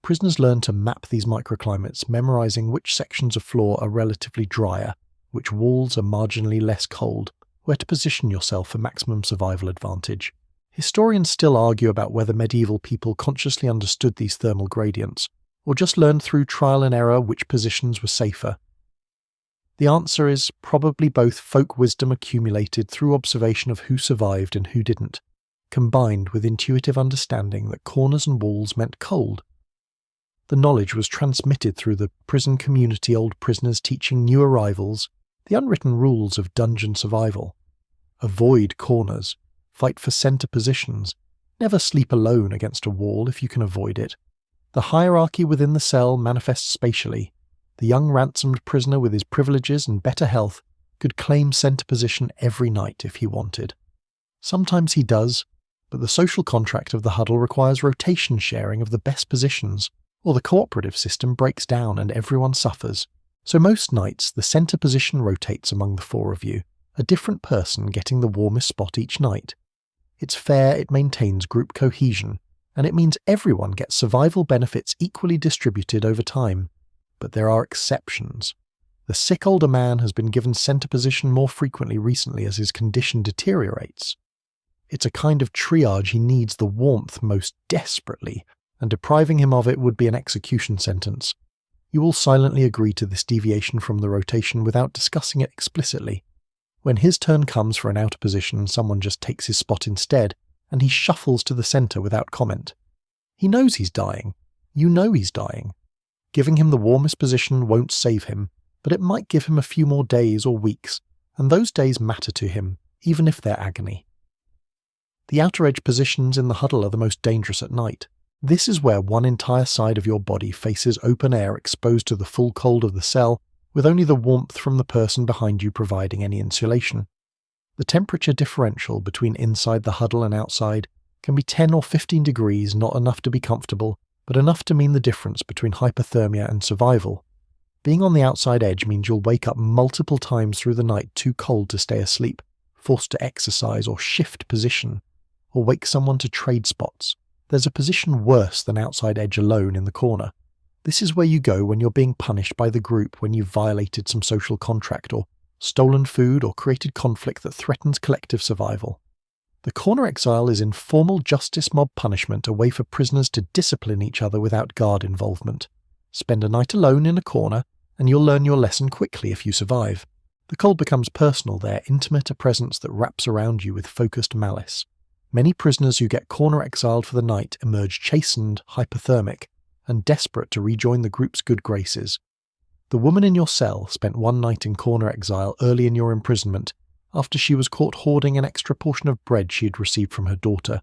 [SPEAKER 1] Prisoners learn to map these microclimates, memorizing which sections of floor are relatively drier, which walls are marginally less cold, where to position yourself for maximum survival advantage. Historians still argue about whether medieval people consciously understood these thermal gradients, or just learned through trial and error which positions were safer. The answer is probably both folk wisdom accumulated through observation of who survived and who didn't, combined with intuitive understanding that corners and walls meant cold. The knowledge was transmitted through the prison community, old prisoners teaching new arrivals the unwritten rules of dungeon survival. Avoid corners, fight for centre positions, never sleep alone against a wall if you can avoid it. The hierarchy within the cell manifests spatially. The young ransomed prisoner with his privileges and better health could claim centre position every night if he wanted. Sometimes he does, but the social contract of the huddle requires rotation sharing of the best positions, or the cooperative system breaks down and everyone suffers. So most nights the centre position rotates among the four of you, a different person getting the warmest spot each night. It's fair, it maintains group cohesion, and it means everyone gets survival benefits equally distributed over time. But there are exceptions. The sick older man has been given centre position more frequently recently as his condition deteriorates. It's a kind of triage. He needs the warmth most desperately, and depriving him of it would be an execution sentence. You all silently agree to this deviation from the rotation without discussing it explicitly. When his turn comes for an outer position, someone just takes his spot instead, and he shuffles to the centre without comment. He knows he's dying. You know he's dying. Giving him the warmest position won't save him, but it might give him a few more days or weeks, and those days matter to him, even if they're agony. The outer edge positions in the huddle are the most dangerous at night. This is where one entire side of your body faces open air exposed to the full cold of the cell, with only the warmth from the person behind you providing any insulation. The temperature differential between inside the huddle and outside can be 10 or 15 degrees, not enough to be comfortable, but enough to mean the difference between hypothermia and survival. Being on the outside edge means you'll wake up multiple times through the night too cold to stay asleep, forced to exercise or shift position, or wake someone to trade spots. There's a position worse than outside edge alone in the corner. This is where you go when you're being punished by the group when you've violated some social contract or stolen food or created conflict that threatens collective survival. The corner exile is informal justice mob punishment, a way for prisoners to discipline each other without guard involvement. Spend a night alone in a corner, and you'll learn your lesson quickly if you survive. The cold becomes personal there, intimate, a presence that wraps around you with focused malice. Many prisoners who get corner exiled for the night emerge chastened, hypothermic, and desperate to rejoin the group's good graces. The woman in your cell spent one night in corner exile early in your imprisonment after she was caught hoarding an extra portion of bread she had received from her daughter.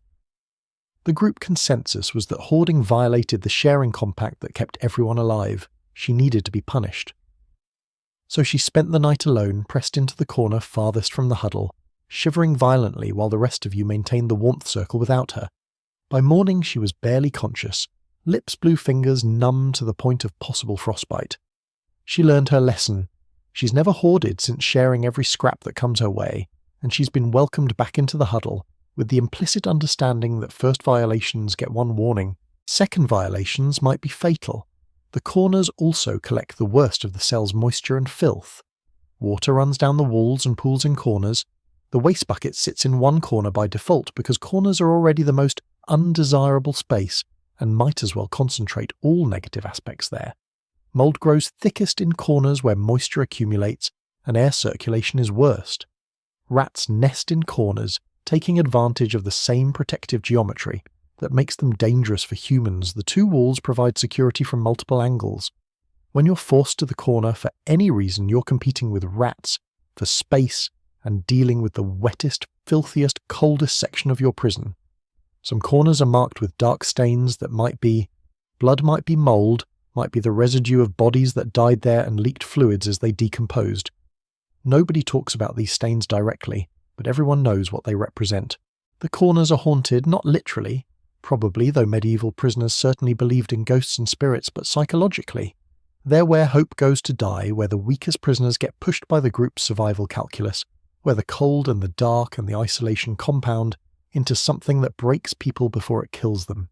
[SPEAKER 1] The group consensus was that hoarding violated the sharing compact that kept everyone alive. She needed to be punished. So she spent the night alone, pressed into the corner farthest from the huddle, shivering violently while the rest of you maintained the warmth circle without her. By morning she was barely conscious, lips, blue fingers numb to the point of possible frostbite. She learned her lesson. She's never hoarded since sharing every scrap that comes her way, and she's been welcomed back into the huddle with the implicit understanding that first violations get one warning. Second violations might be fatal. The corners also collect the worst of the cell's moisture and filth. Water runs down the walls and pools in corners. The waste bucket sits in one corner by default because corners are already the most undesirable space and might as well concentrate all negative aspects there. Mold grows thickest in corners where moisture accumulates and air circulation is worst. Rats nest in corners, taking advantage of the same protective geometry that makes them dangerous for humans. The two walls provide security from multiple angles. When you're forced to the corner for any reason, you're competing with rats for space and dealing with the wettest, filthiest, coldest section of your prison. Some corners are marked with dark stains that might be blood, might be mold, might be the residue of bodies that died there and leaked fluids as they decomposed. Nobody talks about these stains directly, but everyone knows what they represent. The corners are haunted, not literally, probably, though medieval prisoners certainly believed in ghosts and spirits, but psychologically. They're where hope goes to die, where the weakest prisoners get pushed by the group's survival calculus, where the cold and the dark and the isolation compound into something that breaks people before it kills them.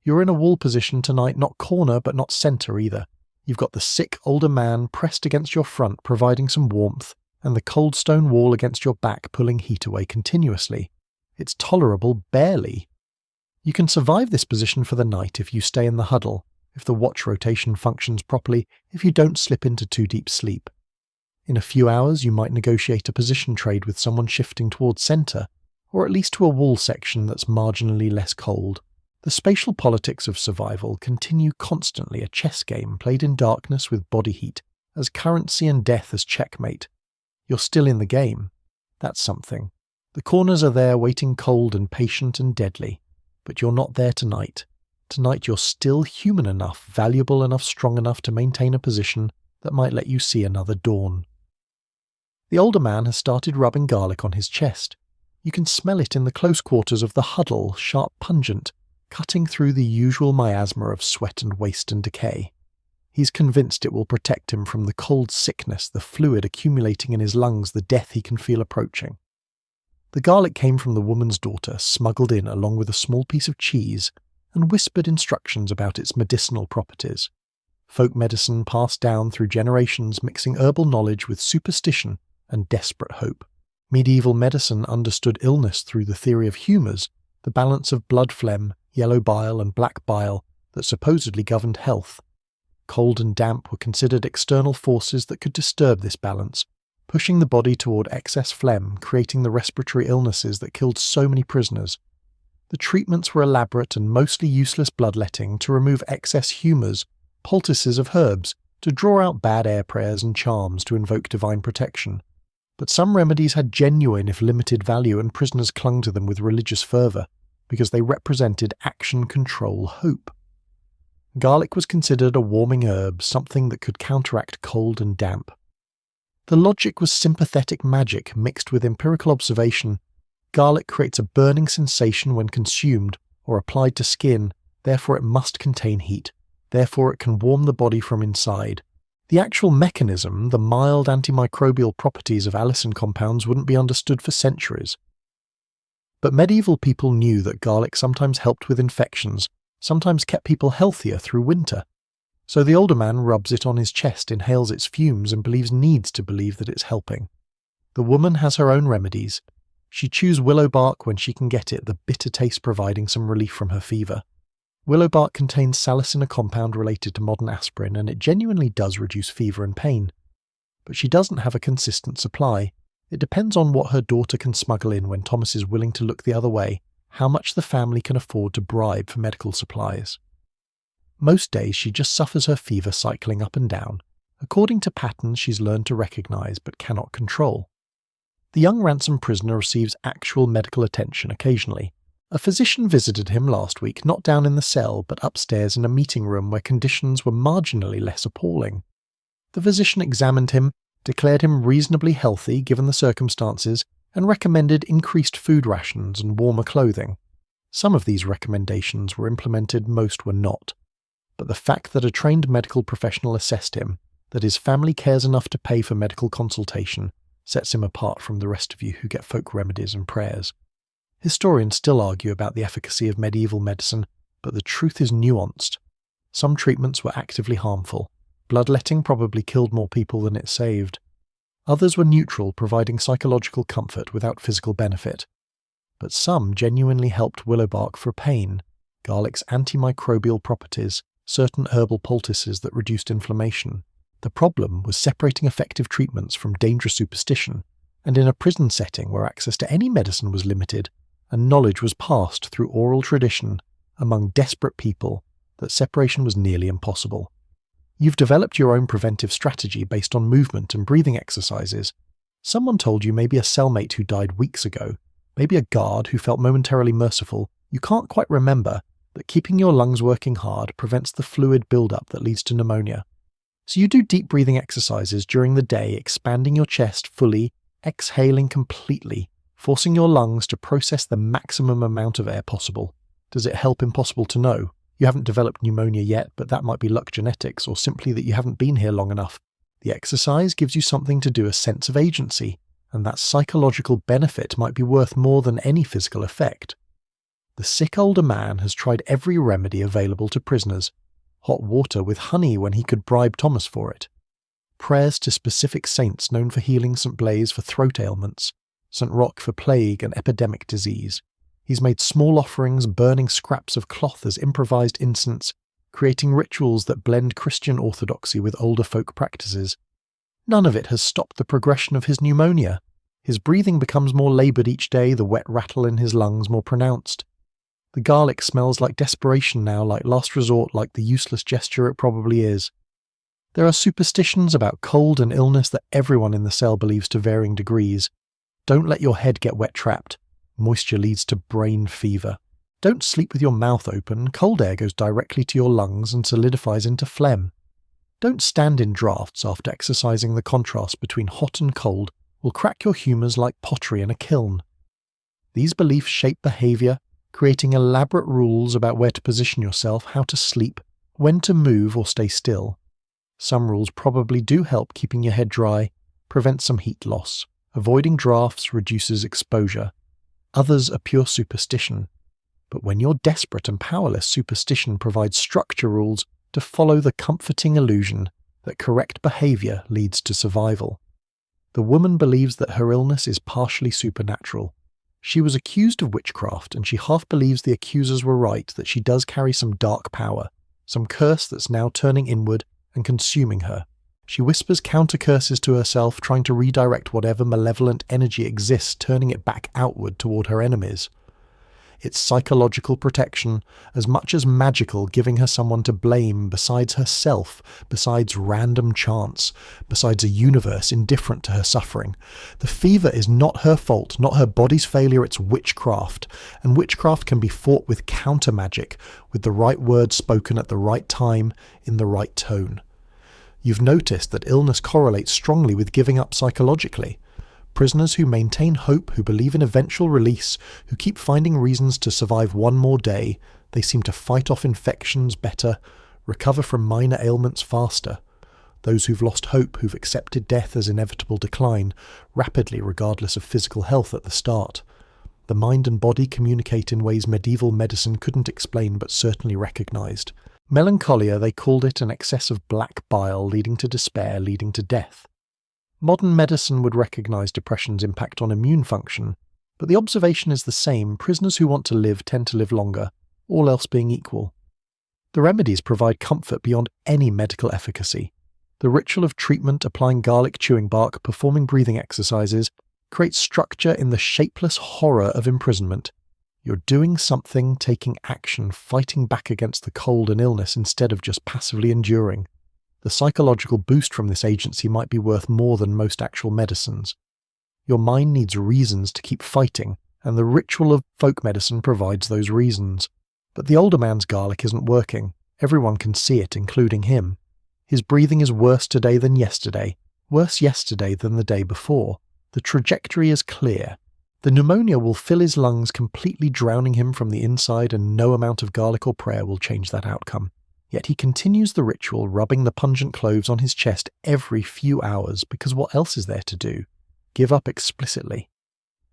[SPEAKER 1] You're in a wall position tonight, not corner but not centre either. You've got the sick older man pressed against your front providing some warmth, and the cold stone wall against your back pulling heat away continuously. It's tolerable barely. You can survive this position for the night if you stay in the huddle, if the watch rotation functions properly, if you don't slip into too deep sleep. In a few hours you might negotiate a position trade with someone shifting towards centre, or at least to a wall section that's marginally less cold. The spatial politics of survival continue constantly, a chess game played in darkness with body heat, as currency and death as checkmate. You're still in the game. That's something. The corners are there waiting cold and patient and deadly, but you're not there tonight. Tonight you're still human enough, valuable enough, strong enough to maintain a position that might let you see another dawn. The older man has started rubbing garlic on his chest. You can smell it in the close quarters of the huddle, sharp, pungent, cutting through the usual miasma of sweat and waste and decay. He's convinced it will protect him from the cold sickness, the fluid accumulating in his lungs, the death he can feel approaching. The garlic came from the woman's daughter, smuggled in along with a small piece of cheese, and whispered instructions about its medicinal properties. Folk medicine passed down through generations, mixing herbal knowledge with superstition and desperate hope. Medieval medicine understood illness through the theory of humours, the balance of blood phlegm, yellow bile and black bile that supposedly governed health. Cold and damp were considered external forces that could disturb this balance, pushing the body toward excess phlegm, creating the respiratory illnesses that killed so many prisoners. The treatments were elaborate and mostly useless bloodletting to remove excess humours, poultices of herbs, to draw out bad air prayers and charms to invoke divine protection. But some remedies had genuine if limited value, and prisoners clung to them with religious fervour because they represented action, control, hope. Garlic was considered a warming herb, something that could counteract cold and damp. The logic was sympathetic magic mixed with empirical observation. Garlic creates a burning sensation when consumed or applied to skin, therefore it must contain heat, therefore it can warm the body from inside. The actual mechanism, the mild antimicrobial properties of allicin compounds, wouldn't be understood for centuries. But medieval people knew that garlic sometimes helped with infections, sometimes kept people healthier through winter. So the older man rubs it on his chest, inhales its fumes, and needs to believe that it's helping. The woman has her own remedies. She chews willow bark when she can get it, the bitter taste providing some relief from her fever. Willow bark contains salicin, a compound related to modern aspirin, and it genuinely does reduce fever and pain. But she doesn't have a consistent supply. It depends on what her daughter can smuggle in when Thomas is willing to look the other way, how much the family can afford to bribe for medical supplies. Most days she just suffers her fever cycling up and down, according to patterns she's learned to recognise but cannot control. The young ransomed prisoner receives actual medical attention occasionally. A physician visited him last week, not down in the cell, but upstairs in a meeting room where conditions were marginally less appalling. The physician examined him, declared him reasonably healthy given the circumstances, and recommended increased food rations and warmer clothing. Some of these recommendations were implemented, most were not. But the fact that a trained medical professional assessed him, that his family cares enough to pay for medical consultation, sets him apart from the rest of you who get folk remedies and prayers. Historians still argue about the efficacy of medieval medicine, but the truth is nuanced. Some treatments were actively harmful. Bloodletting probably killed more people than it saved. Others were neutral, providing psychological comfort without physical benefit. But some genuinely helped willow bark for pain, garlic's antimicrobial properties, certain herbal poultices that reduced inflammation. The problem was separating effective treatments from dangerous superstition, and in a prison setting where access to any medicine was limited, and knowledge was passed through oral tradition among desperate people, that separation was nearly impossible. You've developed your own preventive strategy based on movement and breathing exercises. Someone told you maybe a cellmate who died weeks ago, maybe a guard who felt momentarily merciful. You can't quite remember that keeping your lungs working hard prevents the fluid buildup that leads to pneumonia. So you do deep breathing exercises during the day, expanding your chest fully, exhaling completely, forcing your lungs to process the maximum amount of air possible. Does it help? Impossible to know. You haven't developed pneumonia yet, but that might be luck genetics, or simply that you haven't been here long enough. The exercise gives you something to do, a sense of agency, and that psychological benefit might be worth more than any physical effect. The sick older man has tried every remedy available to prisoners. Hot water with honey when he could bribe Thomas for it. Prayers to specific saints known for healing, St. Blaise for throat ailments, St. Roch for plague and epidemic disease. He's made small offerings, burning scraps of cloth as improvised incense, creating rituals that blend Christian orthodoxy with older folk practices. None of it has stopped the progression of his pneumonia. His breathing becomes more laboured each day, the wet rattle in his lungs more pronounced. The garlic smells like desperation now, like last resort, like the useless gesture it probably is. There are superstitions about cold and illness that everyone in the cell believes to varying degrees. Don't let your head get wet trapped. Moisture leads to brain fever. Don't sleep with your mouth open. Cold air goes directly to your lungs and solidifies into phlegm. Don't stand in draughts after exercising. The contrast between hot and cold will crack your humours like pottery in a kiln. These beliefs shape behaviour, creating elaborate rules about where to position yourself, how to sleep, when to move or stay still. Some rules probably do help keeping your head dry, prevent some heat loss. Avoiding drafts reduces exposure. Others are pure superstition. But when you're desperate and powerless, superstition provides structure rules to follow the comforting illusion that correct behaviour leads to survival. The woman believes that her illness is partially supernatural. She was accused of witchcraft, and she half believes the accusers were right, that she does carry some dark power, some curse that's now turning inward and consuming her. She whispers counter-curses to herself, trying to redirect whatever malevolent energy exists, turning it back outward toward her enemies. It's psychological protection, as much as magical, giving her someone to blame besides herself, besides random chance, besides a universe indifferent to her suffering. The fever is not her fault, not her body's failure, it's witchcraft. And witchcraft can be fought with counter-magic, with the right words spoken at the right time, in the right tone. You've noticed that illness correlates strongly with giving up psychologically. Prisoners who maintain hope, who believe in eventual release, who keep finding reasons to survive one more day, they seem to fight off infections better, recover from minor ailments faster. Those who've lost hope, who've accepted death as inevitable decline, rapidly regardless of physical health at the start. The mind and body communicate in ways medieval medicine couldn't explain but certainly recognised. Melancholia, they called it an excess of black bile leading to despair, leading to death. Modern medicine would recognise depression's impact on immune function, but the observation is the same. Prisoners who want to live tend to live longer, all else being equal. The remedies provide comfort beyond any medical efficacy. The ritual of treatment, applying garlic chewing bark, performing breathing exercises, creates structure in the shapeless horror of imprisonment. You're doing something, taking action, fighting back against the cold and illness instead of just passively enduring. The psychological boost from this agency might be worth more than most actual medicines. Your mind needs reasons to keep fighting, and the ritual of folk medicine provides those reasons. But the older man's garlic isn't working. Everyone can see it, including him. His breathing is worse today than yesterday, worse yesterday than the day before. The trajectory is clear. The pneumonia will fill his lungs, completely drowning him from the inside, and no amount of garlic or prayer will change that outcome. Yet he continues the ritual, rubbing the pungent cloves on his chest every few hours, because what else is there to do? Give up explicitly.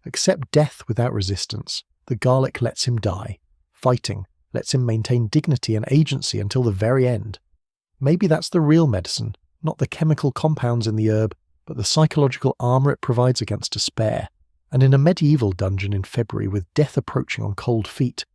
[SPEAKER 1] Accept death without resistance. The garlic lets him die. Fighting lets him maintain dignity and agency until the very end. Maybe that's the real medicine, not the chemical compounds in the herb, but the psychological armour it provides against despair. And in a medieval dungeon in February with death approaching on cold feet,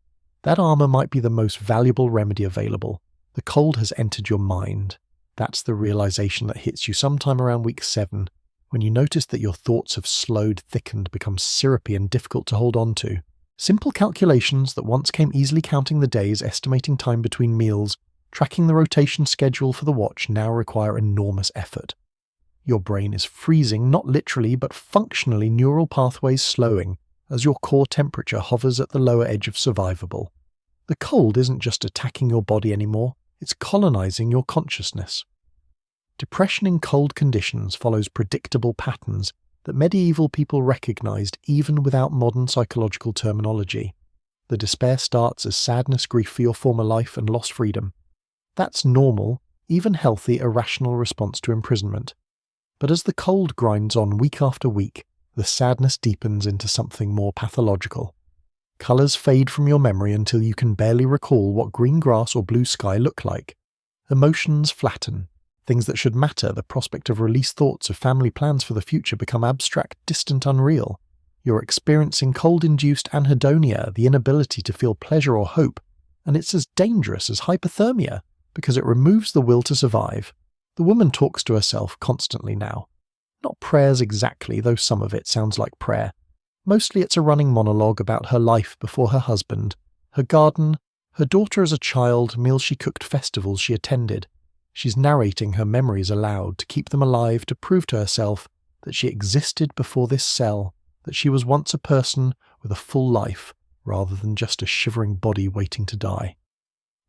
[SPEAKER 1] that armour might be the most valuable remedy available. The cold has entered your mind. That's the realization that hits you sometime around week 7, when you notice that your thoughts have slowed, thickened, become syrupy and difficult to hold on to. Simple calculations that once came easily counting the days, estimating time between meals, tracking the rotation schedule for the watch now require enormous effort. Your brain is freezing, not literally but functionally, neural pathways slowing as your core temperature hovers at the lower edge of survivable. The cold isn't just attacking your body anymore. It's colonizing your consciousness. Depression in cold conditions follows predictable patterns that medieval people recognized even without modern psychological terminology. The despair starts as sadness, grief for your former life, and lost freedom. That's normal, even healthy, irrational response to imprisonment. But as the cold grinds on week after week, the sadness deepens into something more pathological. Colours fade from your memory until you can barely recall what green grass or blue sky look like. Emotions flatten. Things that should matter, the prospect of released thoughts of family plans for the future, become abstract, distant, unreal. You're experiencing cold-induced anhedonia, the inability to feel pleasure or hope, and it's as dangerous as hypothermia, because it removes the will to survive. The woman talks to herself constantly now. Not prayers exactly, though some of it sounds like prayer. Mostly it's a running monologue about her life before her husband, her garden, her daughter as a child, meals she cooked, festivals she attended. She's narrating her memories aloud to keep them alive, to prove to herself that she existed before this cell, that she was once a person with a full life, rather than just a shivering body waiting to die.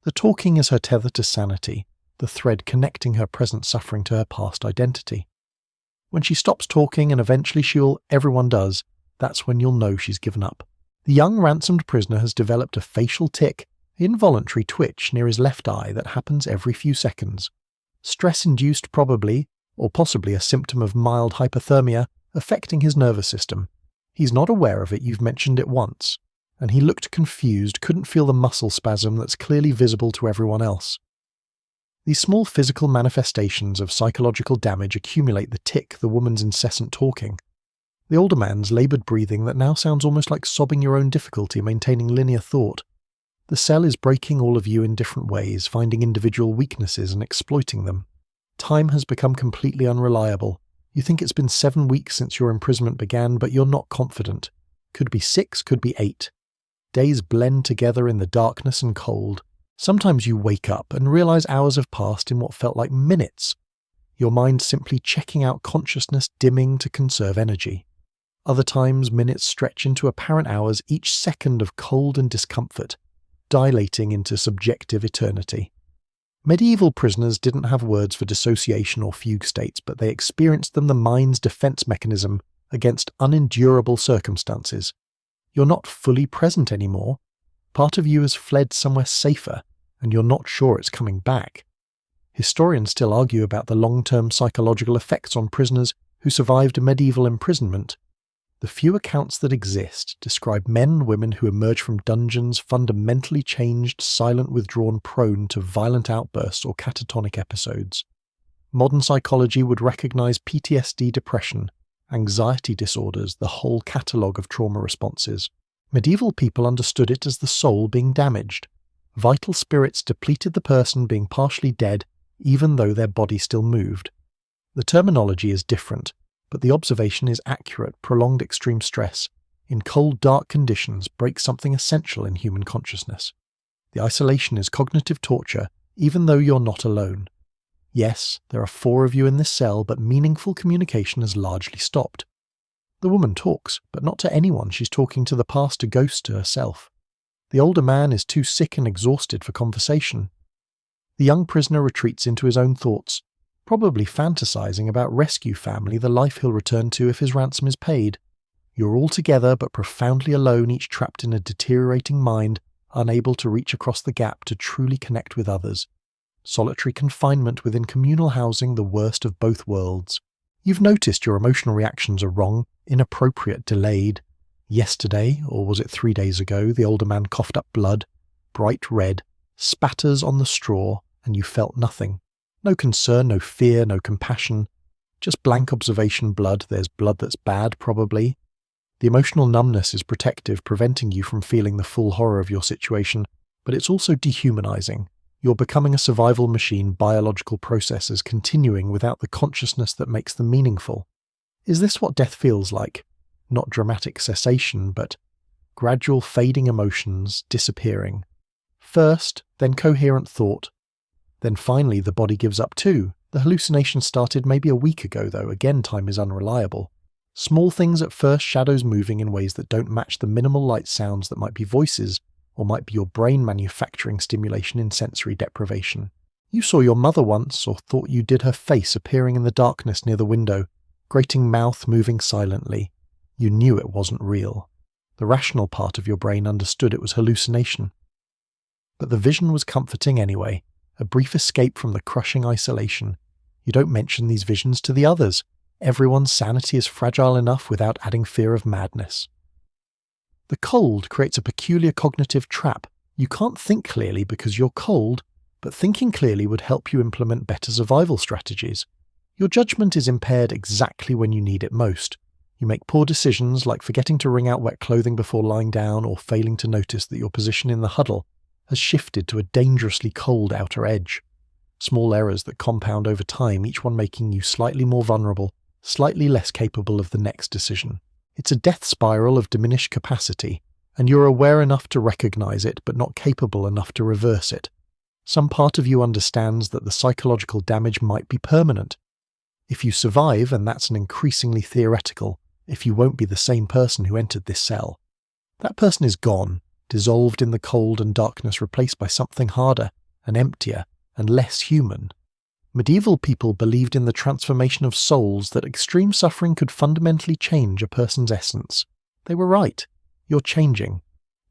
[SPEAKER 1] The talking is her tether to sanity, the thread connecting her present suffering to her past identity. When she stops talking, and eventually everyone does, that's when you'll know she's given up. The young ransomed prisoner has developed a facial tic, an involuntary twitch near his left eye that happens every few seconds. Stress-induced probably, or possibly a symptom of mild hypothermia, affecting his nervous system. He's not aware of it, you've mentioned it once, and he looked confused, couldn't feel the muscle spasm that's clearly visible to everyone else. These small physical manifestations of psychological damage accumulate the tic, the woman's incessant talking. The older man's laboured breathing that now sounds almost like sobbing your own difficulty maintaining linear thought. The cell is breaking all of you in different ways, finding individual weaknesses and exploiting them. Time has become completely unreliable. You think it's been 7 weeks since your imprisonment began, but you're not confident. Could be 6, could be 8. Days blend together in the darkness and cold. Sometimes you wake up and realize hours have passed in what felt like minutes. Your mind simply checking out, consciousness dimming to conserve energy. Other times, minutes stretch into apparent hours, each second of cold and discomfort, dilating into subjective eternity. Medieval prisoners didn't have words for dissociation or fugue states, but they experienced them, the mind's defense mechanism against unendurable circumstances. You're not fully present anymore. Part of you has fled somewhere safer, and you're not sure it's coming back. Historians still argue about the long-term psychological effects on prisoners who survived a medieval imprisonment. The few accounts that exist describe men and women who emerge from dungeons fundamentally changed, silent, withdrawn, prone to violent outbursts or catatonic episodes. Modern psychology would recognize PTSD, depression, anxiety disorders, the whole catalogue of trauma responses. Medieval people understood it as the soul being damaged. Vital spirits depleted, the person being partially dead, even though their body still moved. The terminology is different, but the observation is accurate. Prolonged extreme stress, in cold, dark conditions, breaks something essential in human consciousness. The isolation is cognitive torture, even though you're not alone. Yes, there are 4 of you in this cell, but meaningful communication has largely stopped. The woman talks, but not to anyone. She's talking to the past, a ghost to herself. The older man is too sick and exhausted for conversation. The young prisoner retreats into his own thoughts, probably fantasizing about rescue family, the life he'll return to if his ransom is paid. You're all together, but profoundly alone, each trapped in a deteriorating mind, unable to reach across the gap to truly connect with others. Solitary confinement within communal housing, the worst of both worlds. You've noticed your emotional reactions are wrong, inappropriate, delayed. Yesterday, or was it 3 days ago, the older man coughed up blood, bright red, spatters on the straw, and you felt nothing. No concern, no fear, no compassion. Just blank observation. Blood. There's blood that's bad, probably. The emotional numbness is protective, preventing you from feeling the full horror of your situation, but it's also dehumanizing. You're becoming a survival machine, biological processes continuing without the consciousness that makes them meaningful. Is this what death feels like? Not dramatic cessation, but gradual fading emotions, disappearing. First, then coherent thought. Then finally the body gives up too. The hallucination started maybe a week ago though, again time is unreliable. Small things at first, shadows moving in ways that don't match the minimal light sounds that might be voices, or might be your brain manufacturing stimulation in sensory deprivation. You saw your mother once, or thought you did her face appearing in the darkness near the window, grating mouth moving silently. You knew it wasn't real. The rational part of your brain understood it was hallucination. But the vision was comforting anyway, a brief escape from the crushing isolation. You don't mention these visions to the others. Everyone's sanity is fragile enough without adding fear of madness. The cold creates a peculiar cognitive trap. You can't think clearly because you're cold, but thinking clearly would help you implement better survival strategies. Your judgment is impaired exactly when you need it most. You make poor decisions like forgetting to wring out wet clothing before lying down or failing to notice that your position in the huddle has shifted to a dangerously cold outer edge. Small errors that compound over time, each one making you slightly more vulnerable, slightly less capable of the next decision. It's a death spiral of diminished capacity, and you're aware enough to recognize it, but not capable enough to reverse it. Some part of you understands that the psychological damage might be permanent. If you survive, and that's an increasingly theoretical, if you won't be the same person who entered this cell. That person is gone, dissolved in the cold and darkness, replaced by something harder and emptier and less human. Medieval people believed in the transformation of souls, that extreme suffering could fundamentally change a person's essence. They were right. You're changing.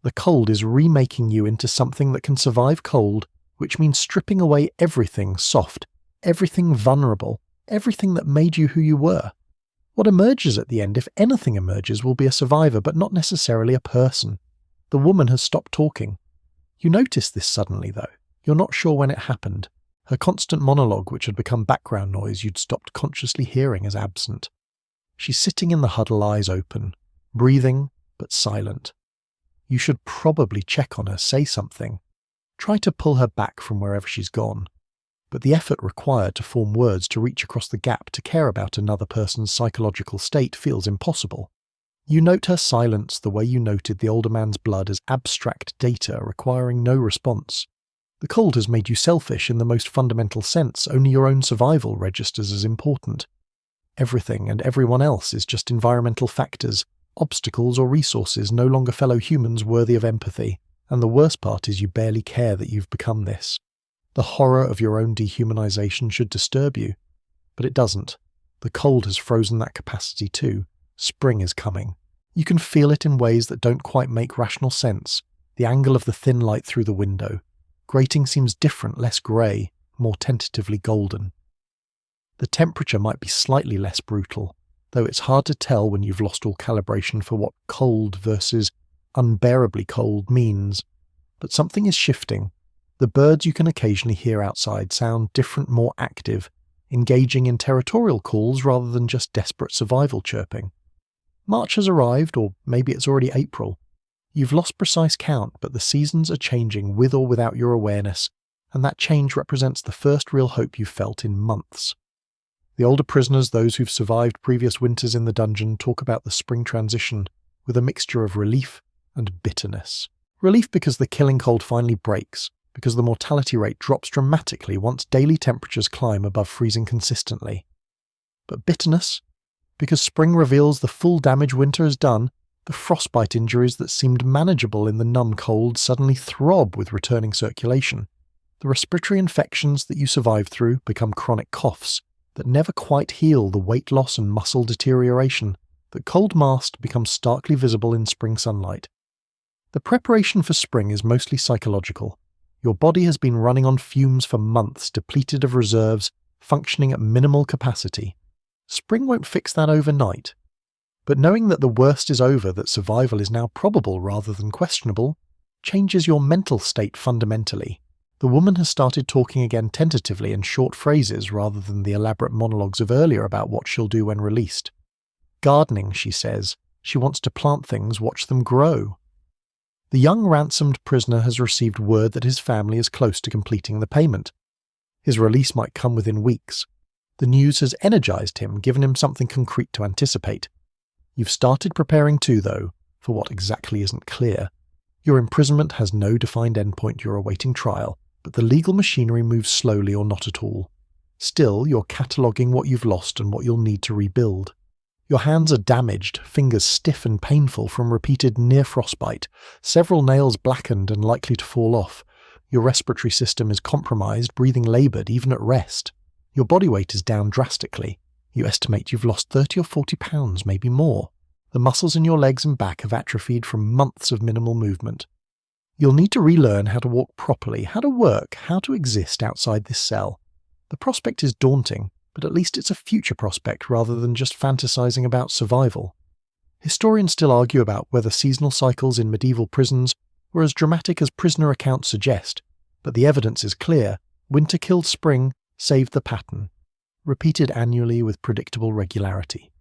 [SPEAKER 1] The cold is remaking you into something that can survive cold, which means stripping away everything soft, everything vulnerable, everything that made you who you were. What emerges at the end, if anything emerges, will be a survivor, but not necessarily a person. The woman has stopped talking. You notice this suddenly, though. You're not sure when it happened. Her constant monologue, which had become background noise, you'd stopped consciously hearing as absent. She's sitting in the huddle, eyes open, breathing, but silent. You should probably check on her, say something. Try to pull her back from wherever she's gone. But the effort required to form words to reach across the gap to care about another person's psychological state feels impossible. You note her silence the way you noted the older man's blood as abstract data requiring no response. The cold has made you selfish in the most fundamental sense. Only your own survival registers as important. Everything and everyone else is just environmental factors, obstacles or resources, no longer fellow humans worthy of empathy. And the worst part is you barely care that you've become this. The horror of your own dehumanization should disturb you. But it doesn't. The cold has frozen that capacity too. Spring is coming. You can feel it in ways that don't quite make rational sense. The angle of the thin light through the window. Grating seems different, less grey, more tentatively golden. The temperature might be slightly less brutal, though it's hard to tell when you've lost all calibration for what cold versus unbearably cold means. But something is shifting. The birds you can occasionally hear outside sound different, more active, engaging in territorial calls rather than just desperate survival chirping. March has arrived, or maybe it's already April. You've lost precise count, but the seasons are changing with or without your awareness, and that change represents the first real hope you've felt in months. The older prisoners, those who've survived previous winters in the dungeon, talk about the spring transition with a mixture of relief and bitterness. Relief because the killing cold finally breaks, because the mortality rate drops dramatically once daily temperatures climb above freezing consistently. But bitterness because spring reveals the full damage winter has done. The frostbite injuries that seemed manageable in the numb cold suddenly throb with returning circulation. The respiratory infections that you survived through become chronic coughs that never quite heal the weight loss and muscle deterioration that cold masked becomes starkly visible in spring sunlight. The preparation for spring is mostly psychological. Your body has been running on fumes for months, depleted of reserves, functioning at minimal capacity. Spring won't fix that overnight. But knowing that the worst is over, that survival is now probable rather than questionable, changes your mental state fundamentally. The woman has started talking again tentatively in short phrases rather than the elaborate monologues of earlier about what she'll do when released. Gardening, she says. She wants to plant things, watch them grow. The young ransomed prisoner has received word that his family is close to completing the payment. His release might come within weeks. The news has energized him, given him something concrete to anticipate. You've started preparing too, though, for what exactly isn't clear. Your imprisonment has no defined endpoint. You're awaiting trial, but the legal machinery moves slowly or not at all. Still, you're cataloguing what you've lost and what you'll need to rebuild. Your hands are damaged, fingers stiff and painful from repeated near frostbite, several nails blackened and likely to fall off. Your respiratory system is compromised, breathing laboured even at rest. Your body weight is down drastically. You estimate you've lost 30 or 40 pounds, maybe more. The muscles in your legs and back have atrophied from months of minimal movement. You'll need to relearn how to walk properly, how to work, how to exist outside this cell. The prospect is daunting, but at least it's a future prospect rather than just fantasizing about survival. Historians still argue about whether seasonal cycles in medieval prisons were as dramatic as prisoner accounts suggest, but the evidence is clear. Winter killed spring, saved the pattern. Repeated annually with predictable regularity.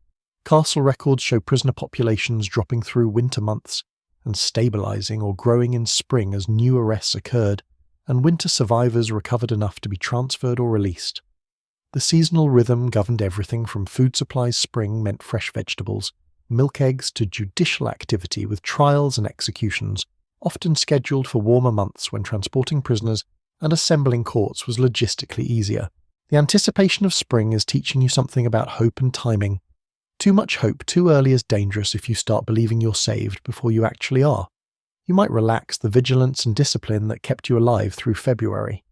[SPEAKER 1] Castle records show prisoner populations dropping through winter months and stabilizing or growing in spring as new arrests occurred, and winter survivors recovered enough to be transferred or released. The seasonal rhythm governed everything from food supplies. Spring meant fresh vegetables, milk eggs to judicial activity with trials and executions, often scheduled for warmer months when transporting prisoners and assembling courts was logistically easier. The anticipation of spring is teaching you something about hope and timing. Too much hope too early is dangerous if you start believing you're saved before you actually are. You might relax the vigilance and discipline that kept you alive through February.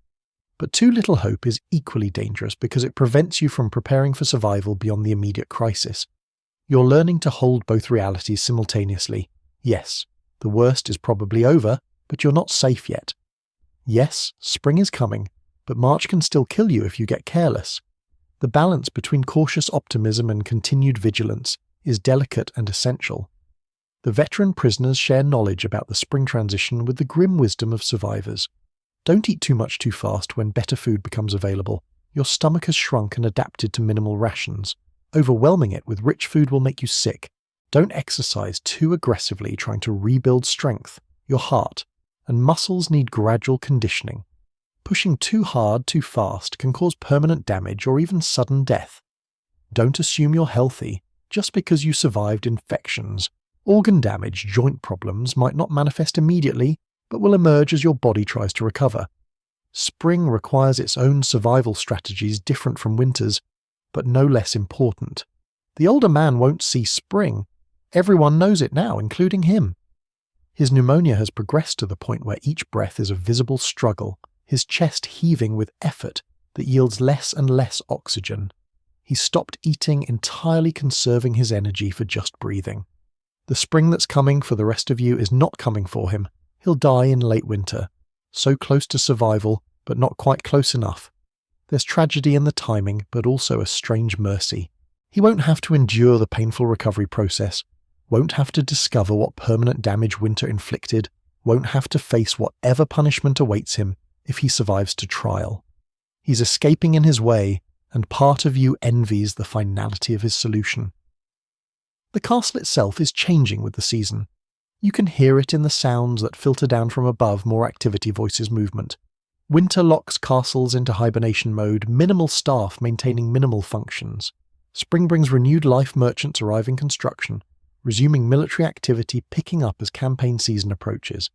[SPEAKER 1] But too little hope is equally dangerous because it prevents you from preparing for survival beyond the immediate crisis. You're learning to hold both realities simultaneously. Yes, the worst is probably over, but you're not safe yet. Yes, spring is coming, but March can still kill you if you get careless. The balance between cautious optimism and continued vigilance is delicate and essential. The veteran prisoners share knowledge about the spring transition with the grim wisdom of survivors. Don't eat too much too fast when better food becomes available. Your stomach has shrunk and adapted to minimal rations. Overwhelming it with rich food will make you sick. Don't exercise too aggressively trying to rebuild strength. Your heart and muscles need gradual conditioning. Pushing too hard too fast can cause permanent damage or even sudden death. Don't assume you're healthy just because you survived infections. Organ damage, joint problems might not manifest immediately, but will emerge as your body tries to recover. Spring requires its own survival strategies different from winter's, but no less important. The older man won't see spring. Everyone knows it now, including him. His pneumonia has progressed to the point where each breath is a visible struggle, his chest heaving with effort that yields less and less oxygen. He's stopped eating, entirely conserving his energy for just breathing. The spring that's coming for the rest of you is not coming for him. He'll die in late winter. So close to survival, but not quite close enough. There's tragedy in the timing, but also a strange mercy. He won't have to endure the painful recovery process, won't have to discover what permanent damage winter inflicted, won't have to face whatever punishment awaits him if he survives to trial. He's escaping in his way, and part of you envies the finality of his solution. The castle itself is changing with the season. You can hear it in the sounds that filter down from above more activity voices movement. Winter locks castles into hibernation mode, minimal staff maintaining minimal functions. Spring brings renewed life merchants arriving construction, resuming military activity picking up as campaign season approaches.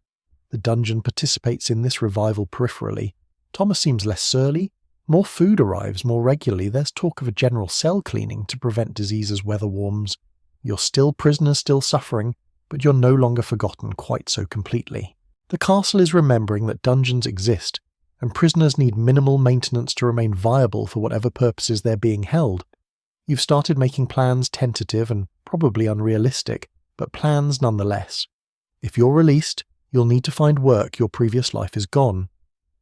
[SPEAKER 1] The dungeon participates in this revival peripherally. Thomas seems less surly. More food arrives more regularly. There's talk of a general cell cleaning to prevent disease as weather warms. You're still prisoners, still suffering, but you're no longer forgotten quite so completely. The castle is remembering that dungeons exist, and prisoners need minimal maintenance to remain viable for whatever purposes they're being held. You've started making plans tentative and probably unrealistic, but plans nonetheless. If you're released, you'll need to find work. Your previous life is gone.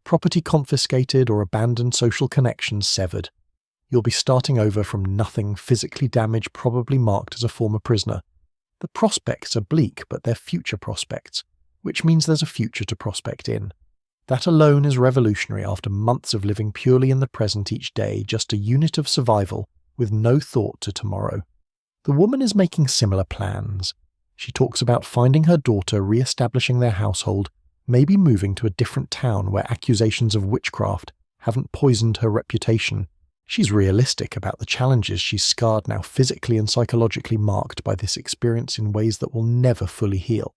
[SPEAKER 1] Property confiscated or abandoned, social connections severed. You'll be starting over from nothing, physically damaged, probably marked as a former prisoner. The prospects are bleak, but they're future prospects, which means there's a future to prospect in. That alone is revolutionary after months of living purely in the present each day, just a unit of survival with no thought to tomorrow. The woman is making similar plans. She talks about finding her daughter, re-establishing their household, maybe moving to a different town where accusations of witchcraft haven't poisoned her reputation. She's realistic about the challenges she's scarred now, physically and psychologically marked by this experience in ways that will never fully heal.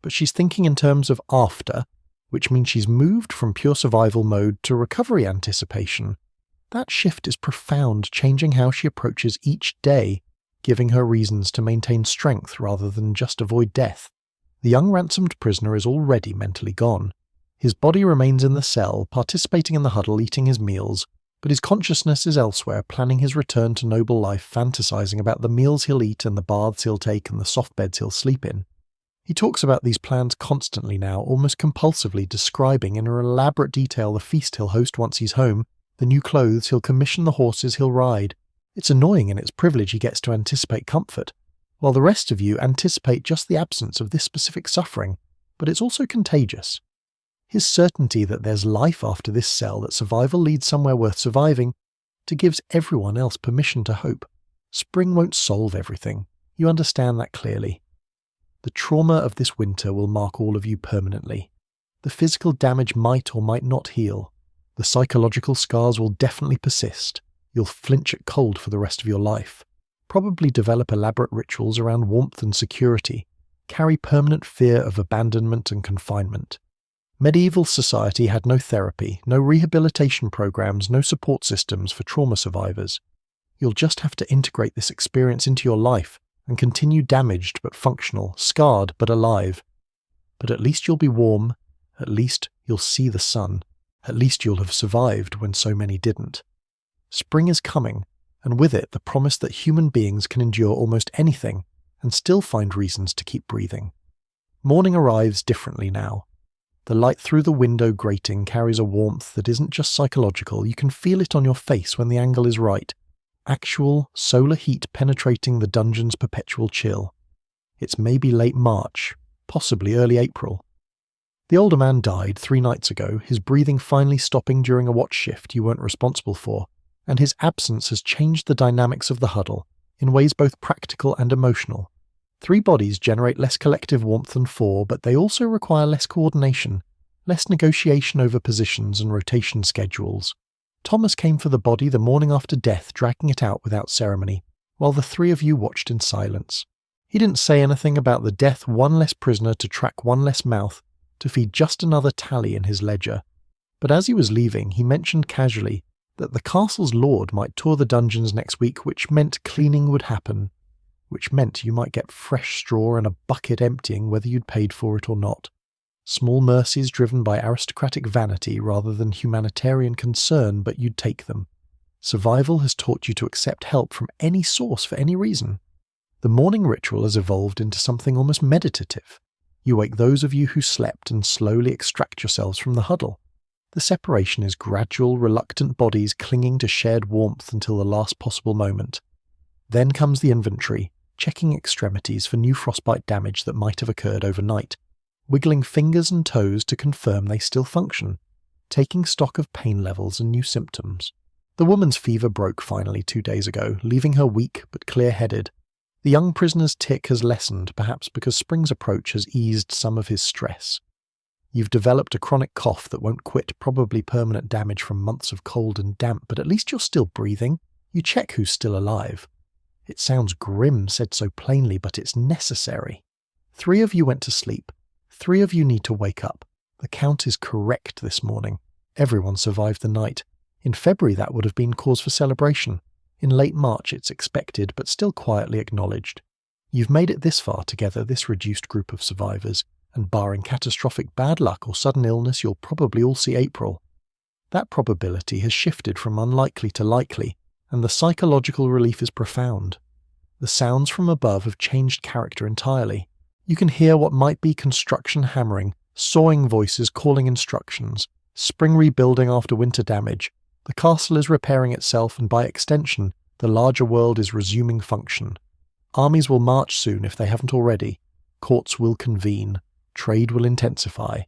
[SPEAKER 1] But she's thinking in terms of after, which means she's moved from pure survival mode to recovery anticipation. That shift is profound, changing how she approaches each day, giving her reasons to maintain strength rather than just avoid death. The young ransomed prisoner is already mentally gone. His body remains in the cell, participating in the huddle, eating his meals, but his consciousness is elsewhere, planning his return to noble life, fantasizing about the meals he'll eat and the baths he'll take and the soft beds he'll sleep in. He talks about these plans constantly now, almost compulsively, describing in elaborate detail the feast he'll host once he's home, the new clothes he'll commission, the horses he'll ride. It's annoying in its privilege he gets to anticipate comfort, while the rest of you anticipate just the absence of this specific suffering, but it's also contagious. His certainty that there's life after this cell, that survival leads somewhere worth surviving, to gives everyone else permission to hope. Spring won't solve everything. You understand that clearly. The trauma of this winter will mark all of you permanently. The physical damage might or might not heal. The psychological scars will definitely persist. You'll flinch at cold for the rest of your life. Probably develop elaborate rituals around warmth and security. Carry permanent fear of abandonment and confinement. Medieval society had no therapy, no rehabilitation programs, no support systems for trauma survivors. You'll just have to integrate this experience into your life and continue damaged but functional, scarred but alive. But at least you'll be warm, at least you'll see the sun, at least you'll have survived when so many didn't. Spring is coming, and with it the promise that human beings can endure almost anything and still find reasons to keep breathing. Morning arrives differently now. The light through the window grating carries a warmth that isn't just psychological. You can feel it on your face when the angle is right. Actual solar heat penetrating the dungeon's perpetual chill. It's maybe late March, possibly early April. The older man died 3 nights ago, his breathing finally stopping during a watch shift you weren't responsible for, and his absence has changed the dynamics of the huddle, in ways both practical and emotional. 3 bodies generate less collective warmth than 4, but they also require less coordination, less negotiation over positions and rotation schedules. Thomas came for the body the morning after death, dragging it out without ceremony, while the 3 of you watched in silence. He didn't say anything about the death one less prisoner to track one less mouth, to feed just another tally in his ledger. But as he was leaving, he mentioned casually that the castle's lord might tour the dungeons next week, which meant cleaning would happen, which meant you might get fresh straw and a bucket emptying whether you'd paid for it or not. Small mercies driven by aristocratic vanity rather than humanitarian concern, but you'd take them. Survival has taught you to accept help from any source for any reason. The morning ritual has evolved into something almost meditative. You wake those of you who slept and slowly extract yourselves from the huddle. The separation is gradual, reluctant bodies clinging to shared warmth until the last possible moment. Then comes the inventory, checking extremities for new frostbite damage that might have occurred overnight, wiggling fingers and toes to confirm they still function, taking stock of pain levels and new symptoms. The woman's fever broke finally 2 days ago, leaving her weak but clear-headed. The young prisoner's tic has lessened, perhaps because spring's approach has eased some of his stress. You've developed a chronic cough that won't quit, probably permanent damage from months of cold and damp, but at least you're still breathing. You check who's still alive. It sounds grim said so plainly, but it's necessary. 3 of you went to sleep. 3 of you need to wake up. The count is correct this morning. Everyone survived the night. In February that would have been cause for celebration. In late March it's expected, but still quietly acknowledged. You've made it this far together, this reduced group of survivors, and barring catastrophic bad luck or sudden illness, you'll probably all see April. That probability has shifted from unlikely to likely, and the psychological relief is profound. The sounds from above have changed character entirely. You can hear what might be construction hammering, sawing voices calling instructions, spring rebuilding after winter damage. The castle is repairing itself, and by extension, the larger world is resuming function. Armies will march soon if they haven't already. Courts will convene. Trade will intensify.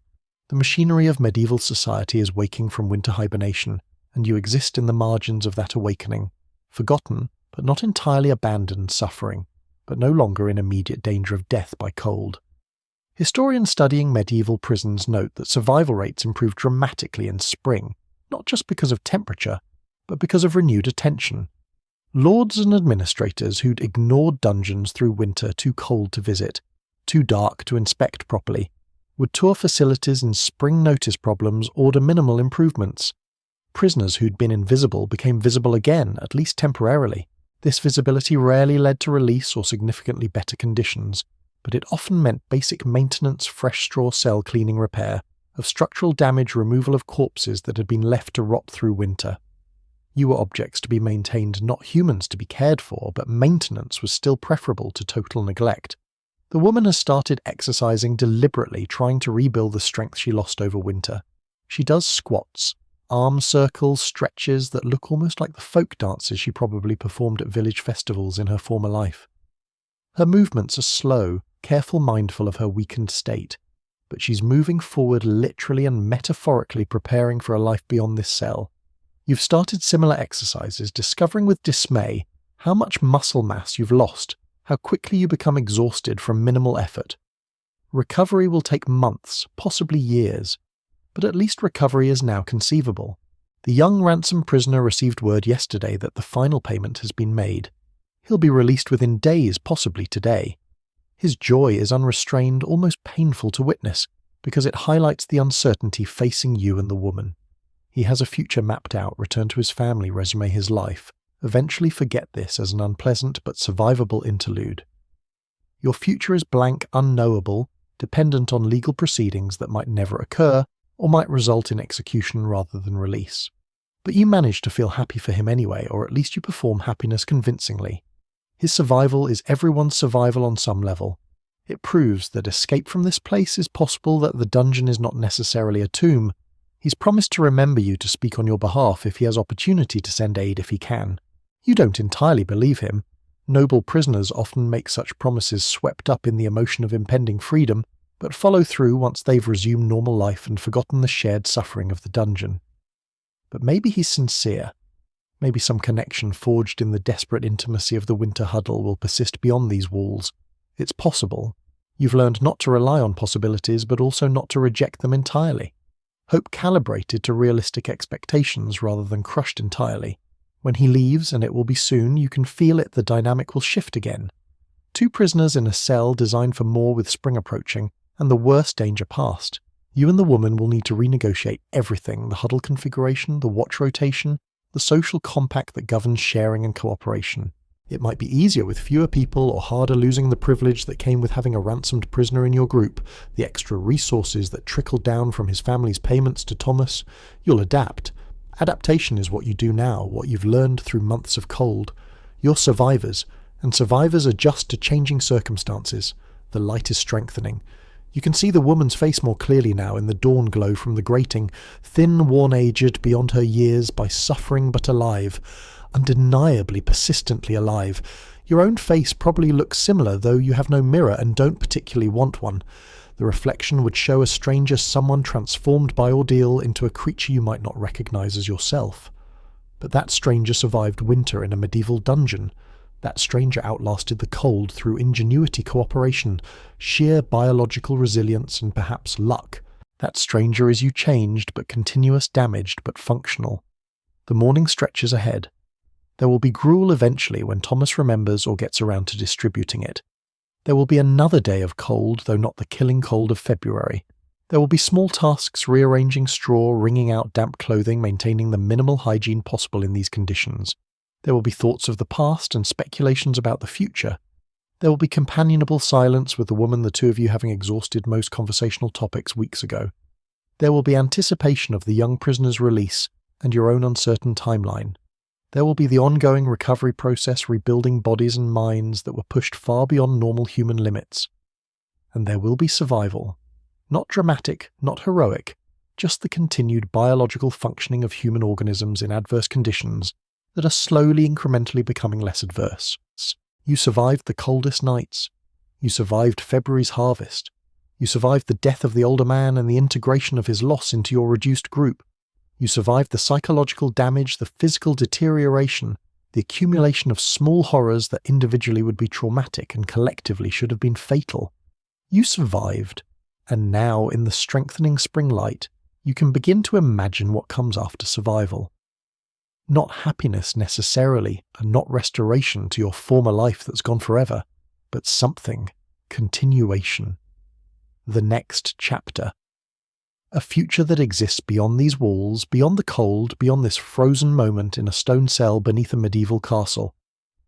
[SPEAKER 1] The machinery of medieval society is waking from winter hibernation, and you exist in the margins of that awakening, forgotten, but not entirely abandoned, suffering, but no longer in immediate danger of death by cold. Historians studying medieval prisons note that survival rates improve dramatically in spring, not just because of temperature, but because of renewed attention. Lords and administrators who'd ignored dungeons through winter too cold to visit, too dark to inspect properly, would tour facilities in spring notice problems, order minimal improvements. Prisoners who'd been invisible became visible again, at least temporarily. This visibility rarely led to release or significantly better conditions, but it often meant basic maintenance, fresh straw cell cleaning repair, of structural damage removal of corpses that had been left to rot through winter. You were objects to be maintained, not humans to be cared for, but maintenance was still preferable to total neglect. The woman has started exercising deliberately, trying to rebuild the strength she lost over winter. She does squats, arm circles, stretches that look almost like the folk dances she probably performed at village festivals in her former life. Her movements are slow, careful, mindful of her weakened state, but she's moving forward literally and metaphorically, preparing for a life beyond this cell. You've started similar exercises, discovering with dismay how much muscle mass you've lost, how quickly you become exhausted from minimal effort. Recovery will take months, possibly years, but at least recovery is now conceivable. The young ransom prisoner received word yesterday that the final payment has been made. He'll be released within days, possibly today. His joy is unrestrained, almost painful to witness, because it highlights the uncertainty facing you and the woman. He has a future mapped out, return to his family, resume his life, eventually forget this as an unpleasant but survivable interlude. Your future is blank, unknowable, dependent on legal proceedings that might never occur, or might result in execution rather than release. But you manage to feel happy for him anyway, or at least you perform happiness convincingly. His survival is everyone's survival on some level. It proves that escape from this place is possible, that the dungeon is not necessarily a tomb. He's promised to remember you, to speak on your behalf if he has opportunity, to send aid if he can. You don't entirely believe him. Noble prisoners often make such promises swept up in the emotion of impending freedom, but follow through once they've resumed normal life and forgotten the shared suffering of the dungeon. But maybe he's sincere. Maybe some connection forged in the desperate intimacy of the winter huddle will persist beyond these walls. It's possible. You've learned not to rely on possibilities, but also not to reject them entirely. Hope calibrated to realistic expectations rather than crushed entirely. When he leaves, and it will be soon, you can feel it, the dynamic will shift again. 2 prisoners in a cell designed for more with spring approaching, and the worst danger past. You and the woman will need to renegotiate everything: the huddle configuration, the watch rotation, the social compact that governs sharing and cooperation. It might be easier with fewer people, or harder losing the privilege that came with having a ransomed prisoner in your group, the extra resources that trickled down from his family's payments to Thomas. You'll adapt. Adaptation is what you do now, what you've learned through months of cold. You're survivors, and survivors adjust to changing circumstances. The light is strengthening. You can see the woman's face more clearly now in the dawn glow from the grating, thin, worn-aged beyond her years, by suffering but alive. Undeniably, persistently alive. Your own face probably looks similar, though you have no mirror and don't particularly want one. The reflection would show a stranger someone transformed by ordeal into a creature you might not recognize as yourself. But that stranger survived winter in a medieval dungeon. That stranger outlasted the cold through ingenuity, cooperation, sheer biological resilience, and perhaps luck. That stranger is you, changed but continuous, damaged but functional. The morning stretches ahead. There will be gruel eventually when Thomas remembers or gets around to distributing it. There will be another day of cold, though not the killing cold of February. There will be small tasks: rearranging straw, wringing out damp clothing, maintaining the minimal hygiene possible in these conditions. There will be thoughts of the past and speculations about the future. There will be companionable silence with the woman, the two of you having exhausted most conversational topics weeks ago. There will be anticipation of the young prisoner's release and your own uncertain timeline. There will be the ongoing recovery process, rebuilding bodies and minds that were pushed far beyond normal human limits. And there will be survival. Not dramatic, not heroic, just the continued biological functioning of human organisms in adverse conditions that are slowly, incrementally becoming less adverse. You survived the coldest nights. You survived February's harvest. You survived the death of the older man and the integration of his loss into your reduced group. You survived the psychological damage, the physical deterioration, the accumulation of small horrors that individually would be traumatic and collectively should have been fatal. You survived, and now, in the strengthening spring light, you can begin to imagine what comes after survival. Not happiness necessarily, and not restoration to your former life that's gone forever, but something: continuation. The next chapter. A future that exists beyond these walls, beyond the cold, beyond this frozen moment in a stone cell beneath a medieval castle.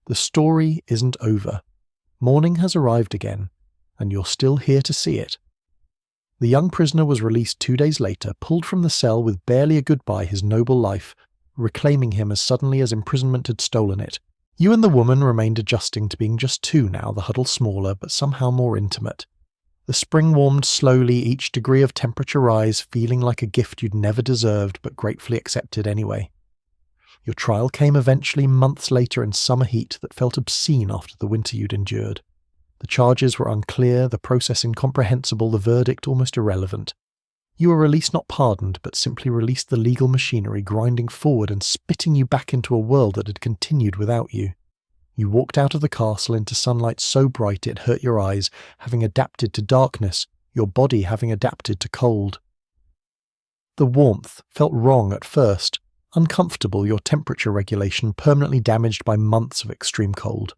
[SPEAKER 1] The story isn't over. Morning has arrived again, and you're still here to see it. The young prisoner was released 2 days later, pulled from the cell with barely a goodbye his noble life, reclaiming him as suddenly as imprisonment had stolen it. You and the woman remained adjusting to being just 2 now, the huddle smaller, but somehow more intimate. The spring warmed slowly, each degree of temperature rise feeling like a gift you'd never deserved but gratefully accepted anyway. Your trial came eventually, months later, in summer heat that felt obscene after the winter you'd endured. The charges were unclear, the process incomprehensible, the verdict almost irrelevant. You were released, not pardoned, but simply released the legal machinery grinding forward and spitting you back into a world that had continued without you. You walked out of the castle into sunlight so bright it hurt your eyes, having adapted to darkness, your body having adapted to cold. The warmth felt wrong at first, uncomfortable, your temperature regulation permanently damaged by months of extreme cold.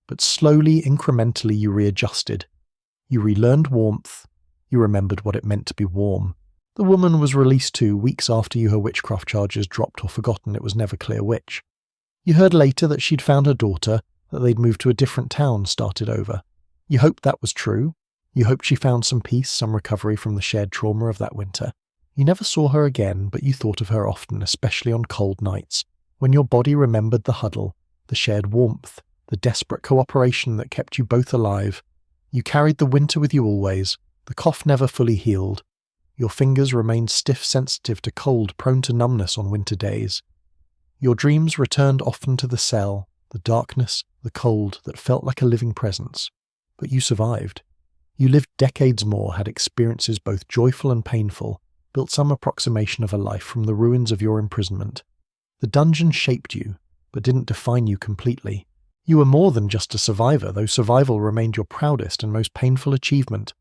[SPEAKER 1] But slowly, incrementally you readjusted. You relearned warmth. You remembered what it meant to be warm. The woman was released too, weeks after you, her witchcraft charges dropped or forgotten, it was never clear which. You heard later that she'd found her daughter, that they'd moved to a different town, started over. You hoped that was true. You hoped she found some peace, some recovery from the shared trauma of that winter. You never saw her again, but you thought of her often, especially on cold nights, when your body remembered the huddle, the shared warmth, the desperate cooperation that kept you both alive. You carried the winter with you always. The cough never fully healed. Your fingers remained stiff, sensitive to cold, prone to numbness on winter days. Your dreams returned often to the cell, the darkness, the cold that felt like a living presence. But you survived. You lived decades more, had experiences both joyful and painful, built some approximation of a life from the ruins of your imprisonment. The dungeon shaped you, but didn't define you completely. You were more than just a survivor, though survival remained your proudest and most painful achievement.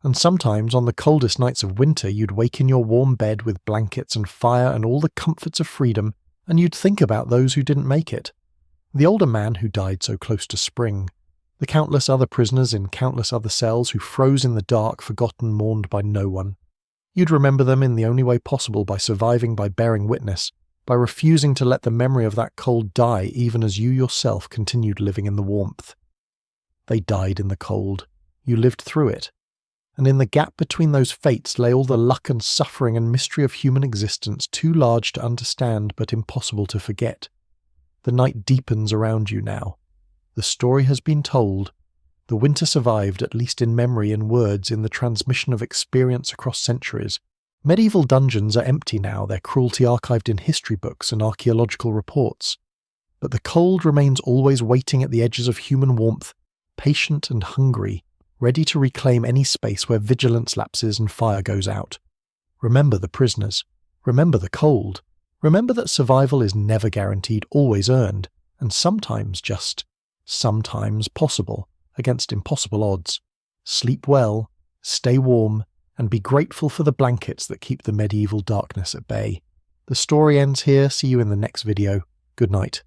[SPEAKER 1] And sometimes, on the coldest nights of winter, you'd wake in your warm bed with blankets and fire and all the comforts of freedom, and you'd think about those who didn't make it. The older man who died so close to spring. The countless other prisoners in countless other cells who froze in the dark, forgotten, mourned by no one. You'd remember them in the only way possible, by surviving, by bearing witness, by refusing to let the memory of that cold die even as you yourself continued living in the warmth. They died in the cold. You lived through it. And in the gap between those fates lay all the luck and suffering and mystery of human existence, too large to understand but impossible to forget. The night deepens around you now. The story has been told. The winter survived, at least in memory, in words, in the transmission of experience across centuries. Medieval dungeons are empty now, their cruelty archived in history books and archaeological reports. But the cold remains always waiting at the edges of human warmth, patient and hungry, ready to reclaim any space where vigilance lapses and fire goes out. Remember the prisoners. Remember the cold. Remember that survival is never guaranteed, always earned, and sometimes possible, against impossible odds. Sleep well, stay warm, and be grateful for the blankets that keep the medieval darkness at bay. The story ends here. See you in the next video. Good night.